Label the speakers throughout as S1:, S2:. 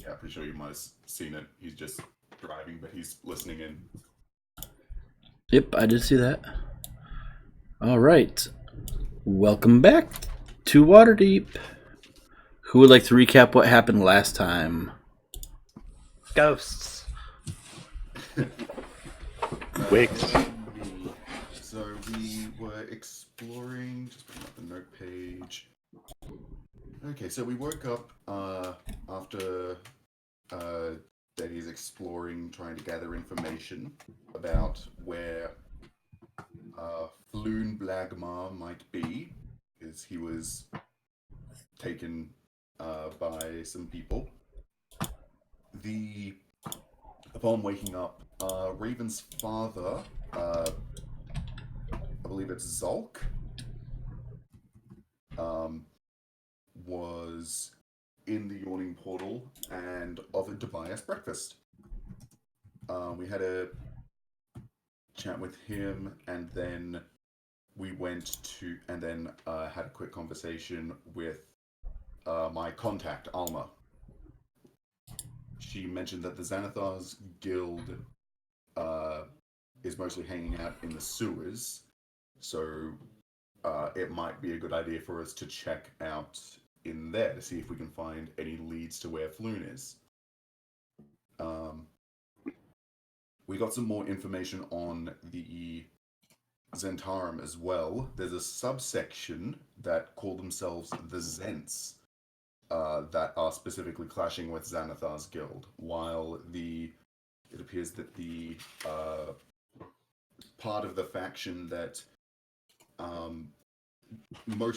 S1: Yeah, pretty sure you might have seen it. He's just driving, but he's listening in.
S2: Yep, I did see that. All right. Welcome back to Waterdeep. Who would like to recap what happened last time?
S3: Ghosts.
S4: Wigs.
S1: So we were exploring. Just bring up the note page. Okay, so we woke up after Daddy's exploring, trying to gather information about where Floon Blagmar might be, because he was taken by some people. Upon waking up, Raven's father, I believe it's Zolk, was in the yawning portal and offered to buy us breakfast. We had a chat with him, and then we had a quick conversation with my contact, Alma. She mentioned that the Xanathar's guild is mostly hanging out in the sewers, so it might be a good idea for us to check out in there to see if we can find any leads to where Floon is. We got some more information on the Zentarum as well. There's a subsection that call themselves the Zents that are specifically clashing with Xanathar's guild, while it appears that the part of the faction that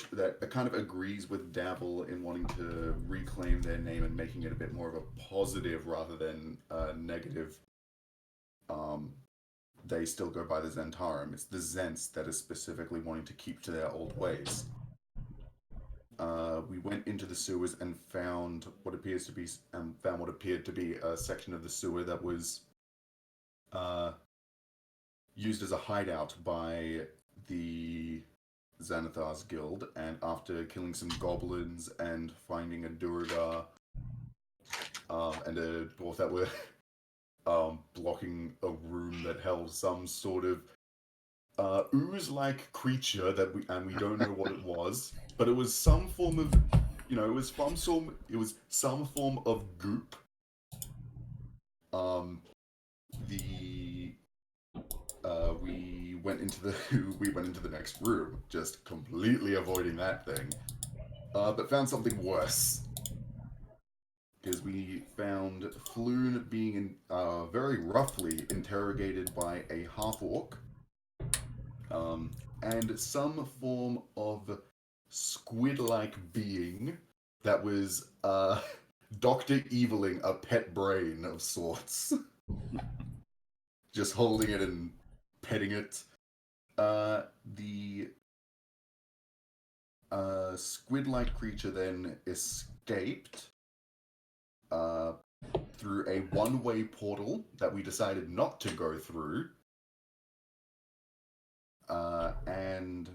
S1: that kind of agrees with Dabble in wanting to reclaim their name and making it a bit more of a positive rather than negative. They still go by the Zentarum. It's the Zents that are specifically wanting to keep to their old ways. We went into the sewers and found what appeared to be a section of the sewer that was used as a hideout by the Xanathar's guild, and after killing some goblins and finding a Duergar and a dwarf that were blocking a room that held some sort of ooze-like creature we don't know what it was, but it was some form of, it was some form of goop. We went into the next room, just completely avoiding that thing, but found something worse. Because we found Floon being very roughly interrogated by a half-orc, and some form of squid-like being that was Dr. Eviling a pet brain of sorts. Just holding it and petting it. The squid-like creature then escaped through a one-way portal that we decided not to go through. And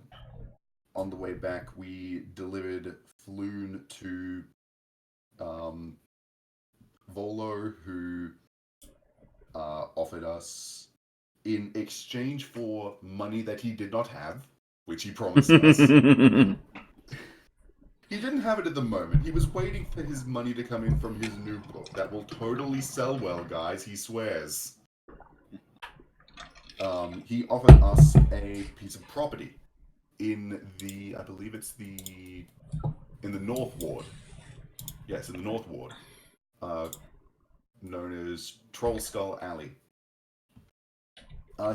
S1: on the way back, we delivered Floon to Volo, who offered us, in exchange for money that he did not have, which he promised us. He didn't have it at the moment. He was waiting for his money to come in from his new book. That will totally sell well, guys, he swears. He offered us a piece of property in I believe it's in the North Ward. Yes, in the North Ward. Known as Troll Skull Alley.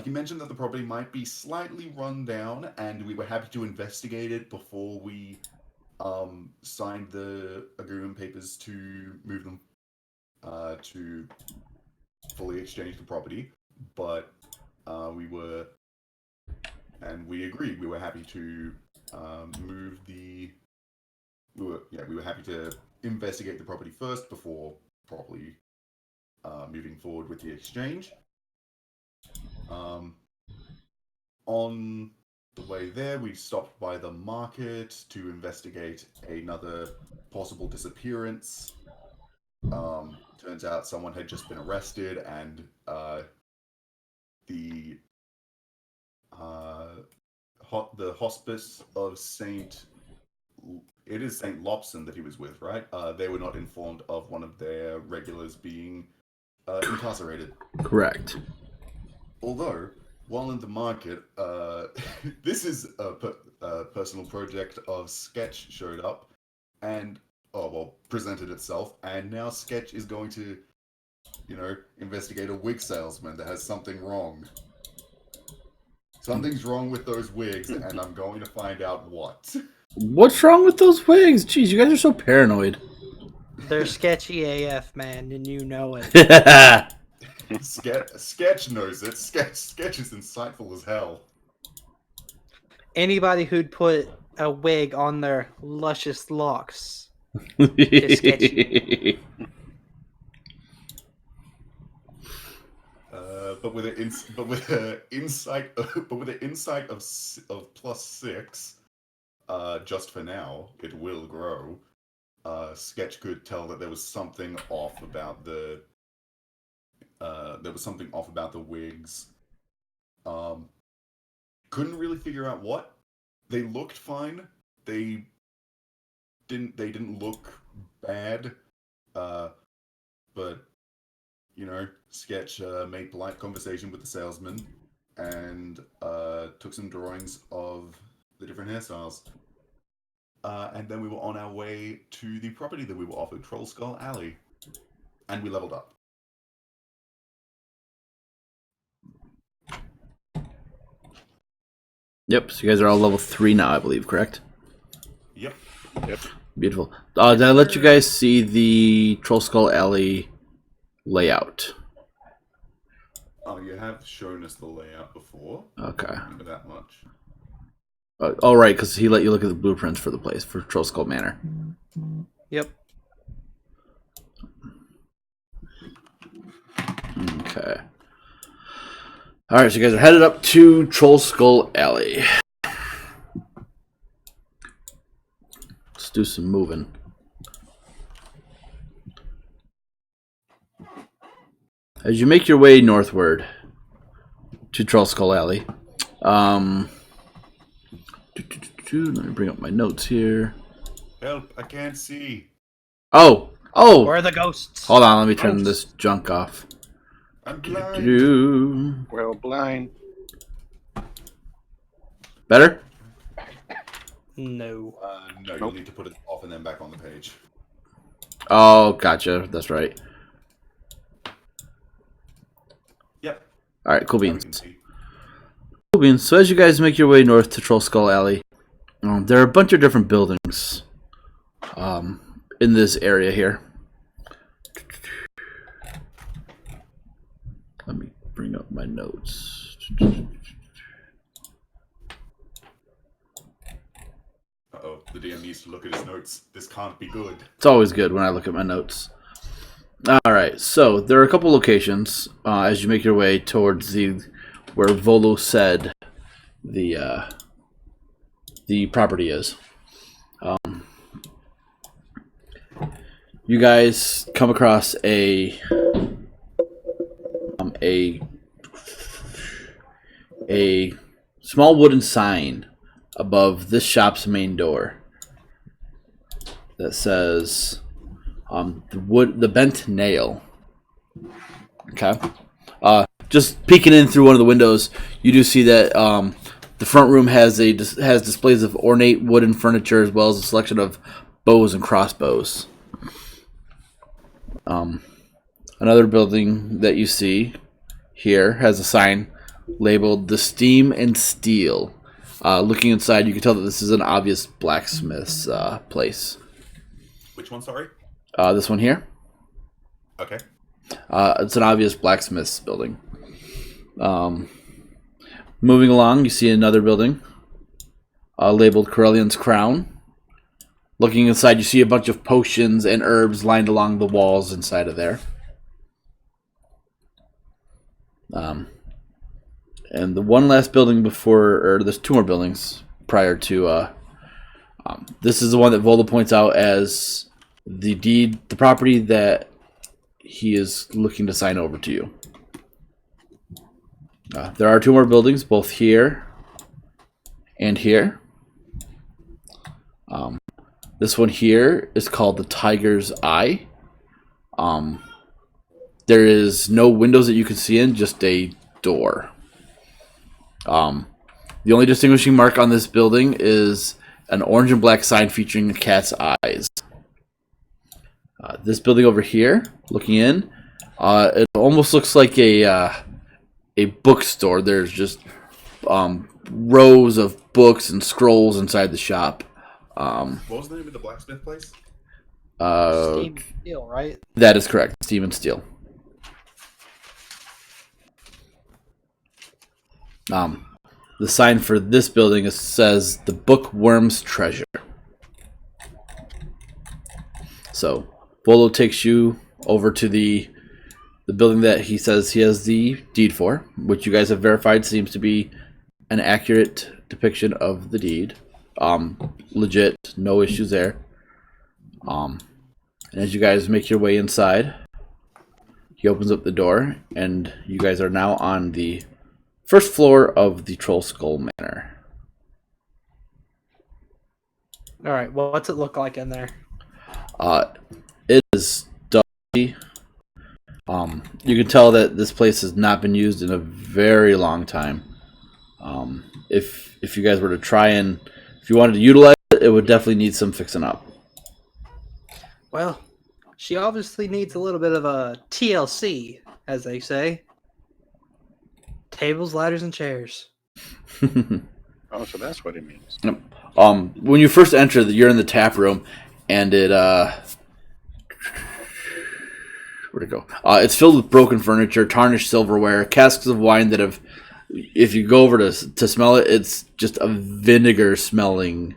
S1: He mentioned that the property might be slightly run down, and we were happy to investigate it before we signed the agreement papers to move them to fully exchange the property. But we agreed. We were happy to we were happy to investigate the property first before properly moving forward with the exchange. On the way there, we stopped by the market to investigate another possible disappearance. turns out someone had just been arrested, and the the hospice of Saint Lobson that he was with, right? They were not informed of one of their regulars being incarcerated.
S2: Correct.
S1: Although, while in the market, this is a personal project of Sketch showed up and, presented itself, and now Sketch is going to, investigate a wig salesman that has something wrong. Something's wrong with those wigs, and I'm going to find out what.
S2: What's wrong with those wigs? Jeez, you guys are so paranoid.
S3: They're sketchy AF, man, and you know it.
S1: Sketch knows it. Sketch is insightful as hell.
S3: Anybody who'd put a wig on their luscious locks is sketchy.
S1: But with an insight of +6, just for now, it will grow. Sketch could tell that there was something off about the wigs. Couldn't really figure out what. They looked fine. They didn't look bad. But Sketch made polite conversation with the salesman and took some drawings of the different hairstyles. And then we were on our way to the property that we were offered, Troll Skull Alley. And we leveled up.
S2: Yep, so you guys are all level 3 now, I believe, correct?
S1: Yep.
S2: Beautiful. Did I let you guys see the Troll Skull Alley layout?
S1: Oh, you have shown us the layout before.
S2: Okay.
S1: Remember that much.
S2: Right, because he let you look at the blueprints for the place, for Troll Skull Manor.
S3: Yep.
S2: Okay. Alright, so you guys are headed up to Troll Skull Alley. Let's do some moving. As you make your way northward to Troll Skull Alley, let me bring up my notes here.
S1: Help, I can't see.
S2: Oh!
S3: Where are the ghosts?
S2: Hold on, let me turn this junk off.
S1: I'm blind.
S4: Well, blind.
S2: Better?
S3: No.
S1: No, you'll need to put it off and then back on the page.
S2: Oh, gotcha. That's right.
S1: Yep.
S2: Alright, cool
S1: Now we
S2: beans.
S1: can see.
S2: Cool beans. So as you guys make your way north to Troll Skull Alley, there are a bunch of different buildings in this area here. Let me bring up my notes.
S1: Uh-oh, the DM needs to look at his notes. This can't be good.
S2: It's always good when I look at my notes. Alright, so there are a couple locations as you make your way towards where Volo said the property is. You guys come across a small wooden sign above this shop's main door that says the bent nail. Okay. Just peeking in through one of the windows, you do see that the front room has displays of ornate wooden furniture as well as a selection of bows and crossbows. Another building that you see here has a sign labeled "The Steam and Steel." Looking inside, you can tell that this is an obvious blacksmith's place.
S1: Which one, sorry?
S2: This one here.
S1: Okay.
S2: It's an obvious blacksmith's building. Moving along, you see another building labeled Corellian's Crown. Looking inside, you see a bunch of potions and herbs lined along the walls inside of there. And the one last building there's two more buildings prior to, this is the one that Vola points out as the property that he is looking to sign over to you. There are 2 more buildings, both here and here. This one here is called the Tiger's Eye. There is no windows that you can see in, just a door. The only distinguishing mark on this building is an orange and black sign featuring a cat's eyes. This building over here, looking in, it almost looks like a bookstore. There's just rows of books and scrolls inside the shop.
S1: What was the name of the blacksmith place?
S3: Steam Steel, right?
S2: That is correct. Steam and Steel. The sign for this building says the Bookworm's Treasure. So Volo takes you over to the building that he says he has the deed for, which you guys have verified seems to be an accurate depiction of the deed. Legit, no issues there. And as you guys make your way inside, he opens up the door, and you guys are now on the first floor of the Troll Skull Manor.
S3: All right, well, what's it look like in there?
S2: It is dusty. You can tell that this place has not been used in a very long time. If you guys were to try and if you wanted to utilize it, it would definitely need some fixing up.
S3: Well, she obviously needs a little bit of a TLC, as they say. Tables, ladders, and chairs.
S4: Oh, so that's what it means.
S2: Yep. When you first enter, you're in the tap room, and it where'd it go? It's filled with broken furniture, tarnished silverware, casks of wine that have. If you go over to smell it, it's just a vinegar smelling.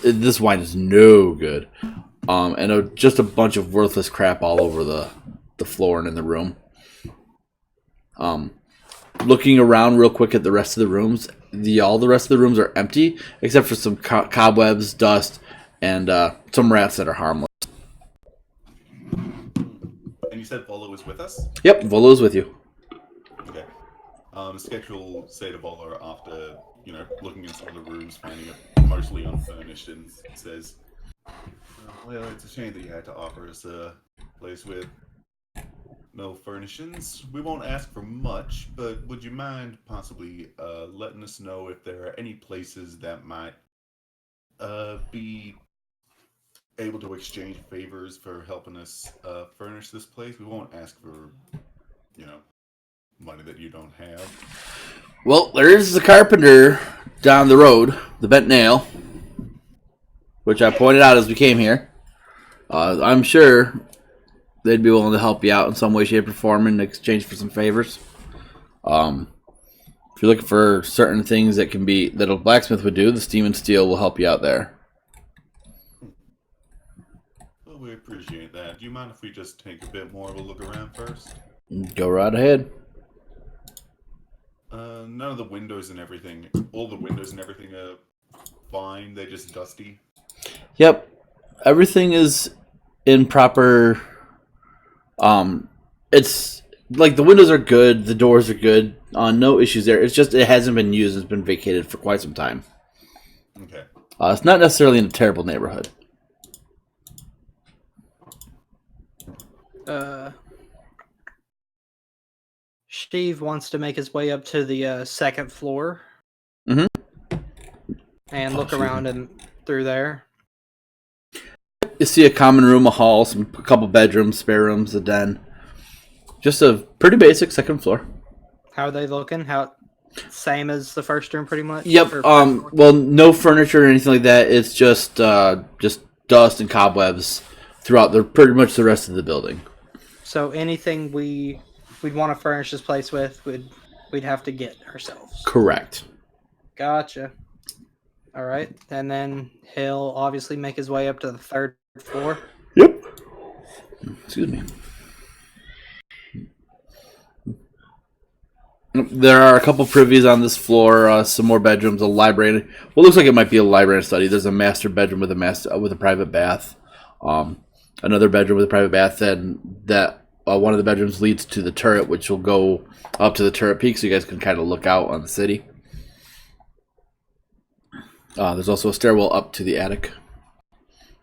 S2: This wine is no good, and just a bunch of worthless crap all over the floor and in the room. Looking around real quick at the rest of the rooms, all the rest of the rooms are empty except for some cobwebs, dust, and some rats that are harmless.
S1: And you said Volo was with us?
S2: Yep, Volo is with you.
S1: Okay. Sketch will say to Volo after, looking in some of the rooms, finding it mostly unfurnished, and says, well, it's a shame that you had to offer us a place with no furnishings. We won't ask for much, but would you mind possibly letting us know if there are any places that might be able to exchange favors for helping us furnish this place? We won't ask for, money that you don't have.
S2: Well, there is the carpenter down the road, the Bent Nail, which I pointed out as we came here. I'm sure they'd be willing to help you out in some way, shape, or form in exchange for some favors. If you're looking for certain things that a blacksmith would do, the Steam and Steel will help you out there.
S1: Well, we appreciate that. Do you mind if we just take a bit more of a look around first?
S2: Go right ahead.
S1: None of the windows and everything, all the windows and everything are fine. They're just dusty.
S2: Yep. Everything is in proper... It's like the windows are good, the doors are good, no issues there. It's just it hasn't been used, it's been vacated for quite some time.
S1: Okay.
S2: It's not necessarily in a terrible neighborhood.
S3: Steve wants to make his way up to the second floor.
S2: Mm-hmm.
S3: And look around and through there.
S2: You see a common room, a hall, a couple bedrooms, spare rooms, a den. Just a pretty basic second floor.
S3: How are they looking? Same as the first room, pretty much?
S2: Yep. Well, no furniture or anything like that. It's just dust and cobwebs throughout pretty much the rest of the building.
S3: So anything we'd want to furnish this place with, we'd have to get ourselves.
S2: Correct.
S3: Gotcha. All right, and then he'll obviously make his way up to the third floor.
S2: Yep. Excuse me. There are a couple privies on this floor, some more bedrooms, a library. Well, looks like it might be a library and study. There's a master bedroom with a private bath, another bedroom with a private bath, and that one of the bedrooms leads to the turret, which will go up to the turret peak, so you guys can kind of look out on the city. There's also a stairwell up to the attic.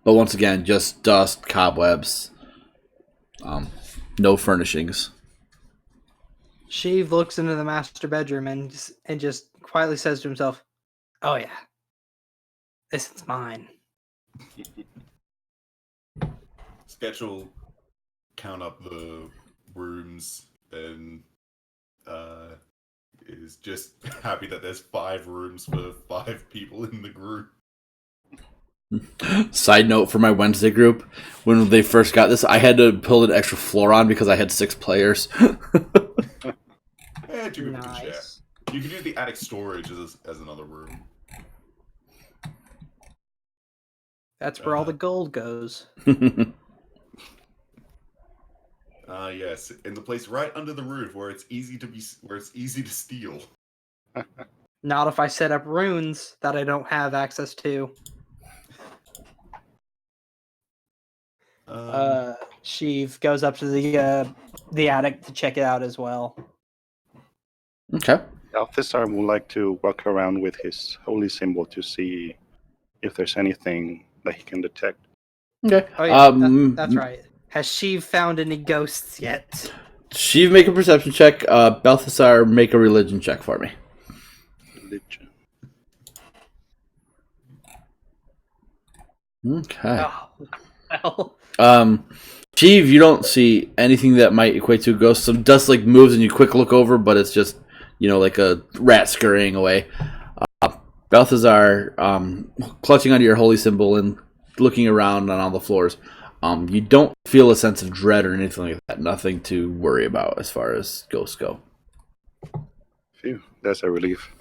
S2: But once again, just dust, cobwebs, no furnishings.
S3: Sheev looks into the master bedroom and just quietly says to himself, "Oh yeah, this is mine."
S1: Sketch will count up the rooms and is just happy that there's 5 rooms for 5 people in the group.
S2: Side note for my Wednesday group, when they first got this, I had to build an extra floor on because I had 6 players.
S1: Yeah, 2 people can share.
S3: Nice.
S1: You can use the attic storage as another room.
S3: That's where all the gold goes.
S1: Yes, in the place right under the roof where it's easy to steal.
S3: Not if I set up runes that I don't have access to. Sheev goes up to the attic to check it out as well.
S2: Okay.
S4: Balthasar would like to walk around with his holy symbol to see if there's anything that he can detect.
S2: Okay.
S3: Oh yeah, that's right. Has Sheev found any ghosts yet?
S2: Sheev, make a perception check. Balthasar, make a religion check for me.
S4: Religion.
S2: Okay.
S3: Oh, well.
S2: Sheev, you don't see anything that might equate to a ghost. Some dust like moves and you quick look over, but it's just, like a rat scurrying away. Balthazar, clutching onto your holy symbol and looking around on all the floors. You don't feel a sense of dread or anything like that. Nothing to worry about as far as ghosts go.
S4: Phew, that's a relief.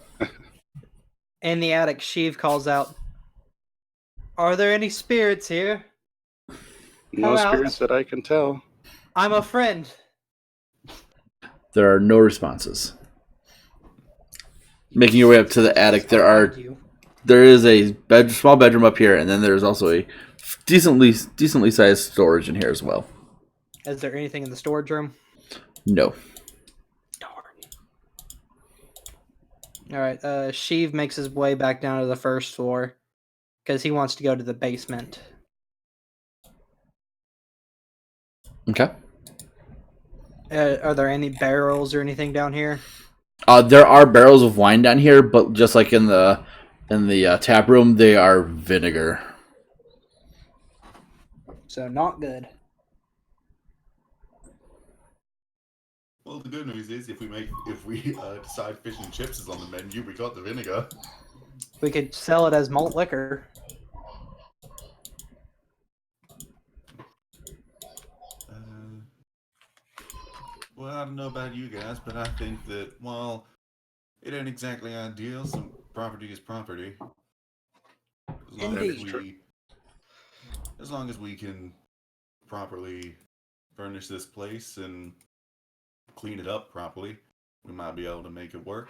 S3: In the attic, Sheev calls out, "Are there any spirits here?
S4: No
S3: Come out.
S4: spirits that I can tell.
S3: I'm a friend."
S2: There are no responses. Making your way up to the attic, there is a small bedroom up here, and then there's also a decently sized storage in here as well.
S3: Is there anything in the storage room?
S2: No.
S3: Darn. All right. Sheev makes his way back down to the first floor because he wants to go to the basement.
S2: Okay.
S3: Are there any barrels or anything down here?
S2: There are barrels of wine down here, but just like in the tap room, they are vinegar.
S3: So not good.
S1: Well, the good news is if we decide fish and chips is on the menu, we got the vinegar.
S3: We could sell it as malt liquor.
S1: Well, I don't know about you guys, but I think that while it ain't exactly ideal, some property is property. As long as we can properly furnish this place and clean it up properly, we might be able to make it work.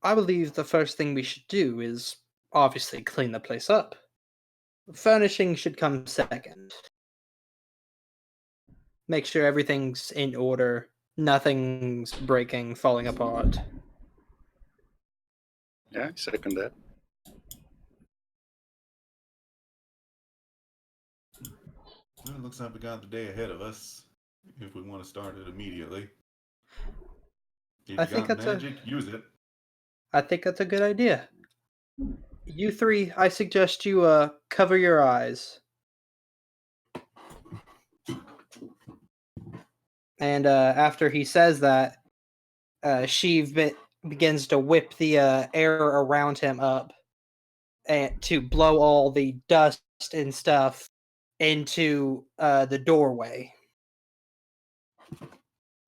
S3: I believe the first thing we should do is obviously clean the place up. Furnishing should come second. Make sure everything's in order, nothing's breaking, falling apart.
S4: Yeah, I second that.
S1: Well, it looks like we got the day ahead of us if we want to start it immediately. If
S3: I
S1: you
S3: think
S1: got
S3: that's
S1: magic, use it.
S3: I think that's a good idea. You three, I suggest you cover your eyes. And after he says that, Sheev begins to whip the air around him up and to blow all the dust and stuff into the doorway.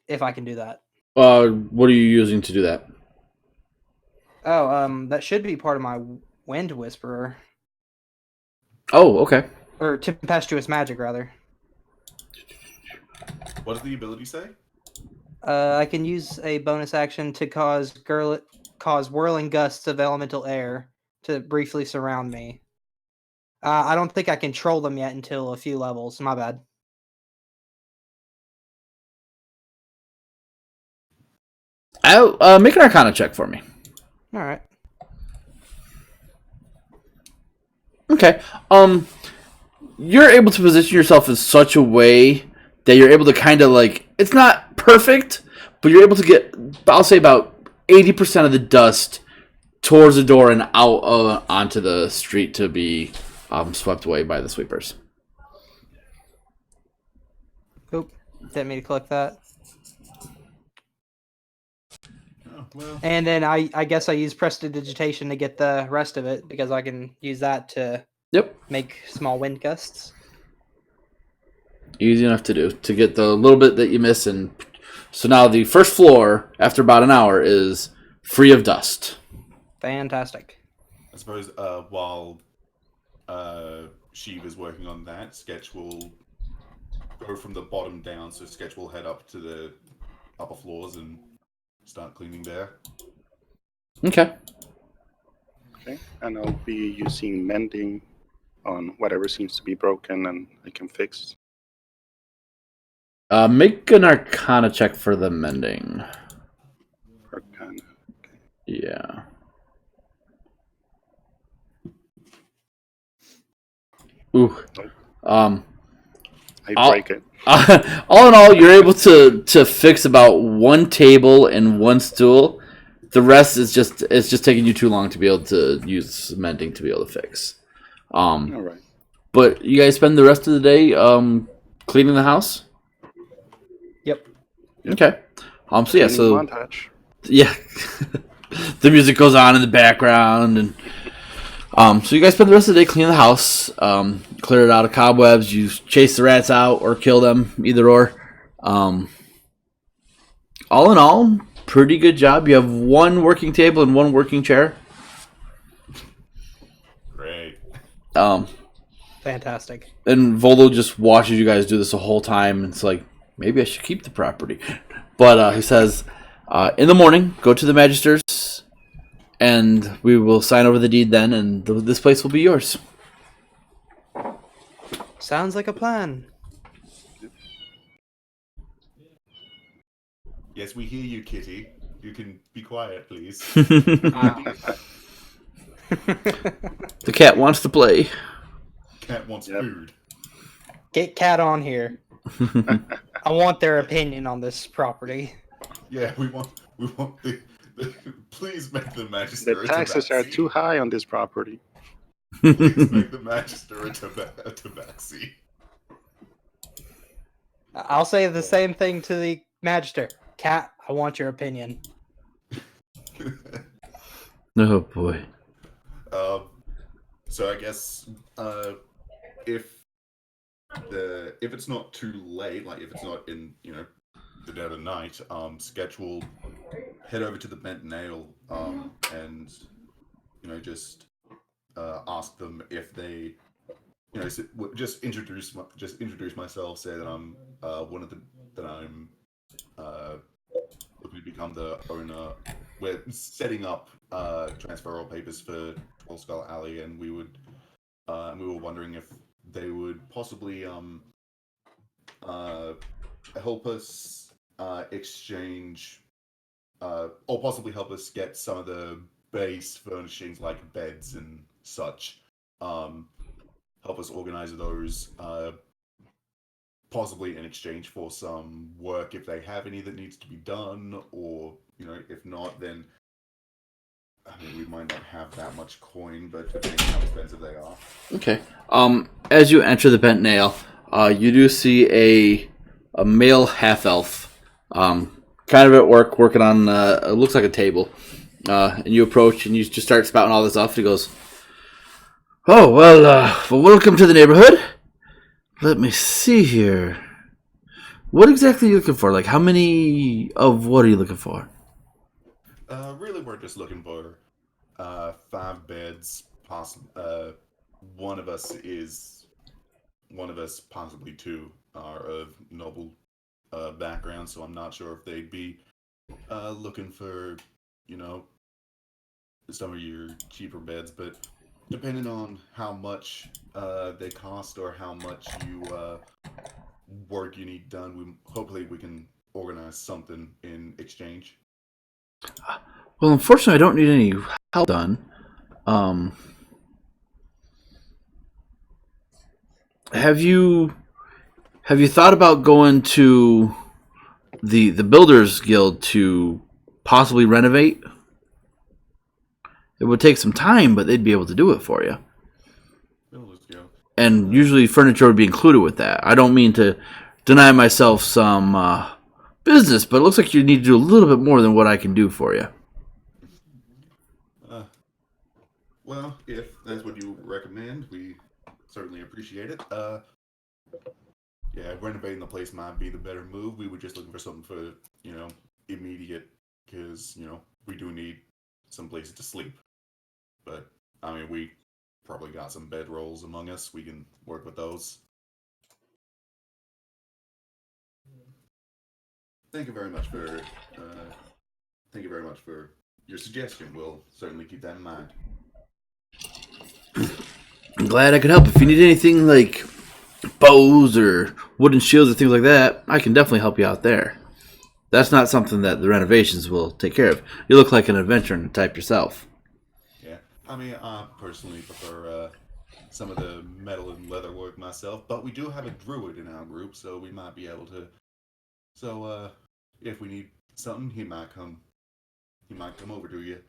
S3: If I can do that.
S2: What are you using to do that?
S3: Oh, that should be part of my Wind Whisperer.
S2: Oh, okay.
S3: Or Tempestuous Magic, rather.
S1: What does the ability say?
S3: I can use a bonus action to cause whirling gusts of elemental air to briefly surround me. I don't think I control them yet until a few levels. My bad.
S2: I'll make an Arcana check for me.
S3: All right.
S2: Okay. You're able to position yourself in such a way that you're able to kind of like, it's not perfect, but you're able to get, I'll say about 80% of the dust towards the door and out onto the street to be swept away by the sweepers.
S3: Oop. Didn't mean to click that.
S1: Oh, well.
S3: And then I guess I use prestidigitation to get the rest of it because I can use that to
S2: Yep.
S3: make small wind gusts.
S2: Easy enough to do, to get the little bit that you miss. And so now the first floor, after about an hour, is free of dust.
S3: Fantastic.
S1: I suppose while Sheev is working on that, Sketch will go from the bottom down, so Sketch will head up to the upper floors and start cleaning there.
S2: Okay.
S4: Okay, and I'll be using mending on whatever seems to be broken and I can fix.
S2: Make an Arcana check for the mending.
S4: Arcana. Okay.
S2: Yeah. Ooh.
S4: I break it.
S2: All in all, you're able to fix about one table and one stool. The rest is just taking you too long to be able to use mending to be able to fix.
S4: All right.
S2: But you guys spend the rest of the day cleaning the house?
S3: Yep.
S2: Okay. So yeah, so
S4: Montage.
S2: yeah. The music goes on in the background, and so you guys spend the rest of the day cleaning the house, clear it out of cobwebs, you chase the rats out or kill them, either or. All in all, pretty good job. You have one working table and one working chair.
S1: Great.
S3: Fantastic.
S2: And Volo just watches you guys do this the whole time, and it's like, maybe I should keep the property. But he says, in the morning, go to the Magisters, and we will sign over the deed then, and this place will be yours.
S3: Sounds like a plan.
S1: Yes, we hear you, Kitty. You can be quiet, please.
S2: The cat wants to play.
S1: Cat wants food.
S3: Get Cat on here. I want their opinion on this property.
S1: Yeah, we want the please make the Magister
S4: The taxes are too high on this property.
S1: Please make the Magister a tabaxi.
S3: I'll say the same thing to the Magister. Cat, I want your opinion.
S2: Oh boy.
S1: So I guess if it's not too late, like if it's not in the dead of night, Sketch will head over to the Bent Nail and just ask them if they just introduce myself, say that I'm looking to become the owner. We're setting up transferal papers for Troll Skull Alley, and we were wondering if they would possibly help us exchange or possibly help us get some of the base furnishings like beds and such. Help us organize those, possibly in exchange for some work if they have any that needs to be done, or if not, then I mean, we might not have that much coin, but depending on how expensive they are.
S2: Okay. As you enter the Bent Nail, you do see a male half elf, kind of at work, working on it looks like a table. And you approach and you just start spouting all this off. He goes, "Oh well, welcome to the neighborhood. Let me see here. What exactly are you looking for? Like, how many of what are you looking for?"
S1: Really, we're just looking for 5 beds. One of us, possibly 2, are of noble background, so I'm not sure if they'd be looking for, some of your cheaper beds, but depending on how much they cost or how much work you need done, hopefully we can organize something in exchange.
S2: Well, unfortunately, I don't need any help done. Have you thought about going to the Builders Guild to possibly renovate? It would take some time, but they'd be able to do it for you.
S1: Builders Guild.
S2: And usually furniture would be included with that. I don't mean to deny myself some business, but it looks like you need to do a little bit more than what I can do for you.
S1: Well, if that's what you recommend, we certainly appreciate it. Yeah, renovating the place might be the better move. We were just looking for something for, immediate, because, we do need some places to sleep. But, I mean, we probably got some bedrolls among us. We can work with those. Thank you very much for, your suggestion. We'll certainly keep that in mind.
S2: I'm glad I could help. If you need anything like bows or wooden shields or things like that, I can definitely help you out there. That's not something that the renovations will take care of. You look like an adventurer type yourself.
S1: Yeah, I mean, I personally prefer some of the metal and leather work myself, but we do have a druid in our group, so we might be able to. So, if we need something, he might come over to you.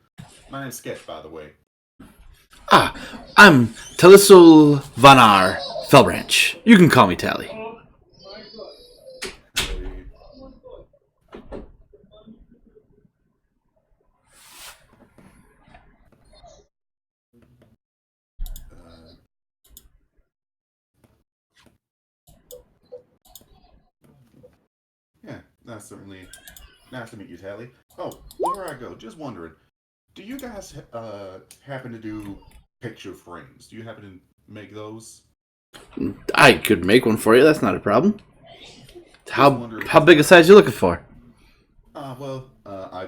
S1: My name's Sketch, by the way.
S2: I'm Talisul Vanar Felbranch. You can call me Tally.
S1: Yeah, that's certainly nice to meet you, Tally. Oh, before I go, just wondering, do you guys happen to do picture frames? Do you happen to make those?
S2: I could make one for you. That's not a problem. How
S1: wondering-
S2: big a size you looking for?
S1: I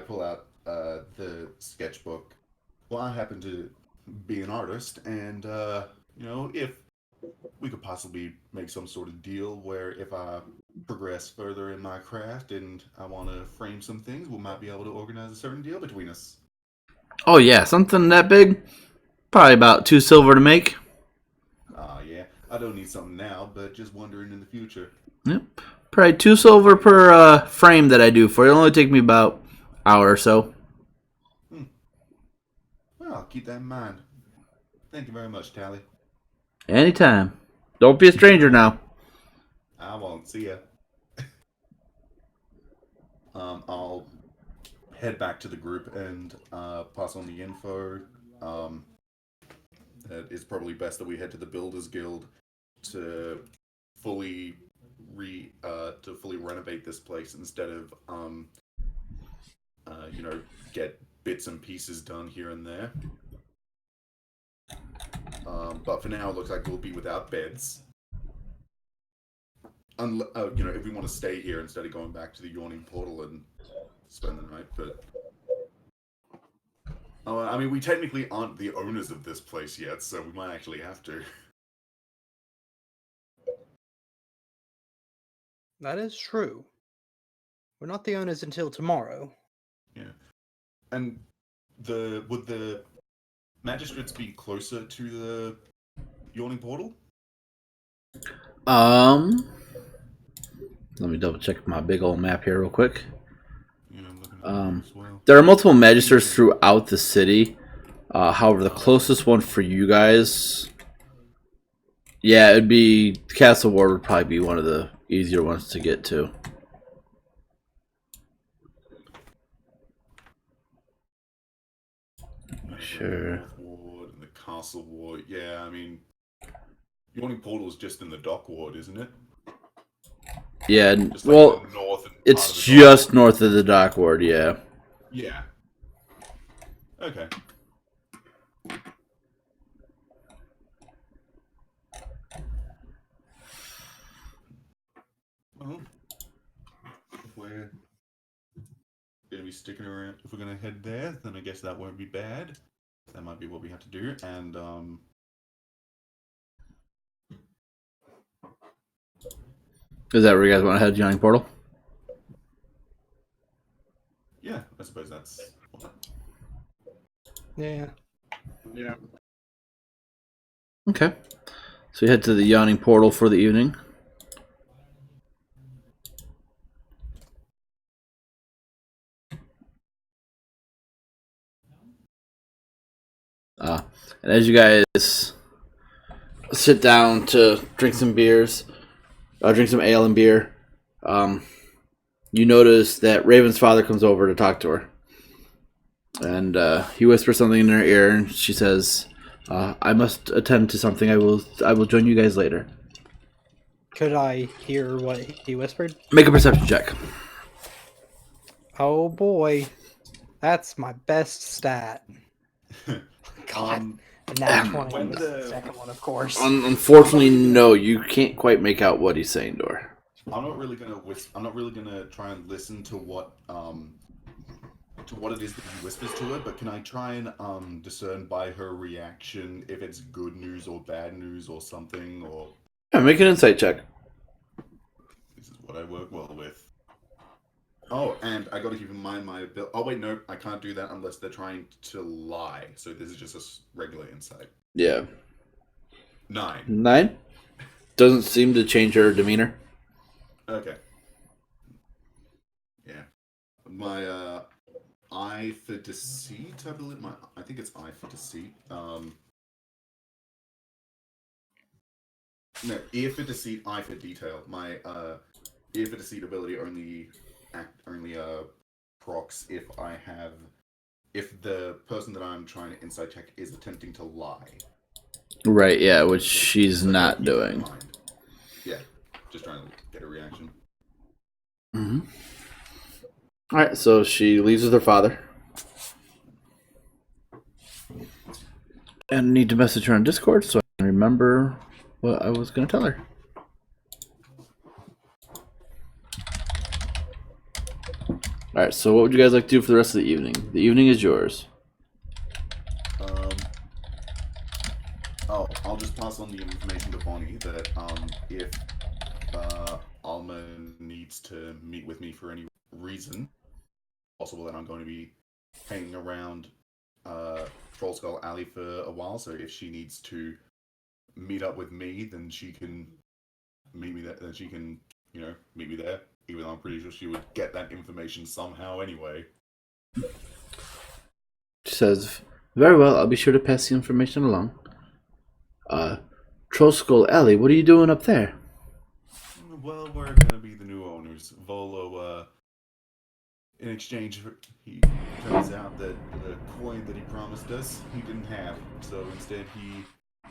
S1: pull out the sketchbook. Well, I happen to be an artist, and if we could possibly make some sort of deal where if I progress further in my craft and I want to frame some things, we might be able to organize a certain deal between us.
S2: Oh yeah, something that big? Probably about 2 silver to make.
S1: Yeah. I don't need something now, but just wondering in the future.
S2: Yep. Probably 2 silver per frame that I do for you. It'll only take me about an hour or so.
S1: Well, I'll keep that in mind. Thank you very much, Tally.
S2: Anytime. Don't be a stranger now.
S1: I won't. See ya. I'll head back to the group and pass on the info. That it's probably best that we head to the Builders Guild to fully renovate this place instead of get bits and pieces done here and there. But for now, it looks like we'll be without beds. If we want to stay here instead of going back to the Yawning Portal and spend the night, but I mean, we technically aren't the owners of this place yet, so we might actually have to.
S3: That is true. We're not the owners until tomorrow.
S1: Yeah, and would the magistrates be closer to the Yawning Portal?
S2: Let me double check my big old map here real quick.
S1: Yeah, I'm looking at that as well.
S2: There are multiple magistrates throughout the city. However, the closest one for you guys, yeah, it'd be Castle Ward. Would probably be one of the easier ones to get to. Sure.
S1: The North Ward and the Castle Ward. Yeah, I mean, Yawning Portal is just in the Dock Ward, isn't it?
S2: Yeah,
S1: Just
S2: well,
S1: the north and
S2: it's
S1: part of the
S2: just
S1: Dock.
S2: north of the Dock Ward, yeah.
S1: Yeah. Okay. Well, if we're gonna be sticking around, if we're gonna head there, then I guess that won't be bad. That might be what we have to do, and
S2: Is that where you guys want to head, Yawning Portal?
S1: Yeah, I suppose that's.
S3: Yeah.
S4: Yeah.
S2: Okay. So you head to the yawning portal for the evening. And as you guys sit down to drink some beers, drink some ale and beer, you notice that Raven's father comes over to talk to her. And he whispers something in her ear, and she says, I must attend to something. I will join you guys later.
S3: Could I hear what he whispered?
S2: Make a perception check.
S3: Oh boy. That's my best stat. God. The nat 20
S1: when
S3: was
S1: the-
S3: the second one, of course.
S2: Unfortunately, no, you can't quite make out what he's saying to her.
S1: I'm not really gonna try and listen to what it is that he whispers to her, but can I try and discern by her reaction if it's good news or bad news or something, or
S2: Yeah, make an insight check.
S1: this is what I work well with. Oh, and I gotta keep in mind my ability. Oh wait, no, I can't do that unless they're trying to lie. So this is just a regular insight.
S2: Yeah.
S1: 9.
S2: 9? Doesn't seem to change her demeanor.
S1: Okay. Yeah. My eye for deceit, I believe. I think it's eye for deceit. No, ear for deceit, eye for detail. My ear for deceit ability only procs if the person that I'm trying to insight check is attempting to lie.
S2: Right, yeah, which she's
S1: So I
S2: not
S1: gotta keep that in
S2: doing.
S1: mind. Yeah, just trying to get a reaction.
S2: Mm-hmm. Alright, so she leaves with her father. And I need to message her on Discord so I can remember what I was going to tell her. Alright, so what would you guys like to do for the rest of the evening? The evening is yours.
S1: I'll just pass on the information to Bonnie that if Alma needs to meet with me for any reason possible, that I'm going to be hanging around Troll Skull Alley for a while. So if she needs to meet up with me, then she can meet me there. Then she can, meet me there. Even though I'm pretty sure she would get that information somehow anyway.
S2: She says, very well, I'll be sure to pass the information along. Troll Skull Alley, what are you doing up there?
S1: Well, we're gonna be the new owners. Volo, in exchange for, he turns out that the coin that he promised us, he didn't have. So instead, he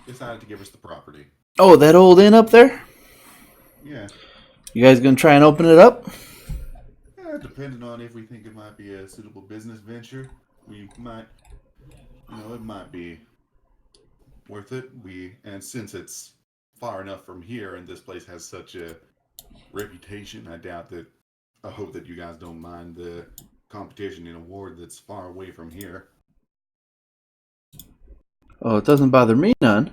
S1: decided to give us the property.
S2: Oh, that old inn up there?
S1: Yeah.
S2: You guys gonna try and open it up?
S1: Depending on if we think it might be a suitable business venture, we might, it might be worth it. And since it's far enough from here and this place has such a reputation, I hope that you guys don't mind the competition in a ward that's far away from here.
S2: Oh, it doesn't bother me none.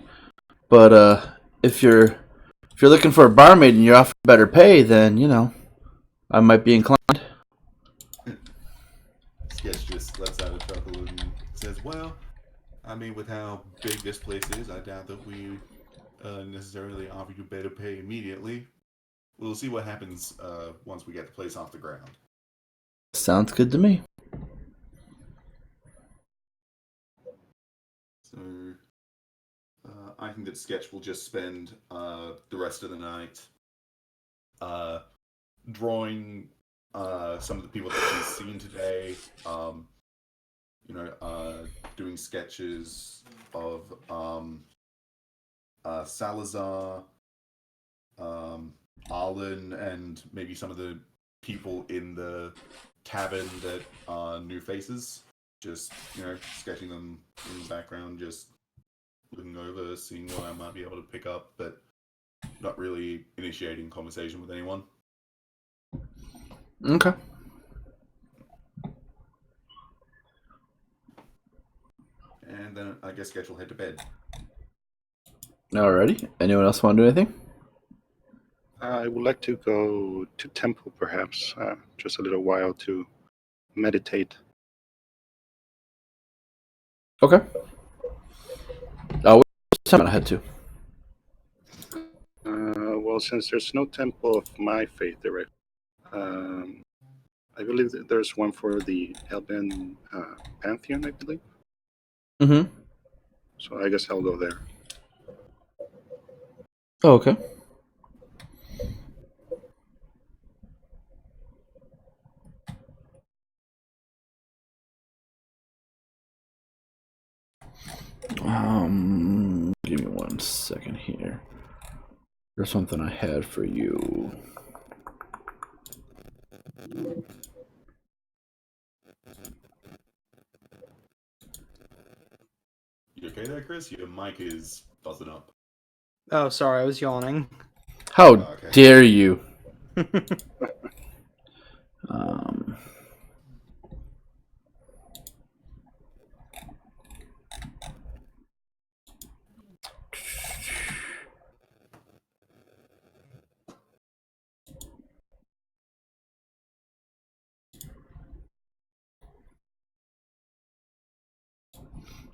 S2: But if you're looking for a barmaid and you're offering better pay, then I might be inclined.
S1: Sketch just lets out a chuckle and says, well, I mean, with how big this place is, I doubt that we necessarily offer you better pay immediately. We'll see what happens once we get the place off the ground.
S2: Sounds good to me.
S1: So, I think that Sketch will just spend the rest of the night drawing some of the people that she's seen today. Doing sketches of Salazar, Arlen, and maybe some of the people in the tavern that are new faces. Just, sketching them in the background, just looking over, seeing what I might be able to pick up, but not really initiating conversation with anyone.
S2: Okay.
S1: And then I guess Sketch will head to bed.
S2: Alrighty. Anyone else want to do anything?
S4: I would like to go to temple, perhaps, just a little while to meditate.
S2: Okay. What time I head to?
S4: Well, since there's no temple of my faith there, I believe that there's one for the Elben Pantheon, I believe.
S2: Mm-hmm.
S4: So I guess I'll go there.
S2: Oh, okay. Give me 1 second here. There's something I had for you.
S1: You okay there, Chris? Your mic is buzzing up.
S3: Oh, sorry, I was yawning.
S2: How
S1: Okay.
S2: dare you?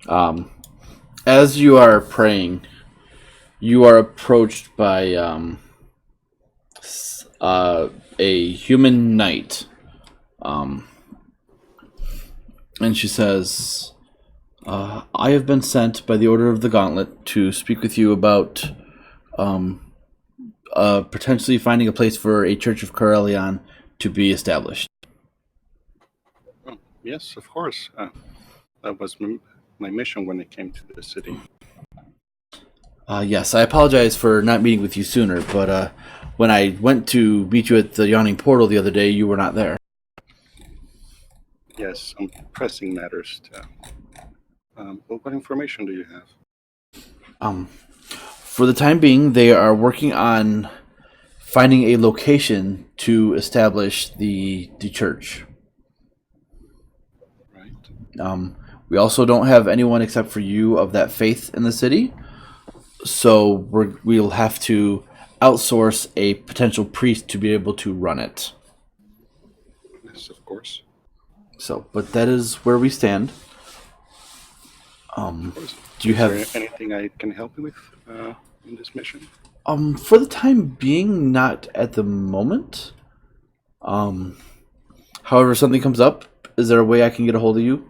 S2: um, as you are praying, you are approached by a human knight. And she says, I have been sent by the Order of the Gauntlet to speak with you about potentially finding a place for a Church of Corellion to be established.
S4: Oh, yes, of course. That was my mission when I came to the city.
S2: Yes, I apologize for not meeting with you sooner, but when I went to meet you at the Yawning Portal the other day, you were not there.
S4: Yes, some pressing matters. What information do you have?
S2: For the time being, they are working on finding a location to establish the church.
S4: Right.
S2: We also don't have anyone except for you of that faith in the city, so we'll have to outsource a potential priest to be able to run it.
S4: Yes, of course.
S2: So, but that is where we stand.
S4: Of course.
S2: Do you
S4: Is
S2: have
S4: there anything I can help you with in this mission?
S2: For the time being, not at the moment. However, if something comes up, is there a way I can get a hold of you?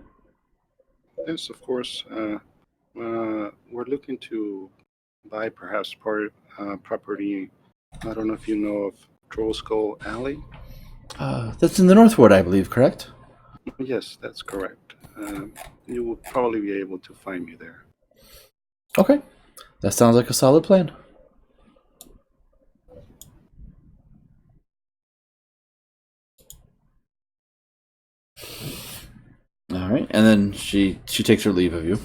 S4: Yes, of course. We're looking to buy perhaps property. I don't know if you know of Troll Skull Alley.
S2: That's in the Northward, I believe, correct?
S4: Yes, that's correct. You will probably be able to find me there.
S2: Okay. That sounds like a solid plan. All right, and then she takes her leave of you.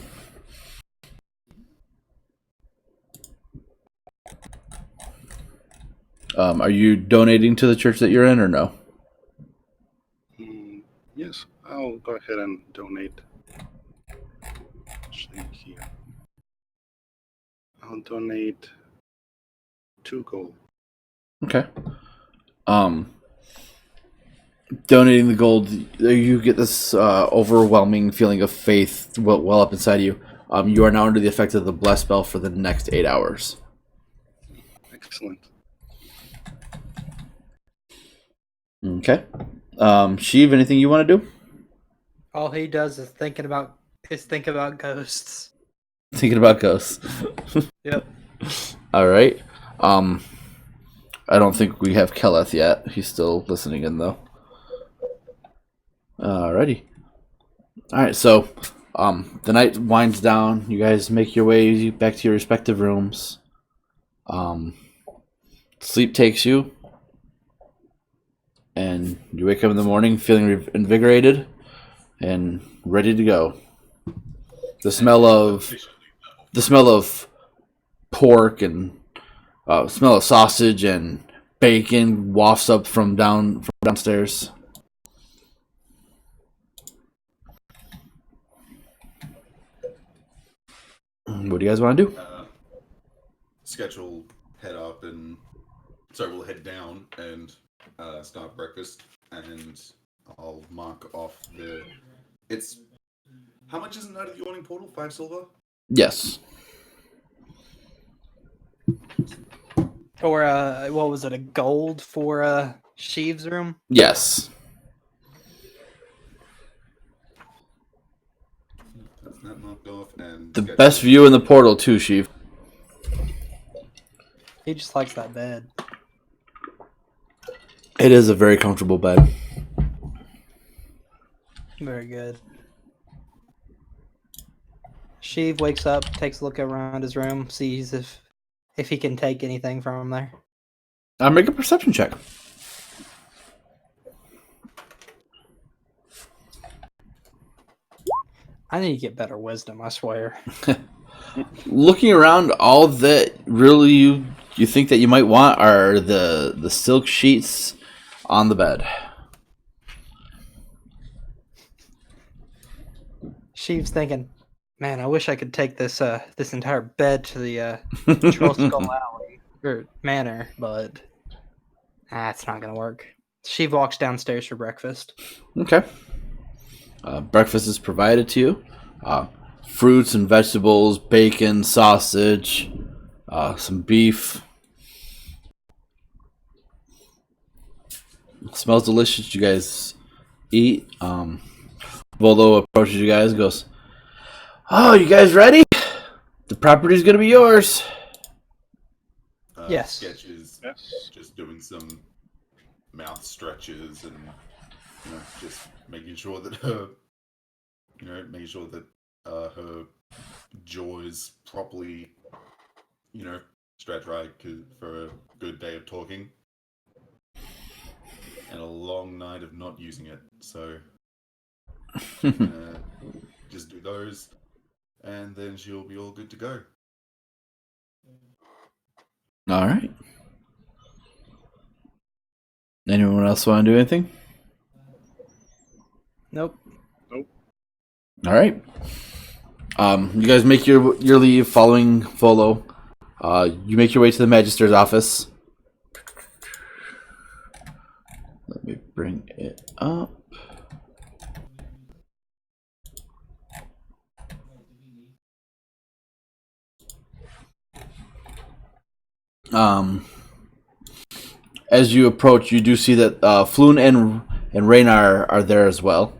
S2: Are you donating to the church that you're in, or no?
S4: Yes, I'll go ahead and donate. Actually, here. I'll donate 2 gold.
S2: Okay. Donating the gold, you get this overwhelming feeling of faith well up inside you. You are now under the effect of the bless spell for the next 8 hours.
S4: Excellent.
S2: Okay. Sheev, anything you want to do?
S3: All he does is think about ghosts.
S2: Thinking about ghosts.
S3: Yep.
S2: All right. I don't think we have Keleth yet. He's still listening in, though. Alrighty. Alright, so the night winds down. You guys make your way back to your respective rooms. Sleep takes you. And you wake up in the morning feeling invigorated and ready to go. The smell of pork and smell of sausage and bacon wafts up from downstairs. What do you guys want to do?
S1: Sketch will head up and we'll head down and start breakfast, and I'll mark off the. It's how much is a Night of the Yawning Portal? 5 silver.
S2: Yes.
S3: Or what was it? A gold for Sheev's room?
S2: Yes.
S1: That's that marked off and
S2: The
S1: sketch
S2: best
S1: it.
S2: view in the portal too, Sheev.
S3: He just likes that bed.
S2: It is a very comfortable bed.
S3: Very good. Sheev wakes up, takes a look around his room, sees if he can take anything from there.
S2: Make a perception check.
S3: I need to get better wisdom, I swear.
S2: Looking around, all that really you think that you might want are the silk sheets on the bed.
S3: Sheev's thinking, man, I wish I could take this this entire bed to the Troll Skull Alley or Manor, but it's not gonna work. Sheev walks downstairs for breakfast.
S2: Okay. Breakfast is provided to you. Fruits and vegetables, bacon, sausage, some beef. It smells delicious. You guys eat. Volo approaches you guys and goes, "Oh, you guys ready? The property's going to be yours."
S3: Yes.
S1: Sketch is just doing some mouth stretches and just making sure that her her jaw is properly stretched right for a good day of talking and a long night of not using it. So just do those, and then she'll be all good to go.
S2: All right. Anyone else want to do anything?
S3: Nope.
S2: All right. You guys make your leave following Volo. You make your way to the Magister's office. Let me bring it up. As you approach, you do see that Floon and Raynar are there as well.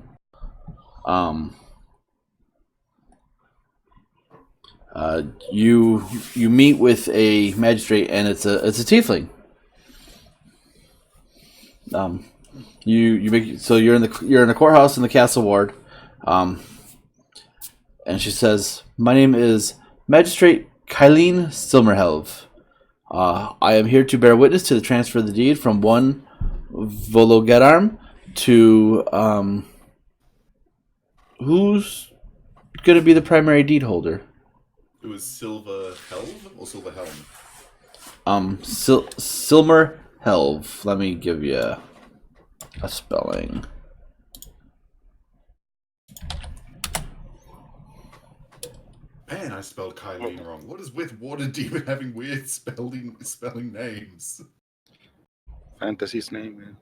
S2: You meet with a magistrate, and it's a tiefling. You make so you're in the courthouse in the castle ward, and she says, "My name is Magistrate Kylene Silmerhelv. I am here to bear witness to the transfer of the deed from one Vologedarm to who's going to be the primary deed holder."
S1: It was Silver Helve or Silver Helm?
S2: Silmer Helv. Let me give you a spelling.
S1: Man, I spelled Kylene wrong. What is with WaterDeep and having weird spelling names?
S4: Fantasy's name, man.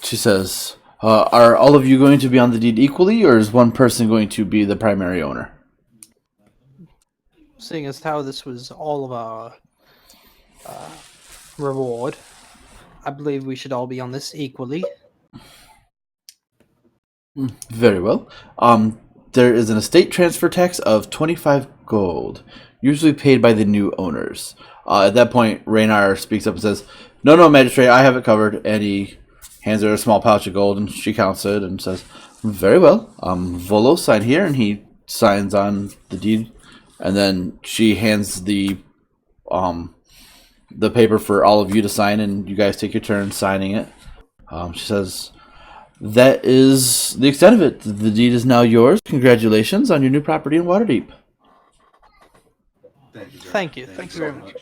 S2: She says, "Are all of you going to be on the deed equally, or is one person going to be the primary owner?"
S3: Seeing as how this was all of our reward, I believe we should all be on this equally.
S2: Very well. There is an estate transfer tax of 25 gold, usually paid by the new owners. At that point, Raynar speaks up and says, No, magistrate, I have it covered." And he hands her a small pouch of gold, and she counts it and says, "Very well. Volo, sign here," and he signs on the deed. And then she hands the paper for all of you to sign, and you guys take your turn signing it. She says, "That is the extent of it. The deed is now yours. Congratulations on your new property in Waterdeep."
S3: Thank you very much.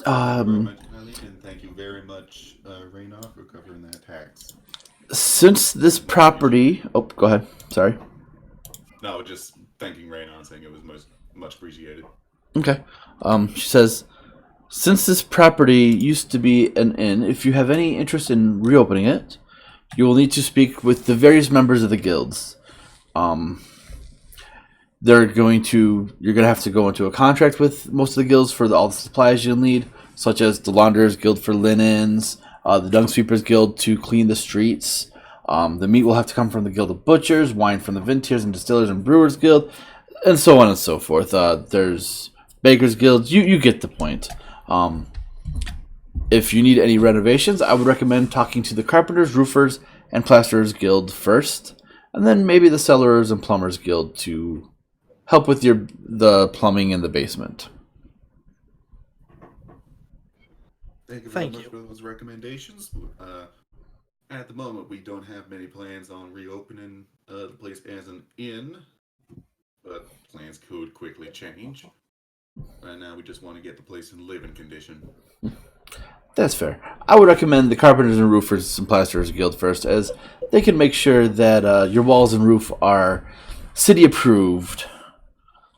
S1: And thank you very much, Raynar, for covering that tax.
S2: Since this property... Oh, go ahead. Sorry.
S1: No, just thanking Raina and saying it was much appreciated.
S2: Okay. She says, since this property used to be an inn, if you have any interest in reopening it, you will need to speak with the various members of the guilds. You're going to have to go into a contract with most of the guilds for all the supplies you'll need, such as the Launderers Guild for linens, the Dung Sweepers Guild to clean the streets. The meat will have to come from the Guild of Butchers, wine from the Vintners and Distillers and Brewers Guild, and so on and so forth. There's Bakers Guild. You get the point. If you need any renovations, I would recommend talking to the Carpenters, Roofers, and Plasterers Guild first, and then maybe the Cellars and Plumbers Guild to help with the plumbing in the basement.
S1: Thank you very much for those recommendations. At the moment, we don't have many plans on reopening the place as an inn, but plans could quickly change. Right now, we just want to get the place in living condition.
S2: That's fair. I would recommend the Carpenters and Roofers and Plasterers Guild first, as they can make sure that your walls and roof are city approved.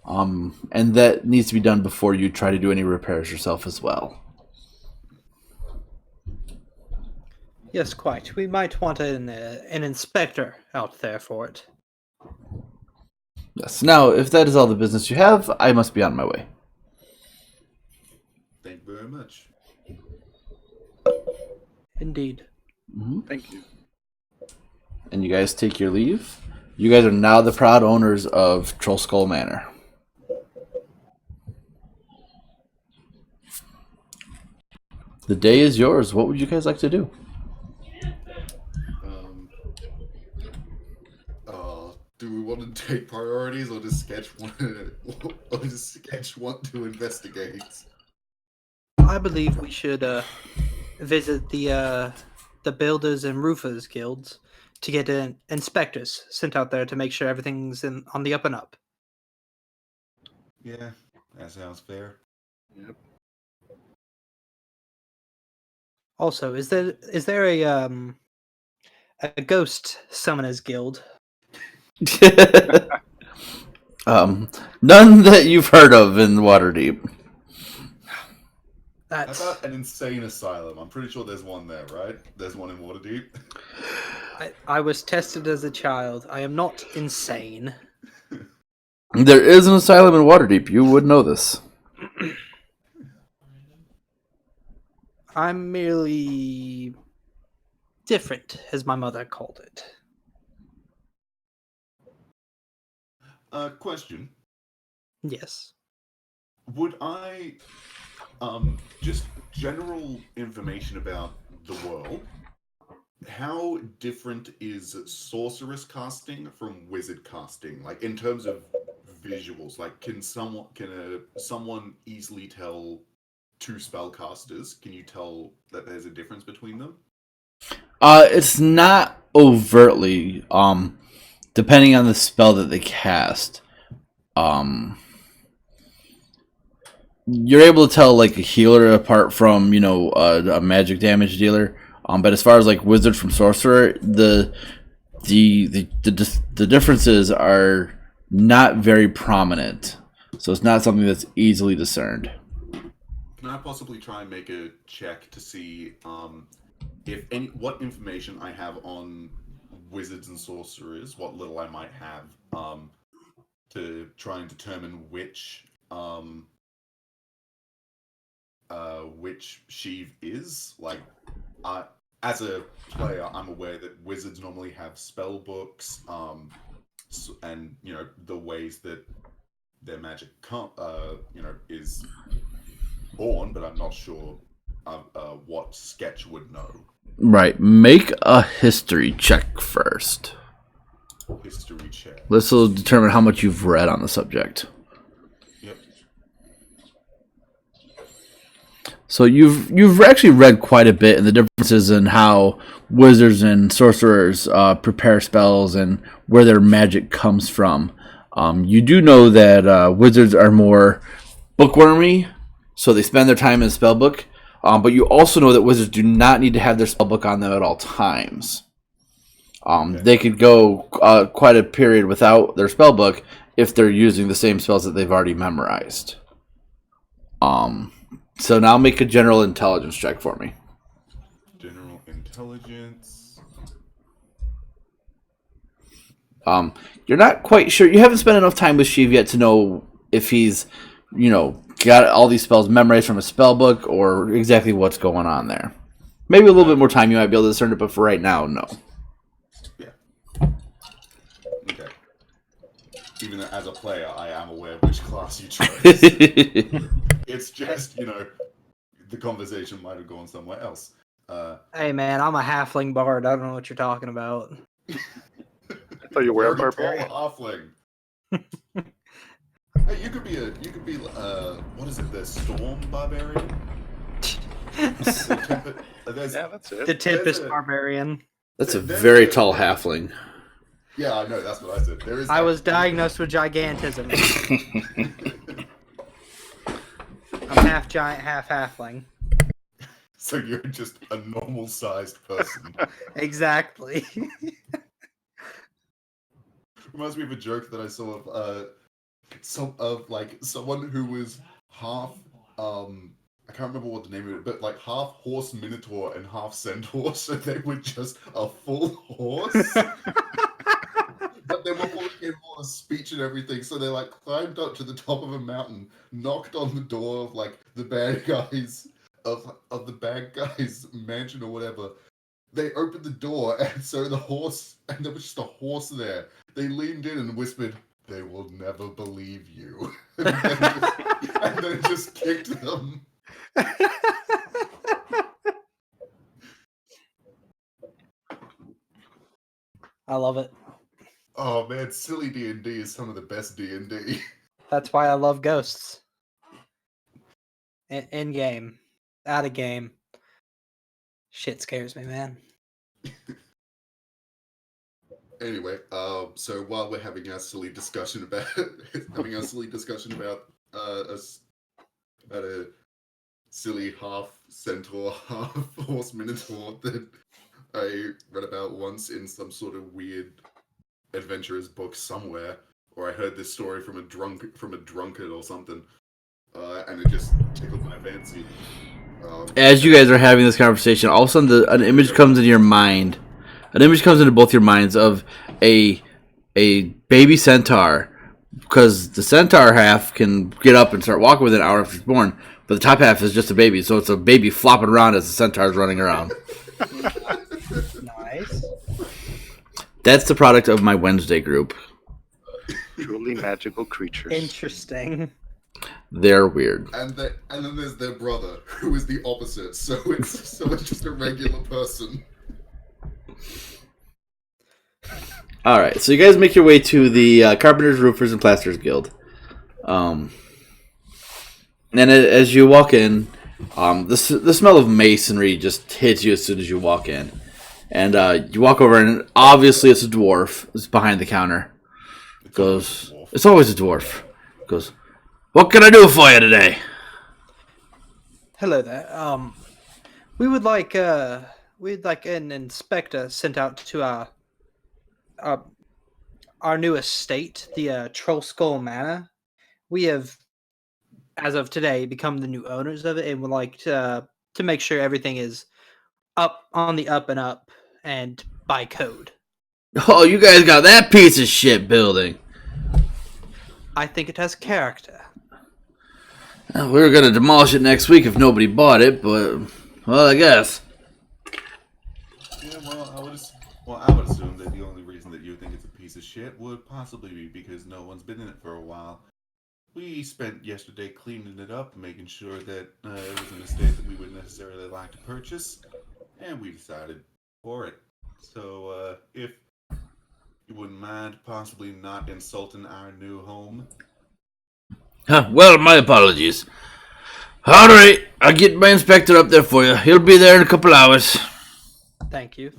S2: And that needs to be done before you try to do any repairs yourself as well.
S3: Yes, quite. We might want an inspector out there for it.
S2: Yes. Now, if that is all the business you have, I must be on my way.
S1: Thank you very much.
S3: Indeed.
S2: Mm-hmm.
S4: Thank you.
S2: And you guys take your leave. You guys are now the proud owners of Troll Skull Manor. The day is yours. What would you guys like to do?
S1: Do we want to take priorities, or just sketch one to investigate?
S3: I believe we should visit the Builders and Roofers Guilds to get inspectors sent out there to make sure everything's on the up and up.
S1: Yeah, that sounds fair.
S4: Yep.
S3: Also, is there a ghost summoners guild?
S2: None that you've heard of in Waterdeep.
S1: How about an insane asylum? I'm pretty sure there's one there, right? There's one in Waterdeep.
S3: I was tested as a child. I am not insane.
S2: There is an asylum in Waterdeep. You would know this.
S3: I'm merely different, as my mother called it.
S1: Question.
S3: Yes.
S1: Would I, just general information about the world, how different is sorceress casting from wizard casting? Like, in terms of visuals, like, can someone easily tell two spellcasters? Can you tell that there's a difference between them?
S2: It's not overtly, depending on the spell that they cast. You're able to tell like a healer apart from, a magic damage dealer. But as far as like wizard from sorcerer, the differences are not very prominent. So it's not something that's easily discerned.
S1: Can I possibly try and make a check to see what information I have on wizards and sorcerers, what little I might have, to try and determine which sheave is? Like, as a player, I'm aware that wizards normally have spell books, and the ways that their magic is born, but I'm not sure what Sketch would know.
S2: Right. Make a history check first.
S1: History check.
S2: This will determine how much you've read on the subject.
S1: Yep.
S2: So you've actually read quite a bit in the differences in how wizards and sorcerers prepare spells and where their magic comes from. You do know that wizards are more bookwormy, so they spend their time in a spell book. But you also know that wizards do not need to have their spell book on them at all times. They could go quite a period without their spell book if they're using the same spells that they've already memorized. So now make a general intelligence check for me.
S1: General intelligence.
S2: You're not quite sure. You haven't spent enough time with Sheev yet to know if he's, got all these spells memorized from a spell book or exactly what's going on there. Maybe a little bit more time you might be able to discern it, but for right now, no.
S1: Yeah. Okay. Even as a player, I am aware which class you chose. It's just, the conversation might have gone somewhere else.
S3: Hey man, I'm a halfling bard. I don't know what you're talking about.
S4: I thought you were a
S1: very
S4: barbarian.
S1: tall halfling. Hey, you could be what is it? The storm barbarian.
S4: Yeah, that's it.
S3: The Tempest
S1: a-
S3: Barbarian.
S2: That's a
S1: There's
S2: very
S1: a-
S2: tall halfling.
S1: Yeah, I know. That's what I said.
S3: I was diagnosed with gigantism. I'm half giant, half halfling.
S1: So you're just a normal-sized person.
S3: Exactly.
S1: Reminds me of a joke that I saw of someone who was half I can't remember what the name of it, but like half horse minotaur and half centaur, so they were just a full horse. But they were walking all the speech and everything, so they like climbed up to the top of a mountain, knocked on the door of like the bad guys of the bad guys' mansion or whatever. They opened the door, and so the horse, and there was just a horse there. They leaned in and whispered, "They will never believe you," and then just kicked them.
S3: I love it.
S1: Oh man, silly D&D is some of the best D&D.
S3: That's why I love ghosts. In game, out of game. Shit scares me, man.
S1: Anyway, so while we're having our silly discussion about a silly half centaur, half horse minotaur that I read about once in some sort of weird adventurer's book somewhere, or I heard this story from a drunkard or something, and it just tickled my fancy.
S2: As you guys are having this conversation, all of a sudden an image comes into your mind. An image comes into both your minds of a baby centaur, because the centaur half can get up and start walking within an hour after it's born, but the top half is just a baby, so it's a baby flopping around as the centaur's running around.
S3: Nice.
S2: That's the product of my Wednesday group.
S4: Truly magical creatures.
S3: Interesting.
S2: They're weird.
S1: And then there's their brother, who is the opposite. So it's just a regular person.
S2: All right, so you guys make your way to the Carpenters, Roofers, and Plasterers Guild. And as you walk in, the smell of masonry just hits you as soon as you walk in. And you walk over, and obviously it's a dwarf. It's behind the counter. It's always a dwarf. Goes, "What can I do for you today?"
S3: Hello there. We'd like an inspector sent out to our new estate, the Troll Skull Manor. We have, as of today, become the new owners of it, and would like to make sure everything is up on the up and up and by code.
S2: Oh, you guys got that piece of shit building.
S3: I think it has character.
S2: We were going to demolish it next week if nobody bought it, but, well, I guess.
S1: Yeah, I would assume that the only reason that you think it's a piece of shit would possibly be because no one's been in it for a while. We spent yesterday cleaning it up, making sure that it was an estate that we would necessarily like to purchase, and we decided for it. So, if you wouldn't mind possibly not insulting our new home.
S2: Well, my apologies. All right, I'll get my inspector up there for you. He'll be there in a couple hours.
S3: Thank you.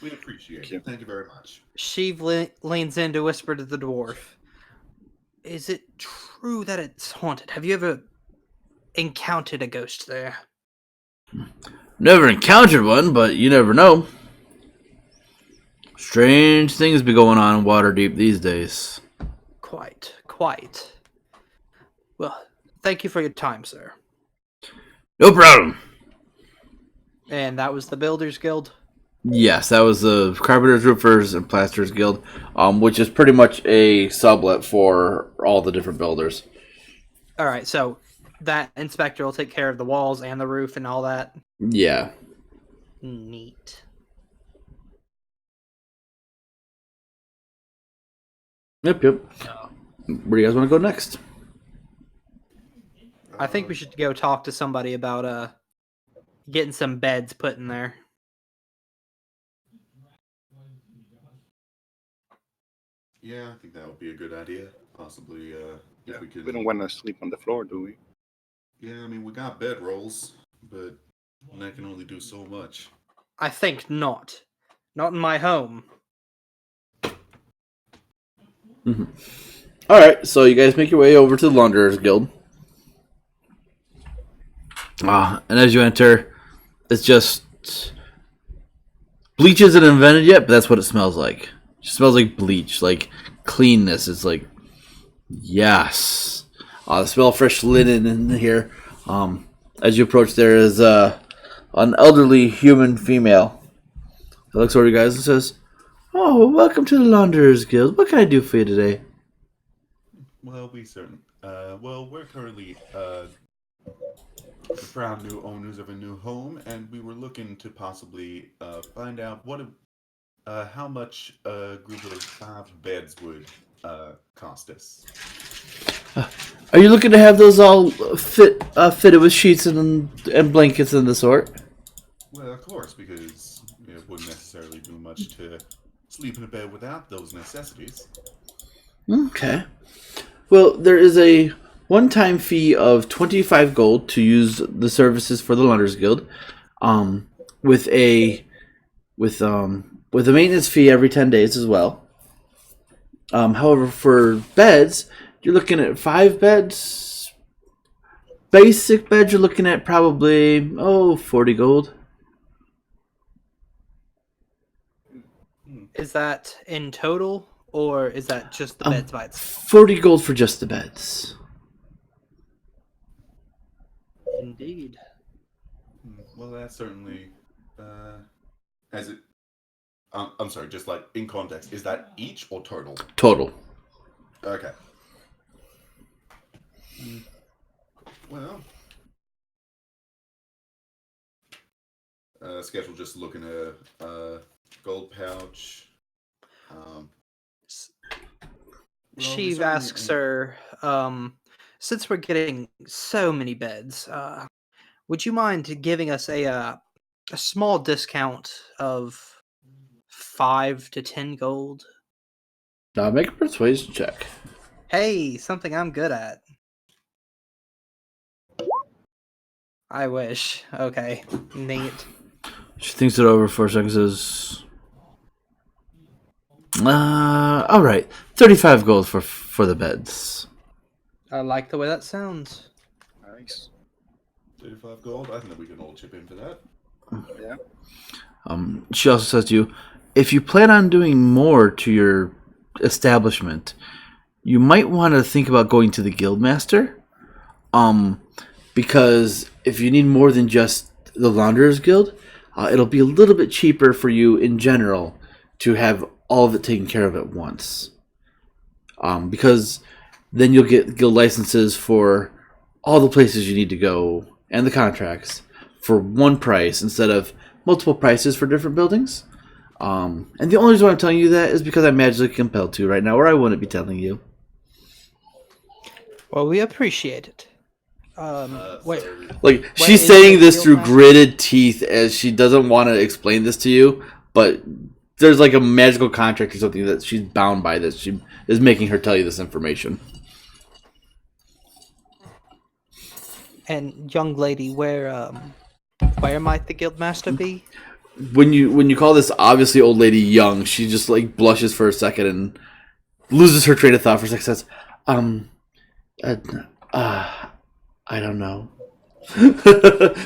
S1: We appreciate it. Thank you very much.
S3: Sheev leans in to whisper to the dwarf. Is it true that it's haunted? Have you ever encountered a ghost there?
S2: Never encountered one, but you never know. Strange things be going on in Waterdeep these days.
S3: Quite. Well, thank you for your time, sir.
S2: No problem.
S3: And that was the Builders Guild?
S2: Yes, that was the Carpenters, Roofers, and Plasterers Guild, which is pretty much a sublet for all the different builders.
S3: All right, so that inspector will take care of the walls and the roof and all that?
S2: Yeah.
S3: Neat.
S2: Yep. Where do you guys want to go next?
S3: I think we should go talk to somebody about getting some beds put in there.
S1: Yeah, I think that would be a good idea. Possibly, if we could.
S4: We don't want to sleep on the floor, do we?
S1: Yeah, I mean, we got bed rolls, but that can only do so much.
S3: I think not. Not in my home.
S2: Mm-hmm. All right, so you guys make your way over to the Launderers Guild. And as you enter, it's just bleach isn't invented yet, but that's what it smells like. It smells like bleach, like cleanness. It's like, yes. The smell of fresh linen in here. As you approach, there is an elderly human female that looks over you guys and says, "Oh, welcome to the Launderers Guild. What can I do for you today?"
S1: Well, we're currently the proud new owners of a new home, and we were looking to possibly find out how much a group of 5 beds would cost us.
S2: Are you looking to have those all fitted with sheets and blankets and the sort?
S1: Well, of course, because it wouldn't necessarily do much to sleep in a bed without those necessities.
S2: Okay. Well, there is a one-time fee of 25 gold to use the services for the Launderers Guild, with a maintenance fee every 10 days as well. However, for beds, you're looking at 5 beds. Basic beds, you're looking at probably 40 gold.
S3: Is that in total, or is that just the beds by itself?
S2: 40 gold for just the beds.
S3: Indeed.
S1: Well, that's certainly as it. I'm sorry, just like in context, is that each or total?
S2: Total.
S1: Okay. Well, schedule just looking at gold pouch.
S3: Sheev asks her, since we're getting so many beds, would you mind giving us a small discount of 5 to 10 gold?
S2: Now make a persuasion check.
S3: Hey, something I'm good at. I wish. Okay, neat.
S2: She thinks it over for a second. Says, all right, 35 gold for the beds.
S3: I like the way that sounds.
S4: Nice.
S1: 35 gold. I think that we can all chip in for that.
S4: Yeah.
S2: She also says to you, if you plan on doing more to your establishment, you might want to think about going to the Guildmaster. Because if you need more than just the Launderers Guild, it'll be a little bit cheaper for you in general to have all of it taken care of at once. Because then you'll get guild licenses for all the places you need to go and the contracts for one price instead of multiple prices for different buildings. And the only reason why I'm telling you that is because I'm magically compelled to right now, or I wouldn't be telling you.
S3: Well, we appreciate it. Wait.
S2: Like, she's saying this through gritted teeth as she doesn't want to explain this to you, but there's like a magical contract or something that she's bound by that she is making her tell you this information.
S3: And young lady, where might the Guildmaster be?
S2: When you call this obviously old lady young, she just like blushes for a second and loses her train of thought for a second. Says, I don't know.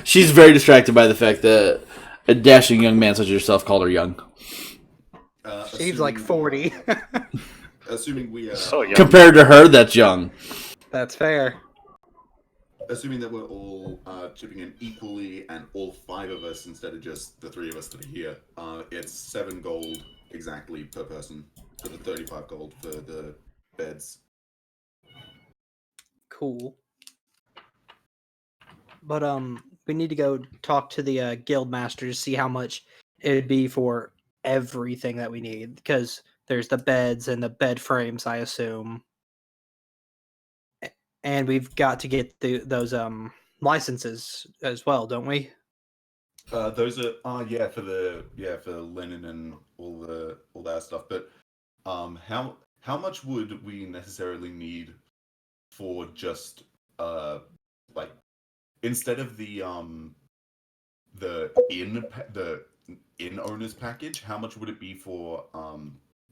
S2: She's very distracted by the fact that a dashing young man such as yourself called her young.
S3: She's like 40.
S1: Assuming we
S4: So young.
S2: Compared to her, that's young.
S3: That's fair.
S1: assuming that we're all chipping in equally, and all 5 of us instead of just the 3 of us that are here, it's 7 gold exactly per person for the 35 gold for the beds.
S3: Cool. But we need to go talk to the guild master to see how much it would be for everything that we need, because there's the beds and the bed frames, I assume. And we've got to get those licenses as well, don't we?
S1: Those are for linen and all that stuff. But how much would we necessarily need for just like instead of the inn owners package? How much would it be for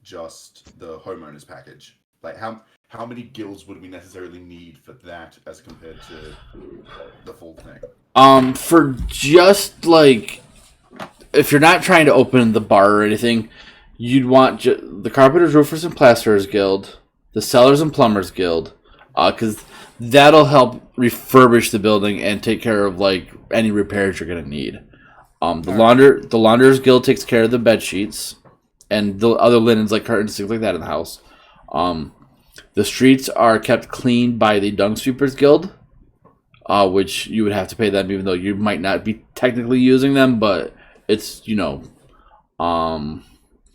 S1: just the homeowners package? Like how many guilds would we necessarily need for that as compared to the full thing?
S2: For just like, if you're not trying to open the bar or anything, you'd want the Carpenters, Roofers, and Plasterers Guild, the Sellers and Plumbers Guild, because that'll help refurbish the building and take care of like any repairs you're gonna need. The Launderers Guild takes care of the bed sheets and the other linens like curtains, things like that in the house. The streets are kept clean by the Dung Sweepers Guild, which you would have to pay them, even though you might not be technically using them, but it's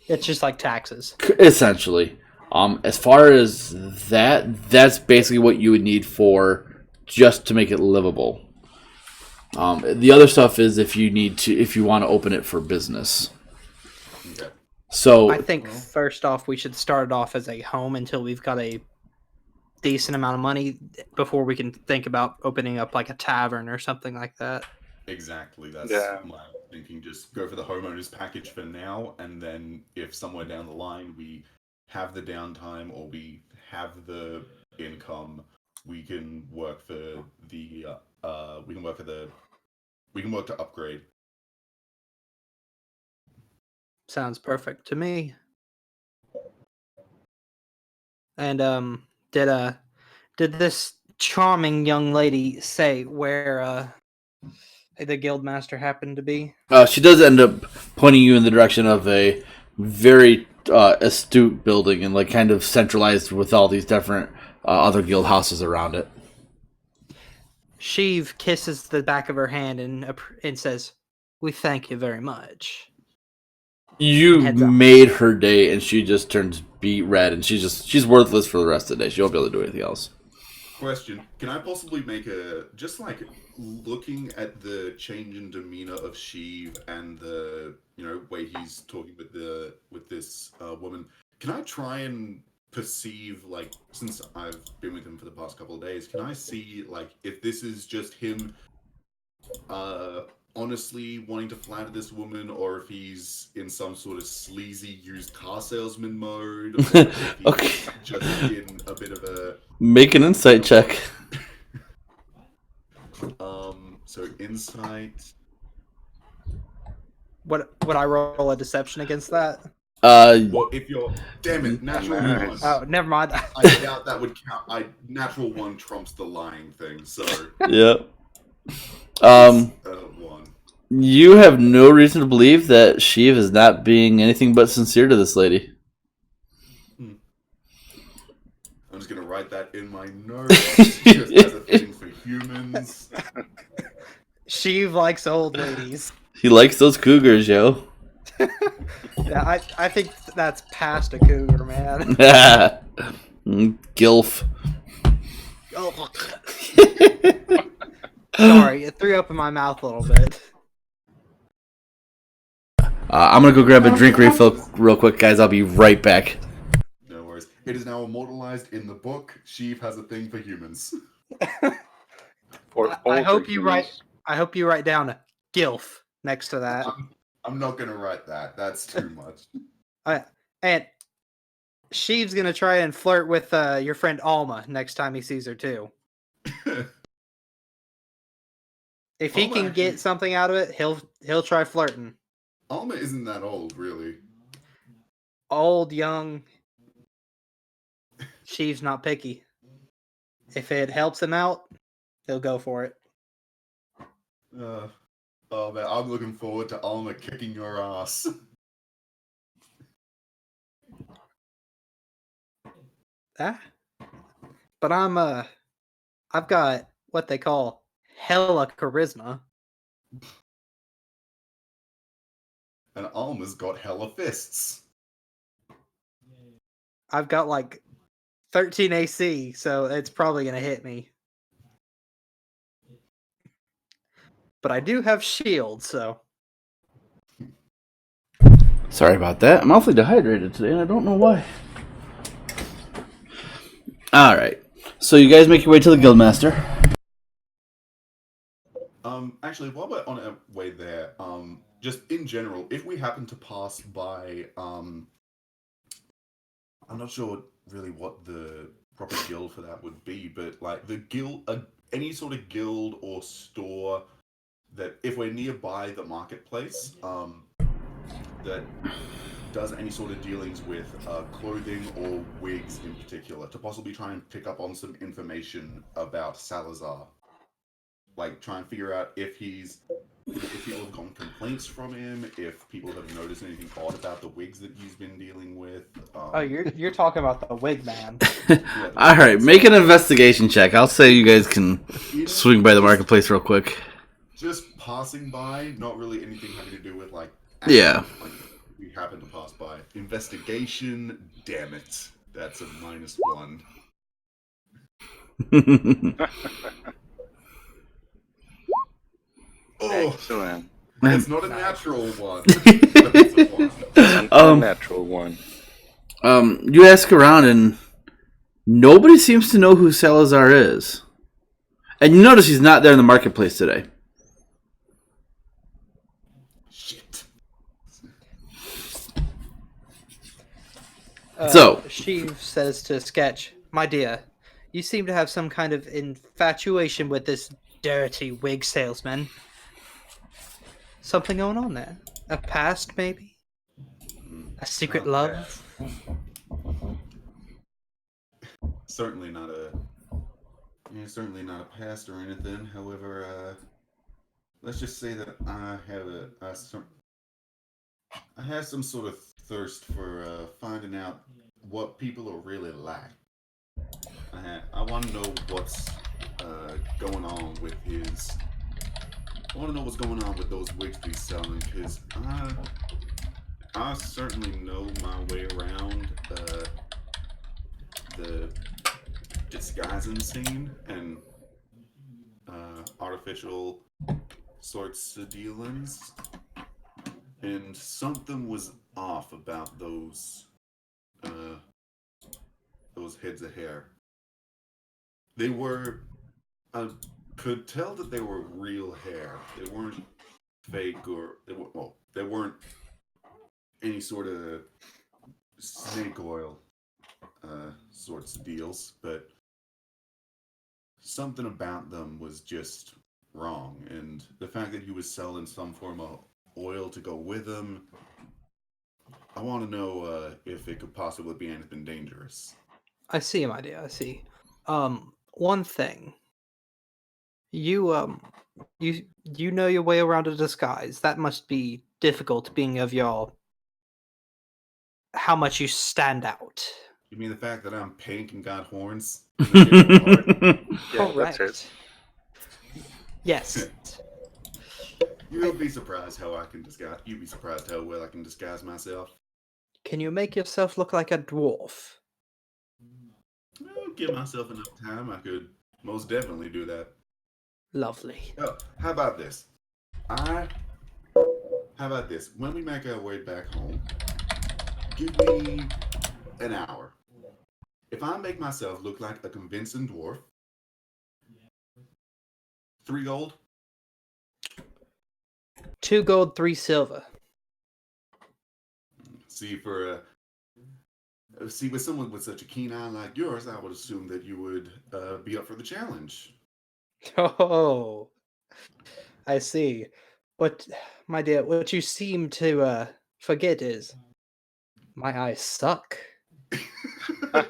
S3: It's just like taxes.
S2: essentially. As far as that's basically what you would need for just to make it livable. The other stuff is if you want to open it for business.
S1: Okay.
S2: So
S3: I think first off, we should start it off as a home until we've got a decent amount of money before we can think about opening up like a tavern or something like that.
S1: Exactly. That's
S4: Yeah.
S1: my thinking. Just go for the homeowners package for now, and then if somewhere down the line we have the downtime or we have the income, we can work for the we can work to upgrade.
S3: Sounds perfect to me. And did this charming young lady say where the guild master happened to be?
S2: she does end up pointing you in the direction of a very astute building and like kind of centralized with all these different other guild houses around it.
S3: Sheev kisses the back of her hand and says, "We thank you very much."
S2: You
S3: Heads up.
S2: made her day, and she just turns beet red, and she's worthless for the rest of the day. She won't be able to do anything else.
S1: Question: can I possibly make just like looking at the change in demeanor of Sheev and the way he's talking with this woman? Can I try and perceive, like, since I've been with him for the past couple of days, can I see like if this is just him honestly wanting to flatter this woman, or if he's in some sort of sleazy used car salesman mode, or if he's
S2: Okay.
S1: just in a bit of a
S2: Make an insight check.
S1: so insight.
S3: Would I roll a deception against that?
S1: Well, if you're damn it, natural
S4: Nice.
S1: one.
S3: Oh, never mind.
S1: I doubt that would count. Natural one trumps the lying thing, so
S2: Yep.
S1: one.
S2: You have no reason to believe that Sheev is not being anything but sincere to this lady.
S1: I'm just gonna write that in my notes, just as a thing for humans.
S3: Sheev likes old ladies.
S2: He likes those cougars, yo.
S3: Yeah, I think that's past a cougar, man.
S2: Gilf.
S3: Oh. Sorry, it threw up in my mouth a little bit.
S2: I'm gonna go grab a drink refill real quick, guys. I'll be right back.
S1: No worries. It is now immortalized in the book. Sheev has a thing for humans.
S4: For
S3: I
S4: older
S3: hope you
S4: humans.
S3: I hope you write down a gilf next to that.
S1: I'm not gonna write that. That's too much.
S3: And Sheev's gonna try and flirt with your friend Alma next time he sees her too. If he
S1: Alma
S3: can
S1: actually-
S3: get something out of it, he'll try flirting.
S1: Alma isn't that old, really.
S3: Old, young. Sheev's not picky. If it helps him out, he'll go for it.
S1: Oh man, I'm looking forward to Alma kicking your ass.
S3: Ah. But I've got what they call hella charisma.
S1: And Alma's got hella fists.
S3: I've got like 13 AC, so it's probably gonna hit me. But I do have shield, so
S2: Sorry about that. I'm awfully dehydrated today, and I don't know why. All right. So you guys make your way to the Guildmaster.
S1: Actually, while we're on our way there, just in general, if we happen to pass by, I'm not sure really what the proper guild for that would be, but like the guild, any sort of guild or store that if we're nearby the marketplace, that does any sort of dealings with clothing or wigs in particular, to possibly try and pick up on some information about Salazar. Like, try and figure out if people have gotten complaints from him, if people have noticed anything odd about the wigs that he's been dealing with.
S3: oh, you're talking about the wig man.
S2: All right, make an investigation check. I'll say you guys can swing by the marketplace real quick.
S1: Just passing by, not really anything having to do with like.
S2: Yeah.
S1: Like, we happen to pass by. Investigation, damn it, that's a -1. Oh,
S4: Excellent.
S1: it's not a natural one. It's a 1.
S4: An unnatural one.
S2: You ask around, and nobody seems to know who Salazar is. And you notice he's not there in the marketplace today.
S1: Shit.
S2: So
S3: Sheev says to Sketch, "My dear, you seem to have some kind of infatuation with this dirty wig salesman. Something going on there? A past, maybe? A secret love?"
S1: Certainly not a past or anything. However, let's just say that I have some sort of thirst for finding out what people are really like. I want to know what's going on with his. I want to know what's going on with those wigs he's selling, because I certainly know my way around the disguising scene and artificial sorts of dealings, and something was off about those heads of hair. They were, I could tell that they were real hair. They weren't fake, or they weren't any sort of snake oil sorts of deals, but something about them was just wrong. And the fact that he was selling some form of oil to go with them, I want to know if it could possibly be anything dangerous.
S3: I see, my dear. I see. One thing. You you know your way around a disguise. That must be difficult, being of your how much you stand out.
S1: You mean the fact that I'm pink and got horns?
S4: Yeah,
S3: Correct.
S4: that's it.
S3: Yes.
S1: You'll be surprised how I can disguise. You'd be surprised how well I can disguise myself.
S3: Can you make yourself look like a dwarf?
S1: I'll give myself enough time. I could most definitely do that.
S3: Lovely.
S1: Oh, how about this? How about this? When we make our way back home, give me an hour. If I make myself look like a convincing dwarf, 3 gold.
S3: 2 gold, 3 silver.
S1: See, with someone with such a keen eye like yours, I would assume that you would be up for the challenge.
S3: Oh, I see. But, my dear, what you seem to forget is My eyes suck.
S1: I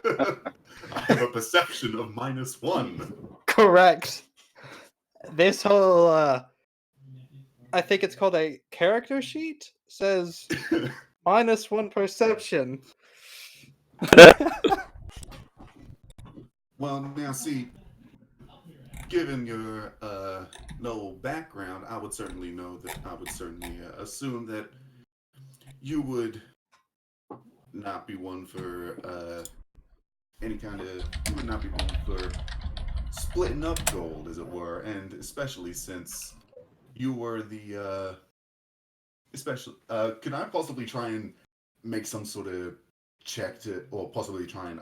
S1: have a perception of -1.
S3: Correct. This whole, I think it's called a character sheet, says -1 perception.
S1: Well, now see, given your no background, I would certainly assume that you would not be one for you would not be one for splitting up gold, as it were, and especially since you were the can I possibly try and make some sort of check or possibly try and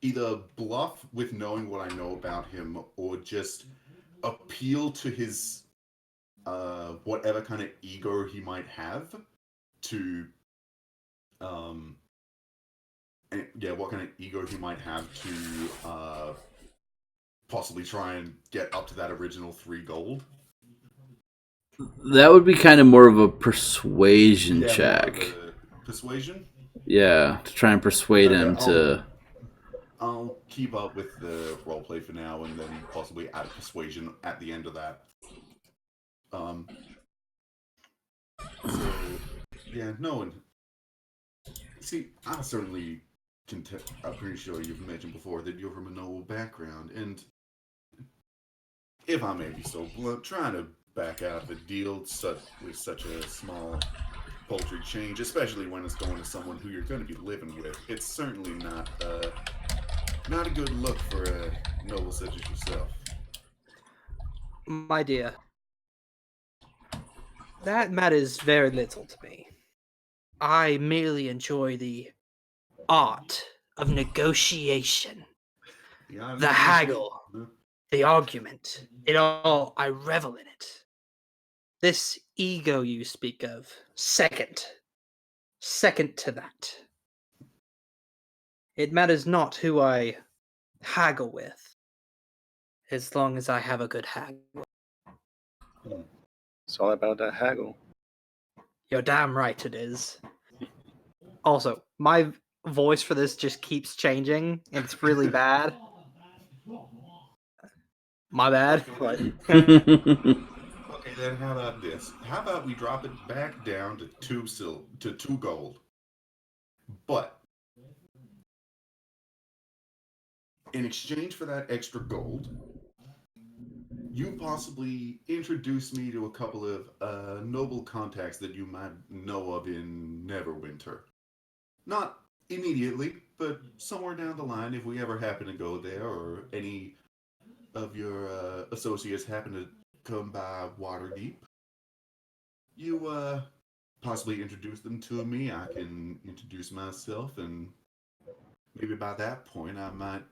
S1: either bluff with knowing what I know about him, or just appeal to his whatever kind of ego he might have to what kind of ego he might have to possibly try and get up to that original 3 gold.
S2: That would be kind of more of a persuasion check.
S1: Persuasion?
S2: Yeah, to try and persuade him to...
S1: I'll keep up with the roleplay for now, and then possibly add persuasion at the end of that. So, yeah, no one... See, I certainly I'm pretty sure you've mentioned before that you're from a noble background, and if I may be so blunt, trying to back out of a deal with such a small paltry change, especially when it's going to someone who you're going to be living with, it's certainly not a good look for a noble such as yourself.
S3: My dear, that matters very little to me. I merely enjoy the art of negotiation, the haggle, the argument. I revel in it. This ego you speak of, second to that. It matters not who I haggle with, as long as I have a good haggle.
S4: It's all about that haggle.
S3: You're damn right it is. Also, my voice for this just keeps changing, and it's really bad. My bad.
S1: Okay, then how about this? How about we drop it back down to 2 gold? But in exchange for that extra gold, you possibly introduce me to a couple of noble contacts that you might know of in Neverwinter. Not immediately, but somewhere down the line, if we ever happen to go there, or any of your associates happen to come by WaterDeep, you possibly introduce them to me. I can introduce myself, and maybe by that point I might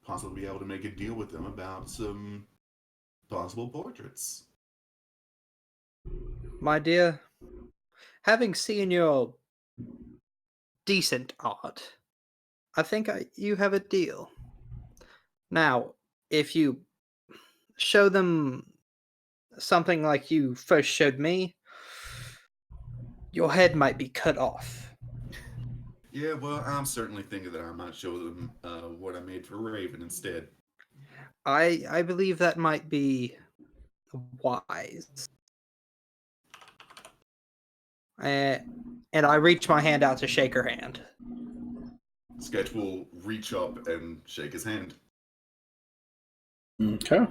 S1: possibly be able to make a deal with them about some possible portraits.
S3: My dear, having seen your decent art, I think you have a deal. Now, if you show them something like you first showed me, your head might be cut off.
S1: Yeah, well, I'm certainly thinking that I might show them what I made for Raven instead.
S3: I believe that might be wise. And I reach my hand out to shake her hand.
S1: Sketch will reach up and shake his hand.
S2: Okay.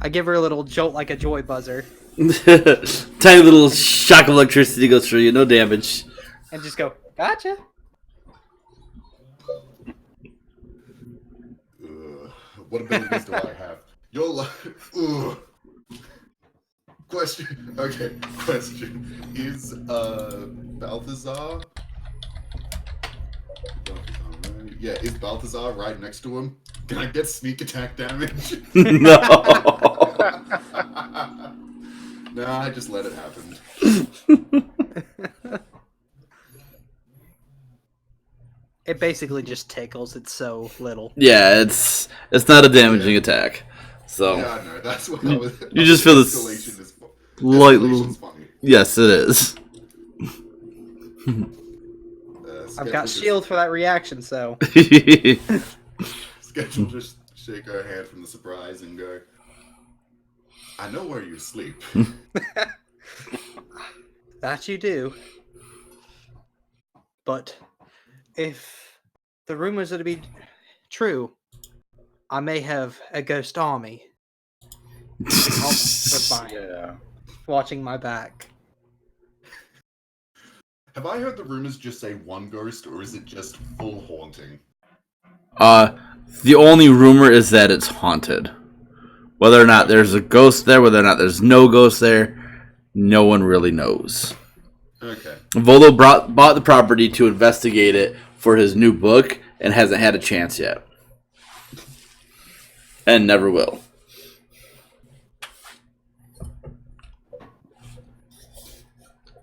S3: I give her a little jolt like a joy buzzer.
S2: Tiny little shock of electricity goes through you, no damage.
S3: And just go, gotcha.
S1: What abilities do I have? Your life. Question. Okay. Question. Is Balthazar? Yeah, is Balthazar right next to him? Can I get sneak attack damage?
S2: No.
S1: No, I just let it happen.
S3: It basically just tickles. It's so little.
S2: Yeah, it's not a damaging attack. So
S1: yeah, no, that's what I was.
S2: you just feel this
S1: escalation is
S2: light little.
S1: escalation's funny.
S2: Yes, it is.
S3: I've got shield for that reaction, so.
S1: Sketch will just shake her hand from the surprise and go, I know where you sleep.
S3: That you do. But if the rumors are to be true, I may have a ghost army
S4: Yeah.
S3: watching my back.
S1: Have I heard the rumors just say one ghost, or is it just full haunting?
S2: The only rumor is that it's haunted. Whether or not there's a ghost there, whether or not there's no ghost there, no one really knows.
S1: Okay.
S2: Volo bought the property to investigate it for his new book and hasn't had a chance yet. And never will.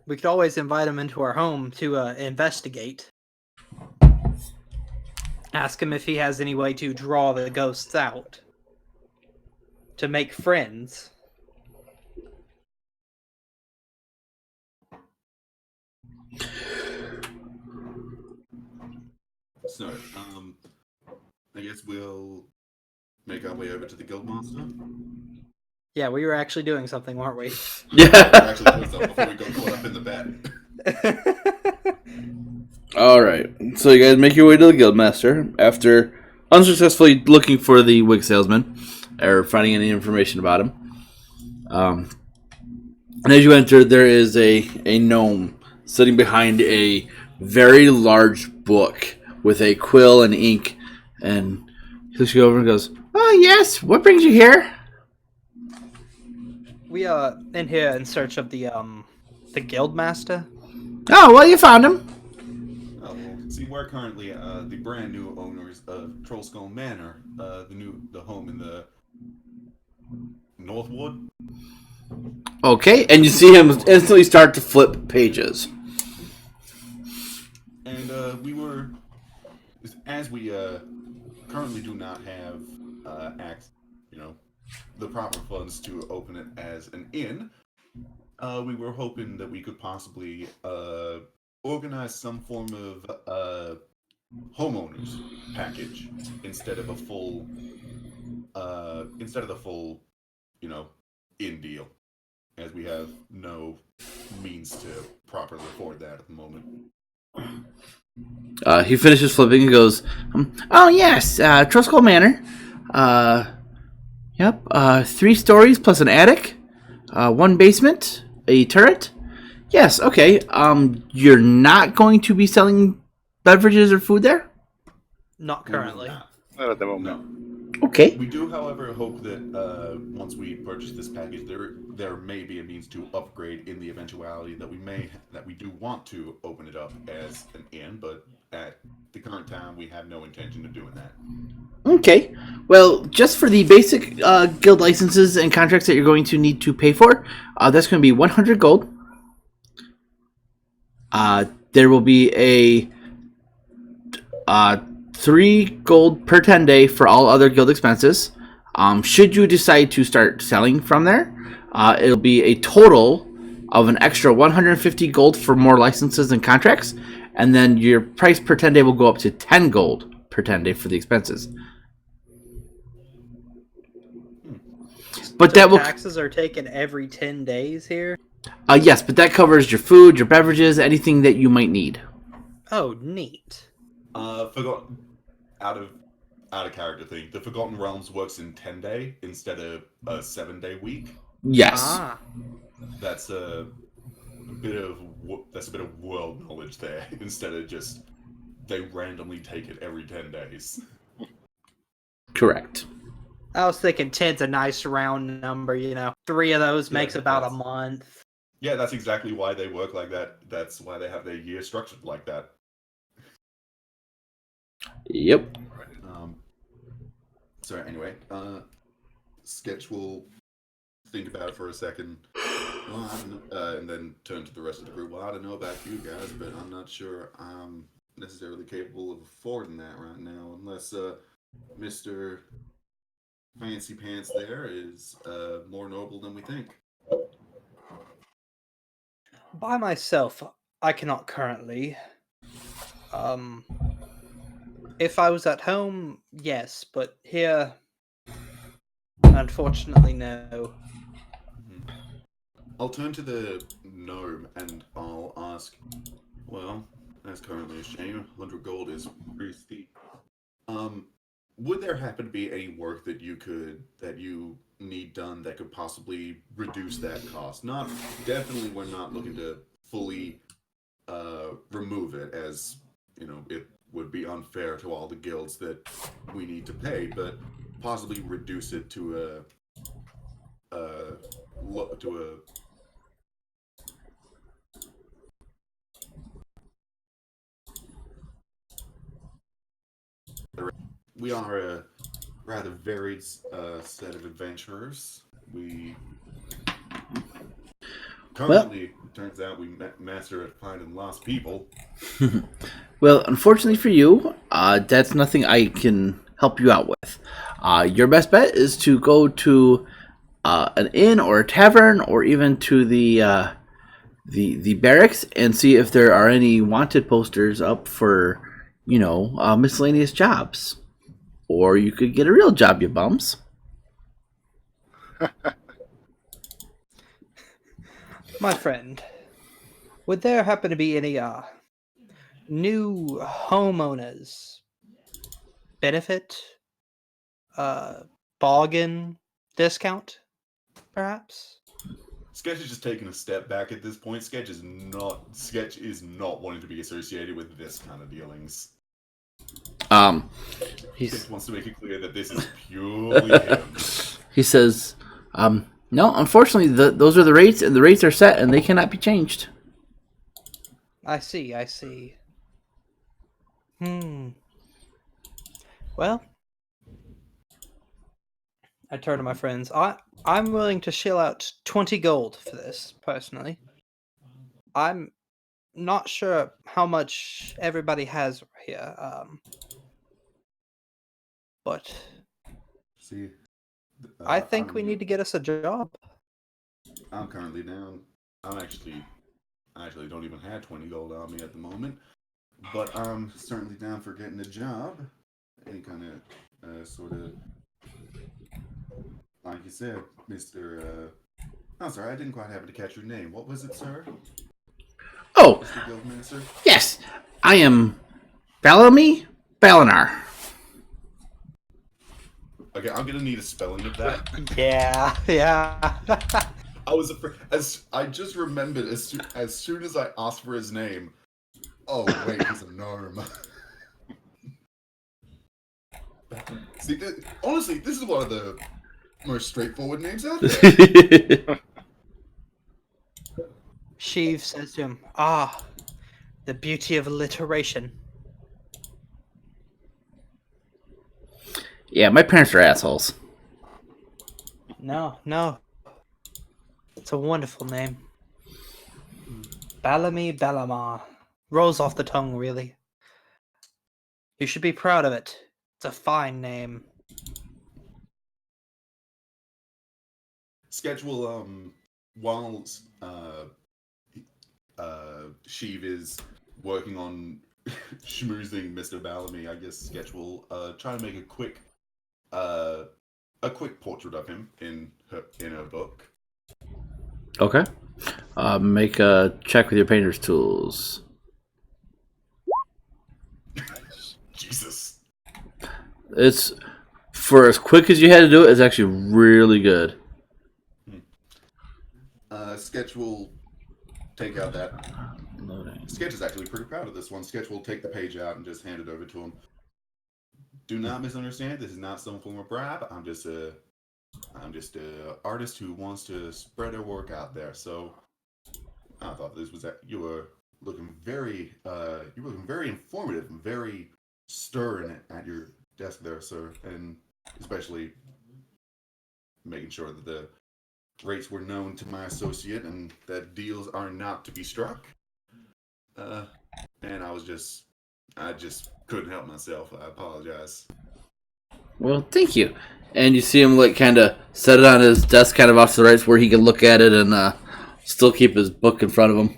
S3: We could always invite him into our home to investigate. Ask him if he has any way to draw the ghosts out. To make friends.
S1: So, I guess we'll make our way over to the Guildmaster.
S3: Yeah, we were actually doing something, weren't we?
S1: We're
S2: Yeah.
S1: actually doing something before we got caught up in the bet.
S2: All right. So you guys make your way to the Guildmaster after unsuccessfully looking for the wig salesman or finding any information about him. And as you enter, there is a gnome sitting behind a very large book with a quill and ink. And he looks you over and goes, "Oh, yes. What brings you here?"
S3: We are in here in search of the Guildmaster.
S2: "Oh, well, you found him."
S1: Oh, well, see, we're currently the brand new owners of Trollskull Manor, the home in the Northwood.
S2: Okay. And you see him instantly start to flip pages.
S1: And as we currently do not have the proper funds to open it as an inn, we were hoping that we could possibly organize some form of homeowners package instead of the full, inn deal, as we have no means to properly afford that at the moment.
S2: He finishes flipping and goes, "Oh, yes, Truskull Manor. Yep, 3 stories plus an attic, 1 basement, a turret. Yes, okay. You're not going to be selling beverages or food there?
S3: Not currently.
S4: Not at the moment.
S1: No.
S2: Okay.
S1: We do, however, hope that once we purchase this package, there may be a means to upgrade in the eventuality that we do want to open it up as an inn, but at the current time, we have no intention of doing that.
S2: Okay. Well, just for the basic guild licenses and contracts that you're going to need to pay for, that's going to be 100 gold. There will be a 3 gold per 10 day for all other guild expenses. Should you decide to start selling from there, it'll be a total of an extra 150 gold for more licenses and contracts, and then your price per 10 day will go up to 10 gold per 10 day for the expenses. But
S3: So
S2: that will
S3: taxes are taken every 10 days here?
S2: yes, but that covers your food, your beverages, anything that you might need.
S3: Oh, neat.
S1: Forgotten out of character thing. The Forgotten Realms works in 10-day instead of a 7-day week.
S2: Yes.
S3: Ah.
S1: That's a bit of world knowledge there instead of just they randomly take it every 10 days.
S2: Correct.
S3: I was thinking 10's a nice round number, 3 of those makes about a
S1: that's-
S3: month.
S1: Yeah, that's exactly why they work like that. That's why they have their year structured like that.
S2: Yep.
S1: So anyway, Sketch will think about it for a second. Well, I don't know, and then turn to the rest of the group. Well, I don't know about you guys, but I'm not sure I'm necessarily capable of affording that right now, unless Mr. Fancy Pants there is more noble than we think.
S3: By myself, I cannot currently. If I was at home, yes, but here, unfortunately, no.
S1: I'll turn to the gnome and I'll ask, well, that's currently a shame. 100 gold is pretty steep. Would there happen to be any work that you need done that could possibly reduce that cost? Not definitely. We're not looking to fully remove it, as it would be unfair to all the guilds that we need to pay, but possibly reduce it to we are a rather varied set of adventurers. We currently, it turns out, we master at finding lost people.
S2: Well, unfortunately for you, that's nothing I can help you out with. Your best bet is to go to an inn or a tavern, or even to the barracks, and see if there are any wanted posters up for miscellaneous jobs. Or you could get a real job, you bums.
S3: My friend, would there happen to be any new homeowners benefit, bargain, discount, perhaps?
S1: Sketch is just taking a step back at this point. Sketch is not wanting to be associated with this kind of dealings. He wants to make it clear that this is purely him.
S2: He says, no, unfortunately, those are the rates, and the rates are set, and they cannot be changed.
S3: I see. Well, I turn to my friends. I'm willing to shell out 20 gold for this, personally. I'm not sure how much everybody has here, but
S1: see,
S3: I think we need to get us a job.
S1: I'm currently down. I actually don't even have 20 gold on me at the moment, but I'm certainly down for getting a job. Any kind of sort of, like you said, Mr. I'm sorry, I didn't quite happen to catch your name. What was it, sir?
S2: Oh,
S1: Mr. Guildmaster?
S2: Yes, I am Bellamy Balinar.
S1: Okay, I'm gonna need a spelling of that.
S3: Yeah.
S1: I was I just remembered as soon as I asked for his name. Oh wait, he's a gnome. See, honestly, this is one of the most straightforward names out there.
S3: Sheev says to him, the beauty of alliteration.
S2: Yeah, my parents are assholes.
S3: No. It's a wonderful name. Bellamy Bellamar. Rolls off the tongue, really. You should be proud of it. It's a fine name.
S1: Sketch will, while Sheev is working on schmoozing Mr. Bellamy, I guess Sketch will try to make a quick portrait of him in her book.
S2: Okay. Make a check with your painter's tools.
S1: Jesus.
S2: It's, for as quick as you had to do it, it's actually really good.
S1: Sketch will take out that.
S2: Loading.
S1: Sketch is actually pretty proud of this one. Sketch will take the page out and just hand it over to him. Do not misunderstand. This is not some form of bribe. I'm just a artist who wants to spread her work out there. So I thought this was you were looking very informative and very stirring at your desk there, sir, and especially making sure that the rates were known to my associate and that deals are not to be struck. And I just couldn't help myself. I apologize.
S2: Well, thank you. And you see him kind of set it on his desk, kind of off to the right, where he can look at it and Still keep his book in front of him.